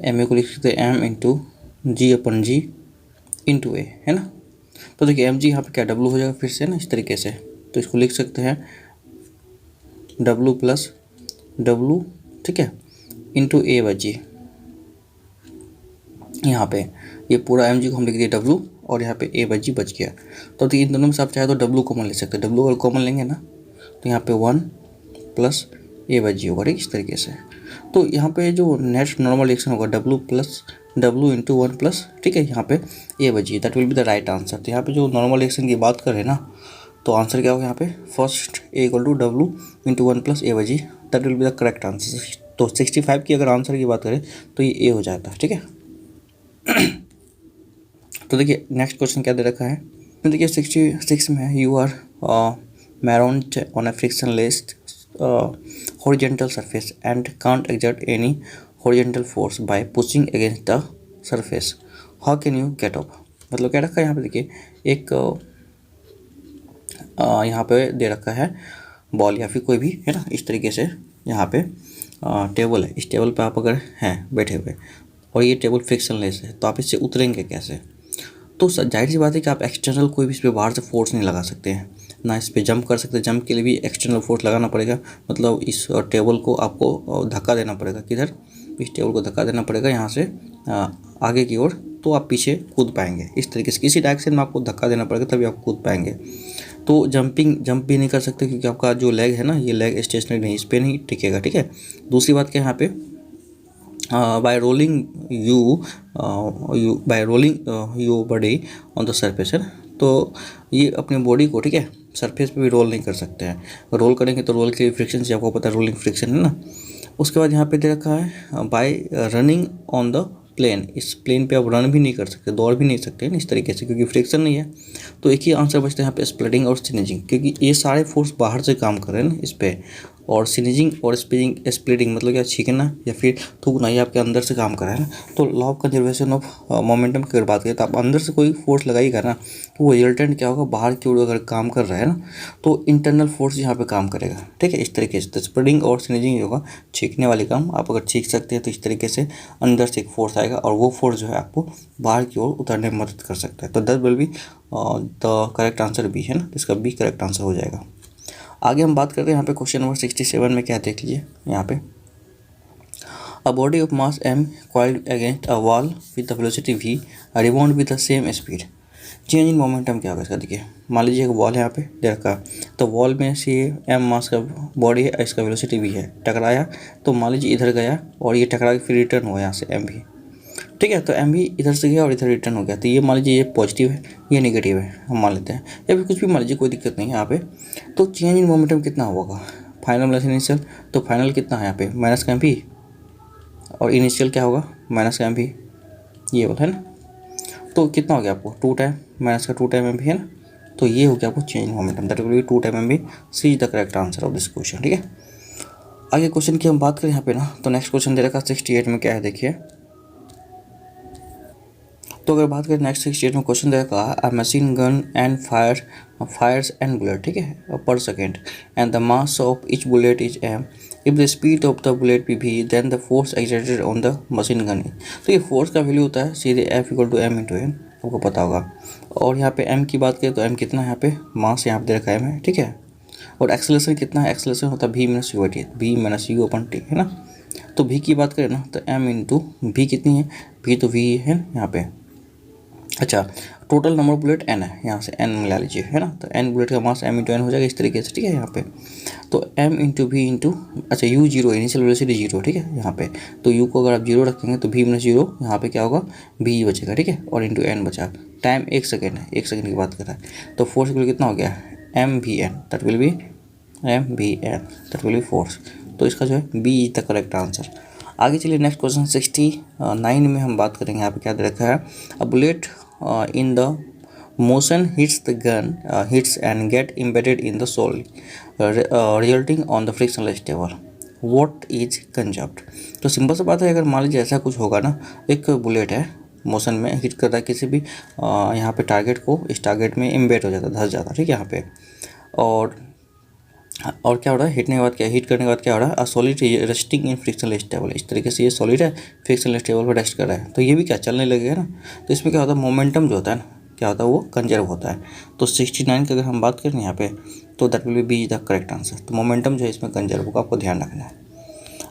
एम ए को लिख सकते हैं एम इंटू जी अपन जी इंटू ए, है ना। तो देखिए एम जी यहाँ पे क्या डब्लू हो जाएगा फिर से ना इस तरीके से, तो इसको लिख सकते हैं डब्लू प्लस डब्लू, ठीक है, इंटू ए बाई जी। यहाँ पे ये पूरा एम जी को हम लिख दिए डब्लू और यहाँ पे ए बाई जी बच गया। तो देखिए इन दोनों में से आप चाहे तो डब्लू कॉमन ले सकते हैं, डब्लू अगर कॉमन लेंगे ना तो यहाँ पे 1 प्लस ए बाई जी होगा, ठीक इस तरीके से। तो यहाँ पे जो नेट नॉर्मल रिएक्शन होगा W plus W into 1 plus, ठीक है, यहाँ पे A by ji, that will be the right answer. तो यहाँ पे जो नॉर्मल रिएक्शन की बात करें ना तो आंसर क्या होगा यहाँ पे, first a equal to W into 1 plus a by ji, that will be the correct answer. तो 65 की अगर आंसर की बात करें तो ये ए हो जाता है, ठीक है। तो देखिए नेक्स्ट क्वेश्चन क्या दे रखा है, तो देखिए 66 में you are marooned on a frictionless horizontal surface and can't exert any horizontal force by pushing against the surface, how can you get up। मतलब क्या रखा है यहाँ पे, देखिए एक यहाँ पे दे रखा है बॉल या फिर कोई भी, है ना, इस तरीके से यहाँ पे टेबल है, इस टेबल पे आप अगर हैं बैठे हुए और ये टेबल फ्रिक्शनलेस है तो आप इससे उतरेंगे कैसे। तो जाहिर सी बात है कि आप एक्सटर्नल कोई भी इस पर बाहर से फोर्स नहीं लगा सकते हैं, ना इस पर जंप कर सकते, जंप के लिए भी एक्सटर्नल फोर्स लगाना पड़ेगा, मतलब इस टेबल को आपको धक्का देना पड़ेगा, किधर, इस टेबल को धक्का देना पड़ेगा यहाँ से आगे की ओर, तो आप पीछे कूद पाएंगे। इस तरीके से किसी डायरेक्शन में आपको धक्का देना पड़ेगा तभी आप कूद पाएंगे। तो जंप भी नहीं कर सकते क्योंकि आपका जो लेग है ना, ये लेग स्टेशनरी नहीं, इस पर नहीं टिकेगा, ठीक है। दूसरी बात क्या यहाँ पे, by rolling your body on the surface है, तो ये अपने बॉडी को, ठीक है, सरफेस पे भी रोल नहीं कर सकते हैं। रोल करेंगे तो रोल के फ्रिक्शन से, आपको पता है रोलिंग फ्रिक्शन है ना। उसके बाद यहाँ पे दे रखा है by running on the plane, इस प्लेन पे आप रन भी नहीं कर सकते, दौड़ भी नहीं सकते इस तरीके से क्योंकि फ्रिक्शन नहीं है। तो एक ही आंसर बचता है यहाँ पे स्प्लिटिंग और स्निजिंग, क्योंकि ये सारे फोर्स बाहर से काम कर रहे हैं ना इस पर, और स्निजिंग और स्प्लिटिंग मतलब क्या, छींकना या फिर थूकना, ये आपके अंदर से काम कर रहा है ना। तो law of conservation of momentum की अगर बात करें तो आप अंदर से कोई फोर्स लगाइएगा ना तो वो रिजल्टेंट क्या होगा, बाहर की ओर अगर काम कर रहा है ना तो इंटरनल फोर्स यहाँ पे काम करेगा, ठीक है, इस तरीके से। तो स्प्लिटिंग और स्निजिंग होगा छींकने वाली काम, आप अगर छींक सकते हैं तो इस तरीके से अंदर से एक फोर्स आएगा और वो फोर्स जो है आपको बाहर की ओर उतरने में मदद कर सकता है। तो that will be the correct answer B, है ना, इसका बी करेक्ट आंसर हो जाएगा। आगे हम बात करते हैं यहाँ पे क्वेश्चन नंबर 67 में क्या, देख लीजिए यहाँ पे, a body of mass m coiled against a wall with the velocity v rebound with the same speed, change in momentum क्या होगा इसका। देखिए मान लीजिए एक वॉल है यहाँ पे दे रखा, तो वॉल में से m मास का बॉडी है, इसका वेलोसिटी v है, टकराया तो मान लीजिए इधर गया और ये टकरा के फिर रिटर्न हुआ यहाँ से m भी, ठीक है। तो m भी इधर से गया और इधर रिटर्न हो गया, तो ये मान लीजिए ये पॉजिटिव है, ये नेगेटिव है, हम मान लेते हैं, या फिर कुछ भी मान लीजिए, कोई दिक्कत नहीं है यहाँ पे। तो चेंज इन मोमेंटम कितना होगा, फाइनल माइनस इनिशियल, तो फाइनल कितना है यहाँ पे माइनस का m भी, और इनिशियल क्या होगा माइनस का m भी, ये होता है ना। तो कितना हो गया आपको 2 टाइम माइनस का 2 टाइम m भी, है ना। तो ये हो गया आपको change in momentum, that will be 2 time m भी, C is the correct answer of this question, ठीक है। आगे क्वेश्चन की हम बात करें यहाँ पे ना, तो नेक्स्ट क्वेश्चन दे रखा 68 में क्या है, देखिए। तो अगर बात करें नेक्स्ट 68 में क्वेश्चन दे रखा है, machine gun and fires and bullet, ठीक है, per second and the mass of each bullet is m, if the speed of the bullet भी v, then the force exerted on the machine gun. तो ये फोर्स का वैल्यू होता है सीधे F equal to m into n, आपको पता होगा। और यहाँ पे m की बात करें तो m कितना है, यहाँ पे मास यहाँ पे दे रखा है m है, ठीक है। और एक्सेलरेशन कितना है, एक्सेलरेशन होता है v minus u, v minus u अपन t, है ना। तो v की बात करें ना तो m इंटू v कितनी है, v तो v है यहाँ पे, अच्छा, total number of bullet n है, यहाँ से n मिला लीजिए, है ना। तो n बुलेट का मास m इंटू n हो जाएगा इस तरीके से, ठीक है। यहाँ पे तो m इंटू वी इंटू, अच्छा u zero, initial velocity zero, ठीक है। यहाँ पे तो u को अगर आप जीरो रखेंगे तो v माइनस जीरो, यहाँ पे क्या होगा v बचेगा, ठीक है। और इंटू n बचा, टाइम 1 सेकेंड है, 1 सेकेंड की बात कर रहा है। तो फोर्स इक्वल कितना हो गया, m v n, that will be m v n, that will be force. तो इसका जो है B is the correct answer. आगे चलिए नेक्स्ट क्वेश्चन 69 में हम बात करेंगे। यहाँ पे क्या दे रखा है, a bullet in the motion hits the gun, hits and get embedded in the soil, resulting on the frictionless table. What is concept? तो सिंपल सा बात है, अगर मान लीजिए ऐसा कुछ होगा ना, एक बुलेट है मोशन में हिट कर रहा है किसी भी यहाँ पे टारगेट को, इस टारगेट में एम्बेड हो जाता है, धंस जाता है, ठीक है। यहाँ पे और क्या हो रहा है, हिट करने के बाद क्या हो रहा है, सॉलिड रेस्टिंग इन फ्रिक्शनलेस टेबल। इस तरीके से ये सॉलिड है, फ्रिक्शनलेस टेबल पर रेस्ट कर रहा है, तो ये भी क्या चलने लगेगा ना। तो इसमें क्या होता है, मोमेंटम जो होता है ना, क्या होता है, वो कंजर्व होता है। तो 69 की अगर हम बात करें यहाँ पे, तो that will be the correct answer. तो मोमेंटम जो है इसमें कंजर्व होगा, आपको ध्यान रखना है।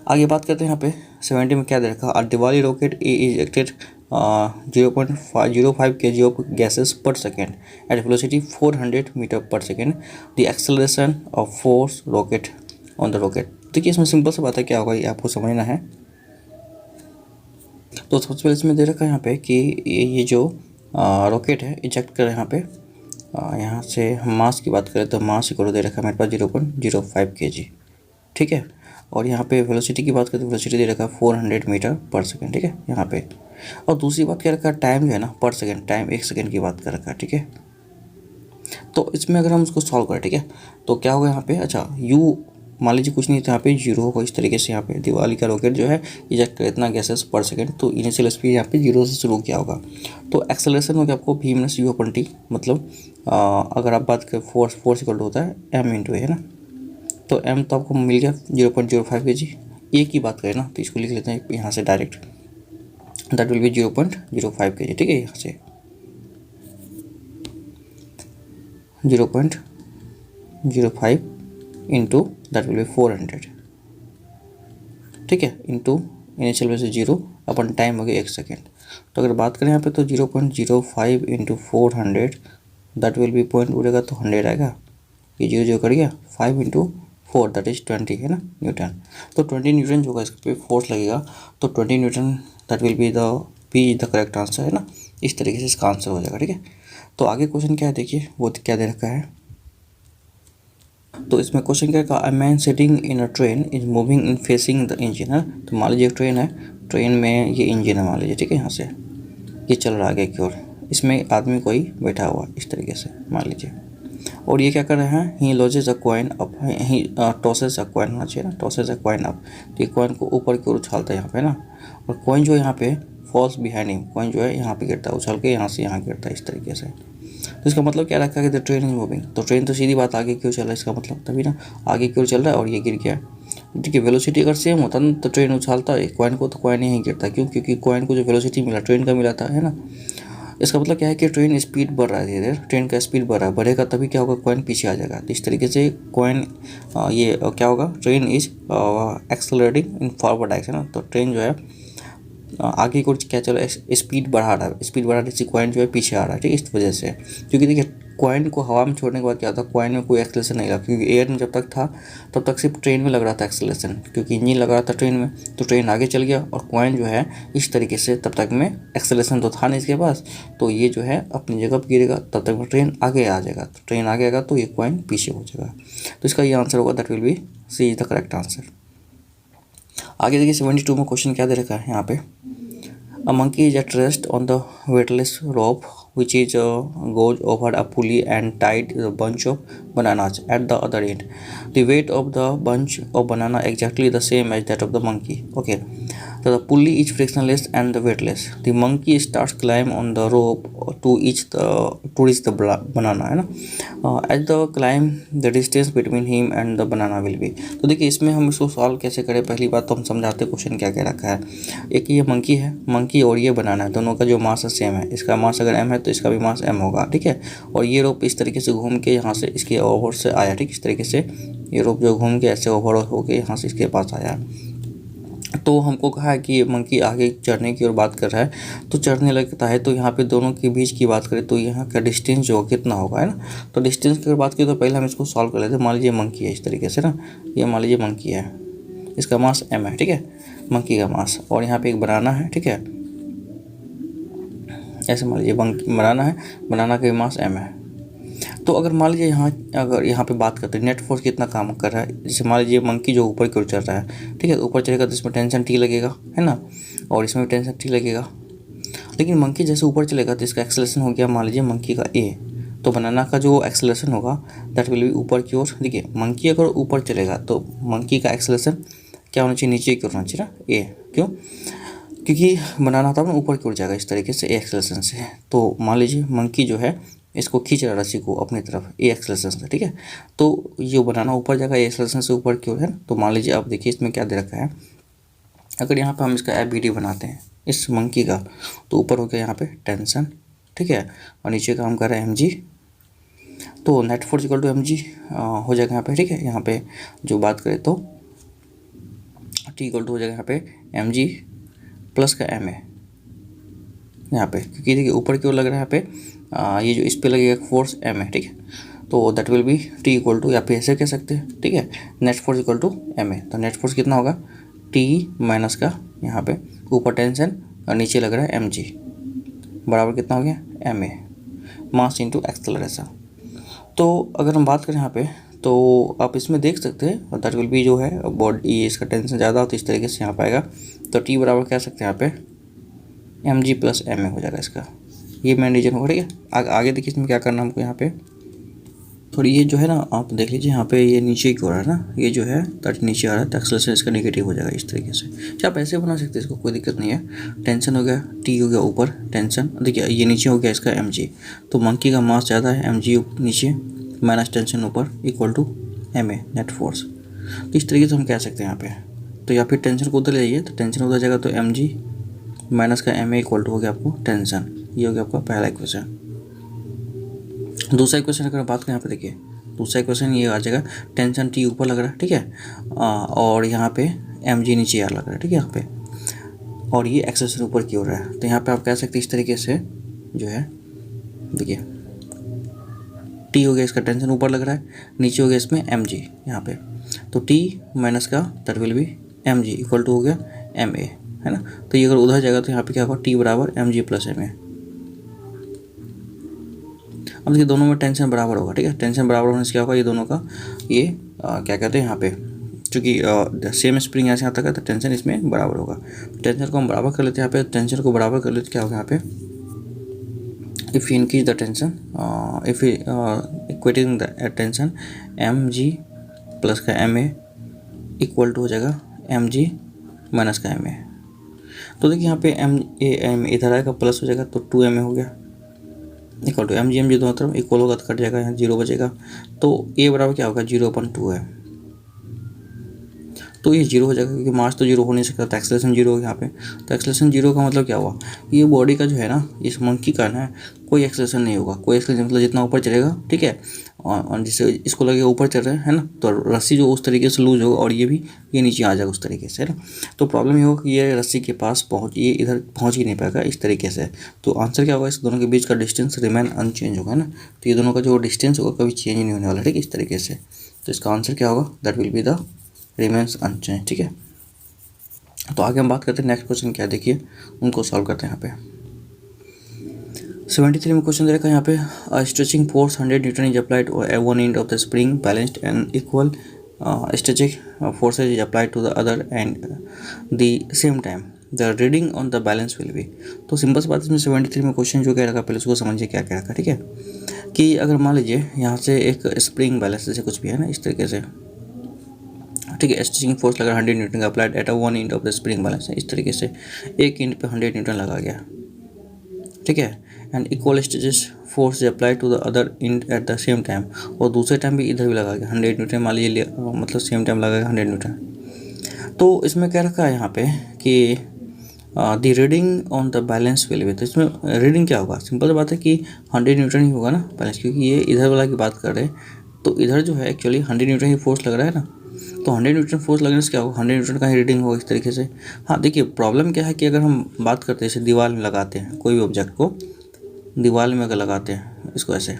आगे बात करते हैं यहाँ पे 70 में क्या दे रखा, a Diwali rocket ejected 0.05 kg of gases per second at velocity 400 metre per second, the acceleration of force rocket on the rocket. देखिए इसमें सिंपल सा बात है, क्या होगा ये आपको समझना है। तो सबसे पहले इसमें दे रखा है यहाँ पे कि ये जो रॉकेट है इजेक्ट कर यहाँ पे, यहाँ से हम मास की बात करें तो मास इक्वल दे रखा है मेरे पास 0.05 kg, ठीक है। और यहाँ पे वेलोसिटी की बात करें तो वेलोसिटी दे रखा है 400 मीटर पर सेकेंड, ठीक है यहाँ पे। और दूसरी बात क्या रखा है, टाइम जो है ना पर सेकेंड, टाइम 1 सेकेंड की बात कर रखा है, ठीक है। तो इसमें अगर हम उसको सॉल्व करें, ठीक है, तो क्या होगा यहाँ पे, अच्छा यू मान लीजिए कुछ नहीं था, यहाँ पे जीरो होगा इस तरीके से। यहाँ पे दिवाली का रॉकेट जो है इजेक्ट करे इतना गैसेस पर सेकेंड, तो इनिशियल स्पीड यहाँ पे जीरो से शुरू किया होगा। तो एक्सेलरेशन हो गया आपको v minus U upon T, मतलब अगर आप बात करें फोर्स इक्वल होता है m इंटू ए, है ना। तो m तो आपको मिल गया 0.05 kg। ए की बात करें ना तो इसको लिख लेते हैं यहाँ से direct, that will B 0.05 kg, ठीक है। यहाँ से 0.05 इंटू दैट विल बी 400, ठीक है, इंटू इनिशियल वैसे जीरो अपन टाइम हो गया 1 सेकेंड। तो अगर बात करें यहाँ पे तो 0.05 into 400 that will B point उड़ेगा तो 100 आएगा, ये जीरो जीरो कर गया, 5 इंटू 4 दैट इज 20, है ना, न्यूटन। तो 20 न्यूटन जो होगा इस पर फोर्स लगेगा, तो 20 Newton that will be the B the correct answer, है ना। इस तरीके से इसका आंसर हो जाएगा, ठीक है। तो आगे क्वेश्चन क्या है देखिए, वो क्या दे रखा है। तो इसमें क्वेश्चन क्या है, a man sitting in a train is moving in facing the engine, है। तो मान लीजिए एक ट्रेन है, ट्रेन में ये इंजन है मान लीजिए, ठीक है। यहाँ से ये चल रहा है आगे की ओर, इसमें आदमी कोई बैठा हुआ इस तरीके से मान लीजिए, और ये क्या कर रहे हैं, he lodges a coin up, he tosses a coin होना चाहिए ना, टॉसेस अ कॉइन अप। तो ये कॉइन को ऊपर की ओर उछालता है यहाँ पे ना, और कॉइन जो है यहाँ पे फॉल्स बिहाइंड हिम, कॉइन जो है यहाँ पे गिरता है, उछल के यहाँ से यहाँ गिरता है इस तरीके से। तो इसका मतलब क्या रखा है कि द ट्रेन इज मूविंग, तो ट्रेन तो सीधी बात आगे की ओर चल रहा है, इसका मतलब तभी ना आगे की ओर चल रहा है और ये गिर गया, ठीक है। वेलोसिटी अगर सेम होता ना तो ट्रेन उछालता है कॉइन को, तो कॉइन यहीं गिरता, क्यों, क्योंकि कॉइन को जो वेलोसिटी मिला ट्रेन का मिला था, है ना। इसका मतलब क्या है कि ट्रेन स्पीड बढ़ रहा है धीरे धीरे, ट्रेन का स्पीड बढ़ रहा है, बढ़ेगा तभी क्या होगा, कॉइन पीछे आ जाएगा। तो इस तरीके से कॉइन ये क्या होगा, train is accelerating in forward direction, है ना। तो ट्रेन जो है आगे को क्या चल रहा है, स्पीड बढ़ा रहा है, स्पीड बढ़ा रही कॉइन जो है पीछे आ रहा है, ठीक है, इस वजह से। क्योंकि देखिए कॉइन को हवा में छोड़ने के बाद क्या होता है, कॉइन में कोई एक्सेलरेशन नहीं लगा, क्योंकि एयर में जब तक था तब तक सिर्फ ट्रेन में लग रहा था एक्सेलरेशन, क्योंकि इंजन लग रहा था ट्रेन में, तो ट्रेन आगे चल गया और कॉइन जो है इस तरीके से, तब तक में एक्सेलरेशन तो था नहीं इसके पास, तो ये जो है अपनी जगह पर गिरेगा, तब तक में ट्रेन आगे आ जाएगा, तो ट्रेन आगे आएगा तो ये कॉइन पीछे हो जाएगा। तो इसका ये आंसर होगा, that will be C is the correct answer. आगे देखिए 72 में क्वेश्चन क्या दे रखा है यहाँ पे, a monkey is at rest on the weightless rope which is goes over a pulley and tied a bunch of bananas at the other end. The weight of the bunch of banana exactly the same as that of the monkey. Okay. So the pulley is frictionless and the weightless. The monkey starts climb on the rope to reach the banana, है ना। At the climb the distance between him and the banana will be. तो देखिए इसमें हम इसको सॉल्व कैसे करें, पहली बात तो हम समझाते क्वेश्चन क्या क्या रखा है। एक ये मंकी है, मंकी और ये बनाना है, दोनों का जो मास है सेम है, इसका मास अगर m है तो इसका भी मास m होगा, ठीक है। और ये रोप इस तरीके से घूम के यहाँ से इसके ओवर से आया, ठीक, इस तरीके से ये रोप जो घूम के ऐसे ओवर होके यहाँ से इसके पास आया। तो हमको कहा है कि मंकी आगे चढ़ने की ओर बात कर रहा है, तो चढ़ने लगता है। तो यहाँ पे दोनों के बीच की बात करें तो यहाँ का डिस्टेंस जो कितना होगा, है ना। तो डिस्टेंस की अगर बात करें तो पहले हम इसको सॉल्व कर लेते हैं। मान लीजिए मंकी है इस तरीके से ना, ये मान लीजिए मंकी है, इसका मास m है, ठीक है, मंकी का मास। और यहाँ पे एक बनाना है, ठीक है, ऐसे मान लीजिए बनाना है, बनाना का मास m है। तो अगर मान लीजिए अगर यहाँ पे बात करते हैं नेट फोर्स कितना काम कर रहा है, जैसे मान लीजिए मंकी जो ऊपर की ओर चल रहा है, ठीक है, ऊपर चलेगा तो इसमें टेंशन T लगेगा, है ना, और इसमें भी टेंशन T लगेगा। लेकिन मंकी जैसे ऊपर चलेगा तो इसका एक्सेलरेशन हो गया मान लीजिए मंकी का a, तो बनाना का जो एक्सेलरेशन होगा दैट विल बी ऊपर की ओर। देखिए मंकी अगर ऊपर चलेगा तो मंकी का एक्सेलरेशन क्या होना चाहिए, नीचे की ओर होना चाहिए ना, a। क्यों? क्योंकि बनाना था ना ऊपर की ओर जाएगा इस तरीके से a एक्सेलरेशन से। तो मान लीजिए मंकी जो है इसको खींच रहा रस्सी को अपनी तरफ a एक्सेलरेशन से, ठीक है, तो ये बनाना ऊपर जाएगा a एक्सेलरेशन से ऊपर की ओर, है ना। तो मान लीजिए अब देखिए इसमें क्या दे रखा है, अगर यहाँ पे हम इसका FBD बनाते हैं इस मंकी का, तो ऊपर हो गया यहाँ पे टेंशन, ठीक है, और नीचे का हम कर रहे हैं mg। तो net force equal to mg हो जाएगा यहाँ पे, ठीक है। यहाँ पे जो बात करें तो T इक्वल टू हो जाएगा यहाँ पे mg प्लस का ma यहाँ पे, क्योंकि देखिए ऊपर की ओर लग रहा है यहाँ पे ये जो इस पे लगेगा फोर्स m है, ठीक है। तो that will be T equal to, या फिर ऐसे कह सकते हैं, ठीक है, net force equal to ma। तो नेट फोर्स कितना होगा, T माइनस का यहाँ पे ऊपर टेंशन और नीचे लग रहा है mg बराबर कितना हो गया ma, मास इंटू एक्सेलरेशन। तो अगर हम बात करें यहाँ पे तो आप इसमें देख सकते हैं दैट विल बी जो है बॉडी, इसका टेंशन ज़्यादा हो तो इस तरीके से यहाँ पाएगा। तो T बराबर कह सकते हैं यहाँ पे mg प्लस ma हो जाएगा इसका, ये मेन रीजन होगा, ठीक है। आगे देखिए इसमें क्या करना हमको, यहाँ पे थोड़ी ये जो है ना आप देख लीजिए यहाँ पे ये नीचे की ओर है ना, ये जो है दैट नीचे आ रहा है तो एक्सेलरेशन इसका नेगेटिव हो जाएगा इस तरीके से। अच्छा आप ऐसे बना सकते हैं इसको, कोई दिक्कत नहीं है। टेंशन हो गया, T हो गया ऊपर टेंशन, देखिए ये नीचे हो गया इसका mg, तो मंकी का मास ज़्यादा है, mg नीचे माइनस टेंशन ऊपर equal to ma net force. तो इस तरीके से हम कह सकते हैं यहाँ पे। तो या फिर टेंशन को उधर ले जाइए, तो टेंशन उधर जाएगा तो mg माइनस का ma इक्वल टू हो गया आपको टेंशन। ये हो गया आपका पहला इक्वेशन। दूसरा इक्वेशन अगर बात करें यहाँ पे, देखिए दूसरा इक्वेशन ये आ जाएगा, टेंशन T ऊपर लग रहा है, ठीक है, और यहाँ पे mg नीचे आ लग रहा है, ठीक है, यहाँ पे, और ये एक्सेलरेशन ऊपर की ओर है। तो यहाँ पे आप कह सकते हैं इस तरीके से जो है, देखिए T हो गया इसका टेंशन ऊपर लग रहा है, नीचे हो गया इसमें mg यहाँ पे, तो T माइनस का that will be mg equal to हो गया ma, है ना। तो ये अगर उधर जाएगा तो यहाँ पे क्या होगा, T बराबर mg प्लस ma। अब देखिए दोनों में टेंशन बराबर होगा, ठीक है, टेंशन बराबर होने से क्या होगा, ये दोनों का ये क्या कहते हैं यहाँ पे, चूँकि सेम स्प्रिंग यहाँ से यहाँ तक है तो टेंशन इसमें बराबर होगा। टेंशन को हम बराबर कर लेते हैं यहाँ पे, टेंशन को बराबर कर लेते क्या होगा यहाँ पे, if you increase the tension, if equating the tension mg plus का ma इक्वल टू हो जाएगा mg माइनस का ma। तो देखिए यहाँ पे m इधर आएगा प्लस हो जाएगा तो 2ma हो गया इक्वल टू mg दोनों तरफ इक्वल होगा तो कट जाएगा, यहाँ 0 बचेगा। तो a बराबर क्या होगा, 0/2 है, तो ये 0 हो जाएगा क्योंकि मास तो 0 हो नहीं सकता, तो एक्सेलरेशन 0 हो यहाँ पे। तो एक्सेलरेशन 0 का मतलब क्या हुआ, ये बॉडी का जो है ना, इस मंकी का ना कोई एक्सेलरेशन नहीं होगा, कोई एक्सेलरेशन मतलब जितना ऊपर चलेगा, ठीक है, और जिससे इसको लगेगा ऊपर चल रहा है ना, तो रस्सी जो उस तरीके से लूज होगा और ये नीचे आ जाएगा उस तरीके से, है ना। तो प्रॉब्लम ये होगा कि ये रस्सी के पास ये इधर पहुँच ही नहीं पाएगा इस तरीके से। तो आंसर क्या होगा, इस दोनों के बीच का डिस्टेंस रिमेन अनचेंज होगा ना। तो ये दोनों का जो डिस्टेंस होगा कभी चेंज नहीं होने वाला, ठीक है, इस तरीके से। तो इसका आंसर क्या होगा, that will be the remains unchanged, ठीक है। तो आगे हम बात करते हैं नेक्स्ट क्वेश्चन क्या, देखिए उनको सॉल्व करते हैं। यहाँ पे 73 में क्वेश्चन दे रखा है यहाँ पे, stretching force 100 newton is applied at one end of the spring, balanced and equal stretching forces is applied to the other end the same time, the reading on the balance will be. तो सिंपल सी बात इसमें 73 में क्वेश्चन जो कह रखा, पहले उसको समझिए क्या कह रखा, ठीक है। कि अगर मान लीजिए यहाँ से एक स्प्रिंग बैलेंस जैसे कुछ भी है ना इस तरीके से, ठीक है, स्ट्रेचिंग फोर्स लगा 100 न्यूटन का applied at one end of the spring balance है, इस तरीके से एक एंड पे 100 न्यूटन लगा गया, ठीक है, and equal stretches force applied to the other end at the same time, और दूसरे टाइम भी इधर भी लगा गया 100 न्यूटन, मान लीजिए मतलब सेम टाइम लगा गया 100 न्यूटन। तो इसमें क्या रखा है यहाँ पे कि the reading on the balance will be. तो इसमें रीडिंग क्या होगा, सिंपल बात है कि 100 न्यूटन ही होगा ना बैलेंस, क्योंकि ये इधर वाला की बात कर रहे हैं, तो इधर जो है एक्चुअली 100 न्यूटन ही फोर्स लग रहा है ना। तो 100 न्यूटन फोर्स लगने से क्या होगा, 100 न्यूटन का ही रीडिंग होगा इस तरीके से। हाँ देखिए प्रॉब्लम क्या है कि अगर हम बात करते हैं जैसे दीवार में लगाते हैं कोई भी ऑब्जेक्ट को, दीवार में अगर लगाते हैं इसको ऐसे,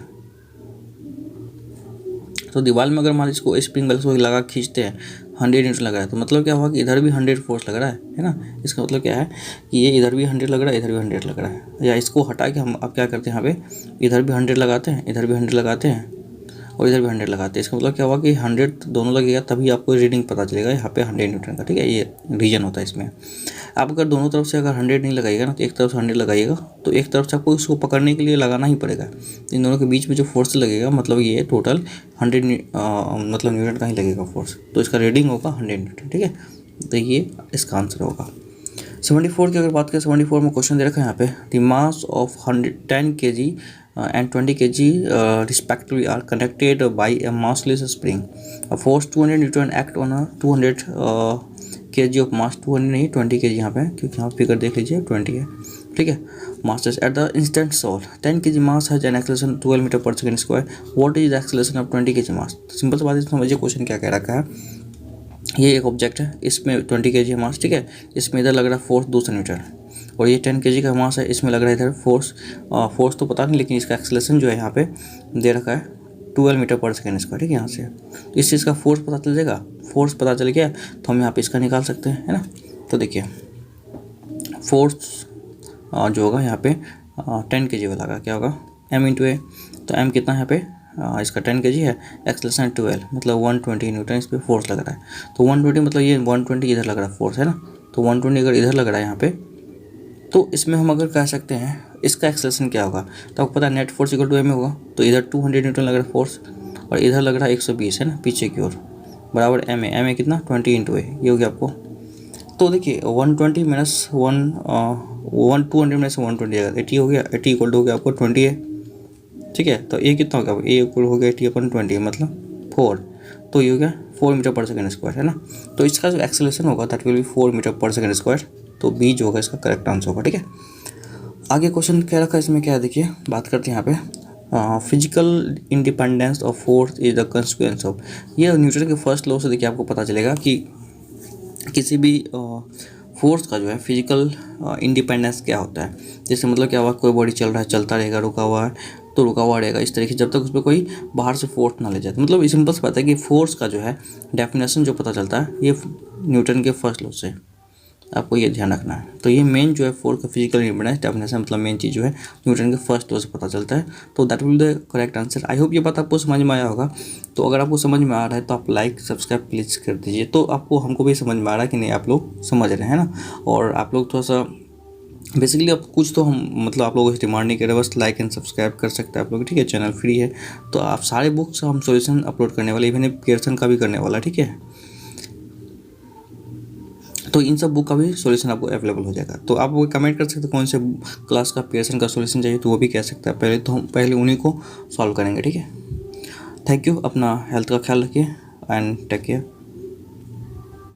तो दीवार में अगर मान इसको स्प्रिंग बैलेंस को लगा खींचते हैं 100 न्यूटन लग रहा है, तो मतलब क्या हुआ कि इधर भी 100 फोर्स लग रहा है ना। इसका मतलब क्या है कि ये इधर भी 100 लग रहा है, इधर भी 100 लग रहा है। या इसको हटा के हम अब क्या करते हैं, यहाँ पे इधर भी 100 लगाते हैं, इधर भी 100 लगाते हैं और इधर भी 100 लगाते हैं। इसका मतलब क्या हुआ कि 100 दोनों लगेगा तभी आपको रीडिंग पता चलेगा यहाँ पे 100 न्यूटन का, ठीक है। ये रीजन होता है इसमें। आप अगर दोनों तरफ से अगर 100 नहीं लगाइएगा ना, तो एक तरफ से 100 लगाइएगा तो एक तरफ से आपको इसको पकड़ने के लिए लगाना ही पड़ेगा। इन दोनों के बीच में जो फोर्स लगेगा मतलब ये टोटल 100 मतलब न्यूटन का ही लगेगा फोर्स, तो इसका रीडिंग होगा 100 न्यूटन, ठीक है। तो ये इसका आंसर होगा। 74 की अगर बात करें, 74 में क्वेश्चन दे रखा है यहाँ पे, the mass of 10 kg and 20 kg respectively are connected by a massless spring. A force 200 Newton act on a 200 kg of mass, 200 नहीं 20 kg यहाँ पे, क्योंकि यहाँ फिगर देख लीजिए 20 है, ठीक है। Masses at the instant soul 10 kg mass has an acceleration 12 metre per second square. What is the acceleration of 20 kg mass? Simple सी बात है, समझिए क्वेश्चन क्या कह रखा है। ये एक ऑब्जेक्ट है, इसमें 20 kg मास, ठीक है। इसमें इधर लग रहा है फोर्स 200 न्यूटन और ये 10 kg का मास है, इसमें लग रहा है इधर फोर्स तो पता नहीं, लेकिन इसका एक्सेलरेशन जो है यहाँ पे दे रखा है 12 मीटर पर सेकेंड स्क्वायर, ठीक है। यहाँ से तो इस चीज़ का फोर्स पता चल जाएगा, फोर्स पता चल गया तो हम यहाँ पे इसका निकाल सकते हैं, है ना। तो देखिए फोर्स जो होगा यहाँ पे 10 kg वाला का क्या होगा m/a, तो m कितना है यहाँ पे इसका 10 kg है, एक्सेलरेशन 12 मतलब 120 न्यूटन इस पर फोर्स लग रहा है। तो 120 मतलब ये 120 इधर लग रहा है फोर्स, है ना। तो 120 अगर इधर लग रहा है यहाँ पे, तो इसमें हम अगर कह सकते हैं इसका एक्सेलरेशन क्या होगा, तो आपको पता है net force equal to m होगा। तो इधर 200 न्यूटन लग रहा है फोर्स और इधर लग रहा है 120, है ना, पीछे की ओर, बराबर m है कितना 20 × a, ये हो गया आपको। तो देखिए 120 माइनस 200 में से 120 आएगा 80 हो गया, 80 इक्वल टू हो गया आपको 20 है, ठीक है। तो ए कितना हो गया, ए इक्वल हो गया 80/20 मतलब 4, तो ये हो गया 4 मीटर पर सेकेंड स्क्वायर, है ना। तो इसका जो एक्सेलरेशन होगा that will B 4 metre per second square, तो बी जो होगा इसका करेक्ट आंसर होगा, ठीक है। आगे क्वेश्चन क्या रखा है इसमें, क्या है देखिए, बात करते हैं यहाँ पे physical independence of force is the consequence of. ये न्यूटन के फर्स्ट लॉ से देखिए आपको पता चलेगा कि किसी भी फोर्स का जो है फिजिकल इंडिपेंडेंस क्या होता है। जैसे मतलब क्या हुआ, कोई बॉडी चल रहा है, चलता रहेगा, रुका हुआ है तो रुका हुआ रहेगा इस तरीके से, जब तक उस पर कोई बाहर से फोर्स ना ले जाए। मतलब सिंपल सी बात है कि फोर्स का जो है डेफिनेशन जो पता चलता है ये न्यूटन के फर्स्ट लॉ से, आपको ये ध्यान रखना है। तो ये मेन जो है फोर्स का फिजिकल इंडिपेंडेंस डेफिनेशन मतलब मेन चीज़ जो है न्यूटन के फर्स्ट लॉ से पता चलता है। तो that will the correct answer. I hope ये बात आपको समझ में आया होगा। तो अगर आपको समझ में आ रहा है तो आप लाइक सब्सक्राइब प्लीज़ कर दीजिए, तो आपको हमको भी समझ में आ रहा है कि नहीं आप लोग समझ रहे हैं ना। और आप लोग थोड़ा सा बेसिकली अब कुछ तो हम मतलब आप लोगों से डिमांड नहीं कर रहे, बस लाइक एंड सब्सक्राइब कर सकते हैं आप लोग, ठीक है। चैनल फ्री है, तो आप सारे बुक्स हम सॉल्यूशन अपलोड करने वाले, इवन पियर्सन का भी करने वाला, ठीक है। तो इन सब बुक का भी सॉल्यूशन आपको अवेलेबल हो जाएगा। तो आप वो कमेंट कर सकते हैं कौन से क्लास का पियर्सन का सॉल्यूशन चाहिए, तो वो भी कह सकते हैं। पहले तो हम पहले उन्हीं को सॉल्व करेंगे, ठीक है। थैंक यू, अपना हेल्थ का ख्याल रखिए एंड टेक केयर।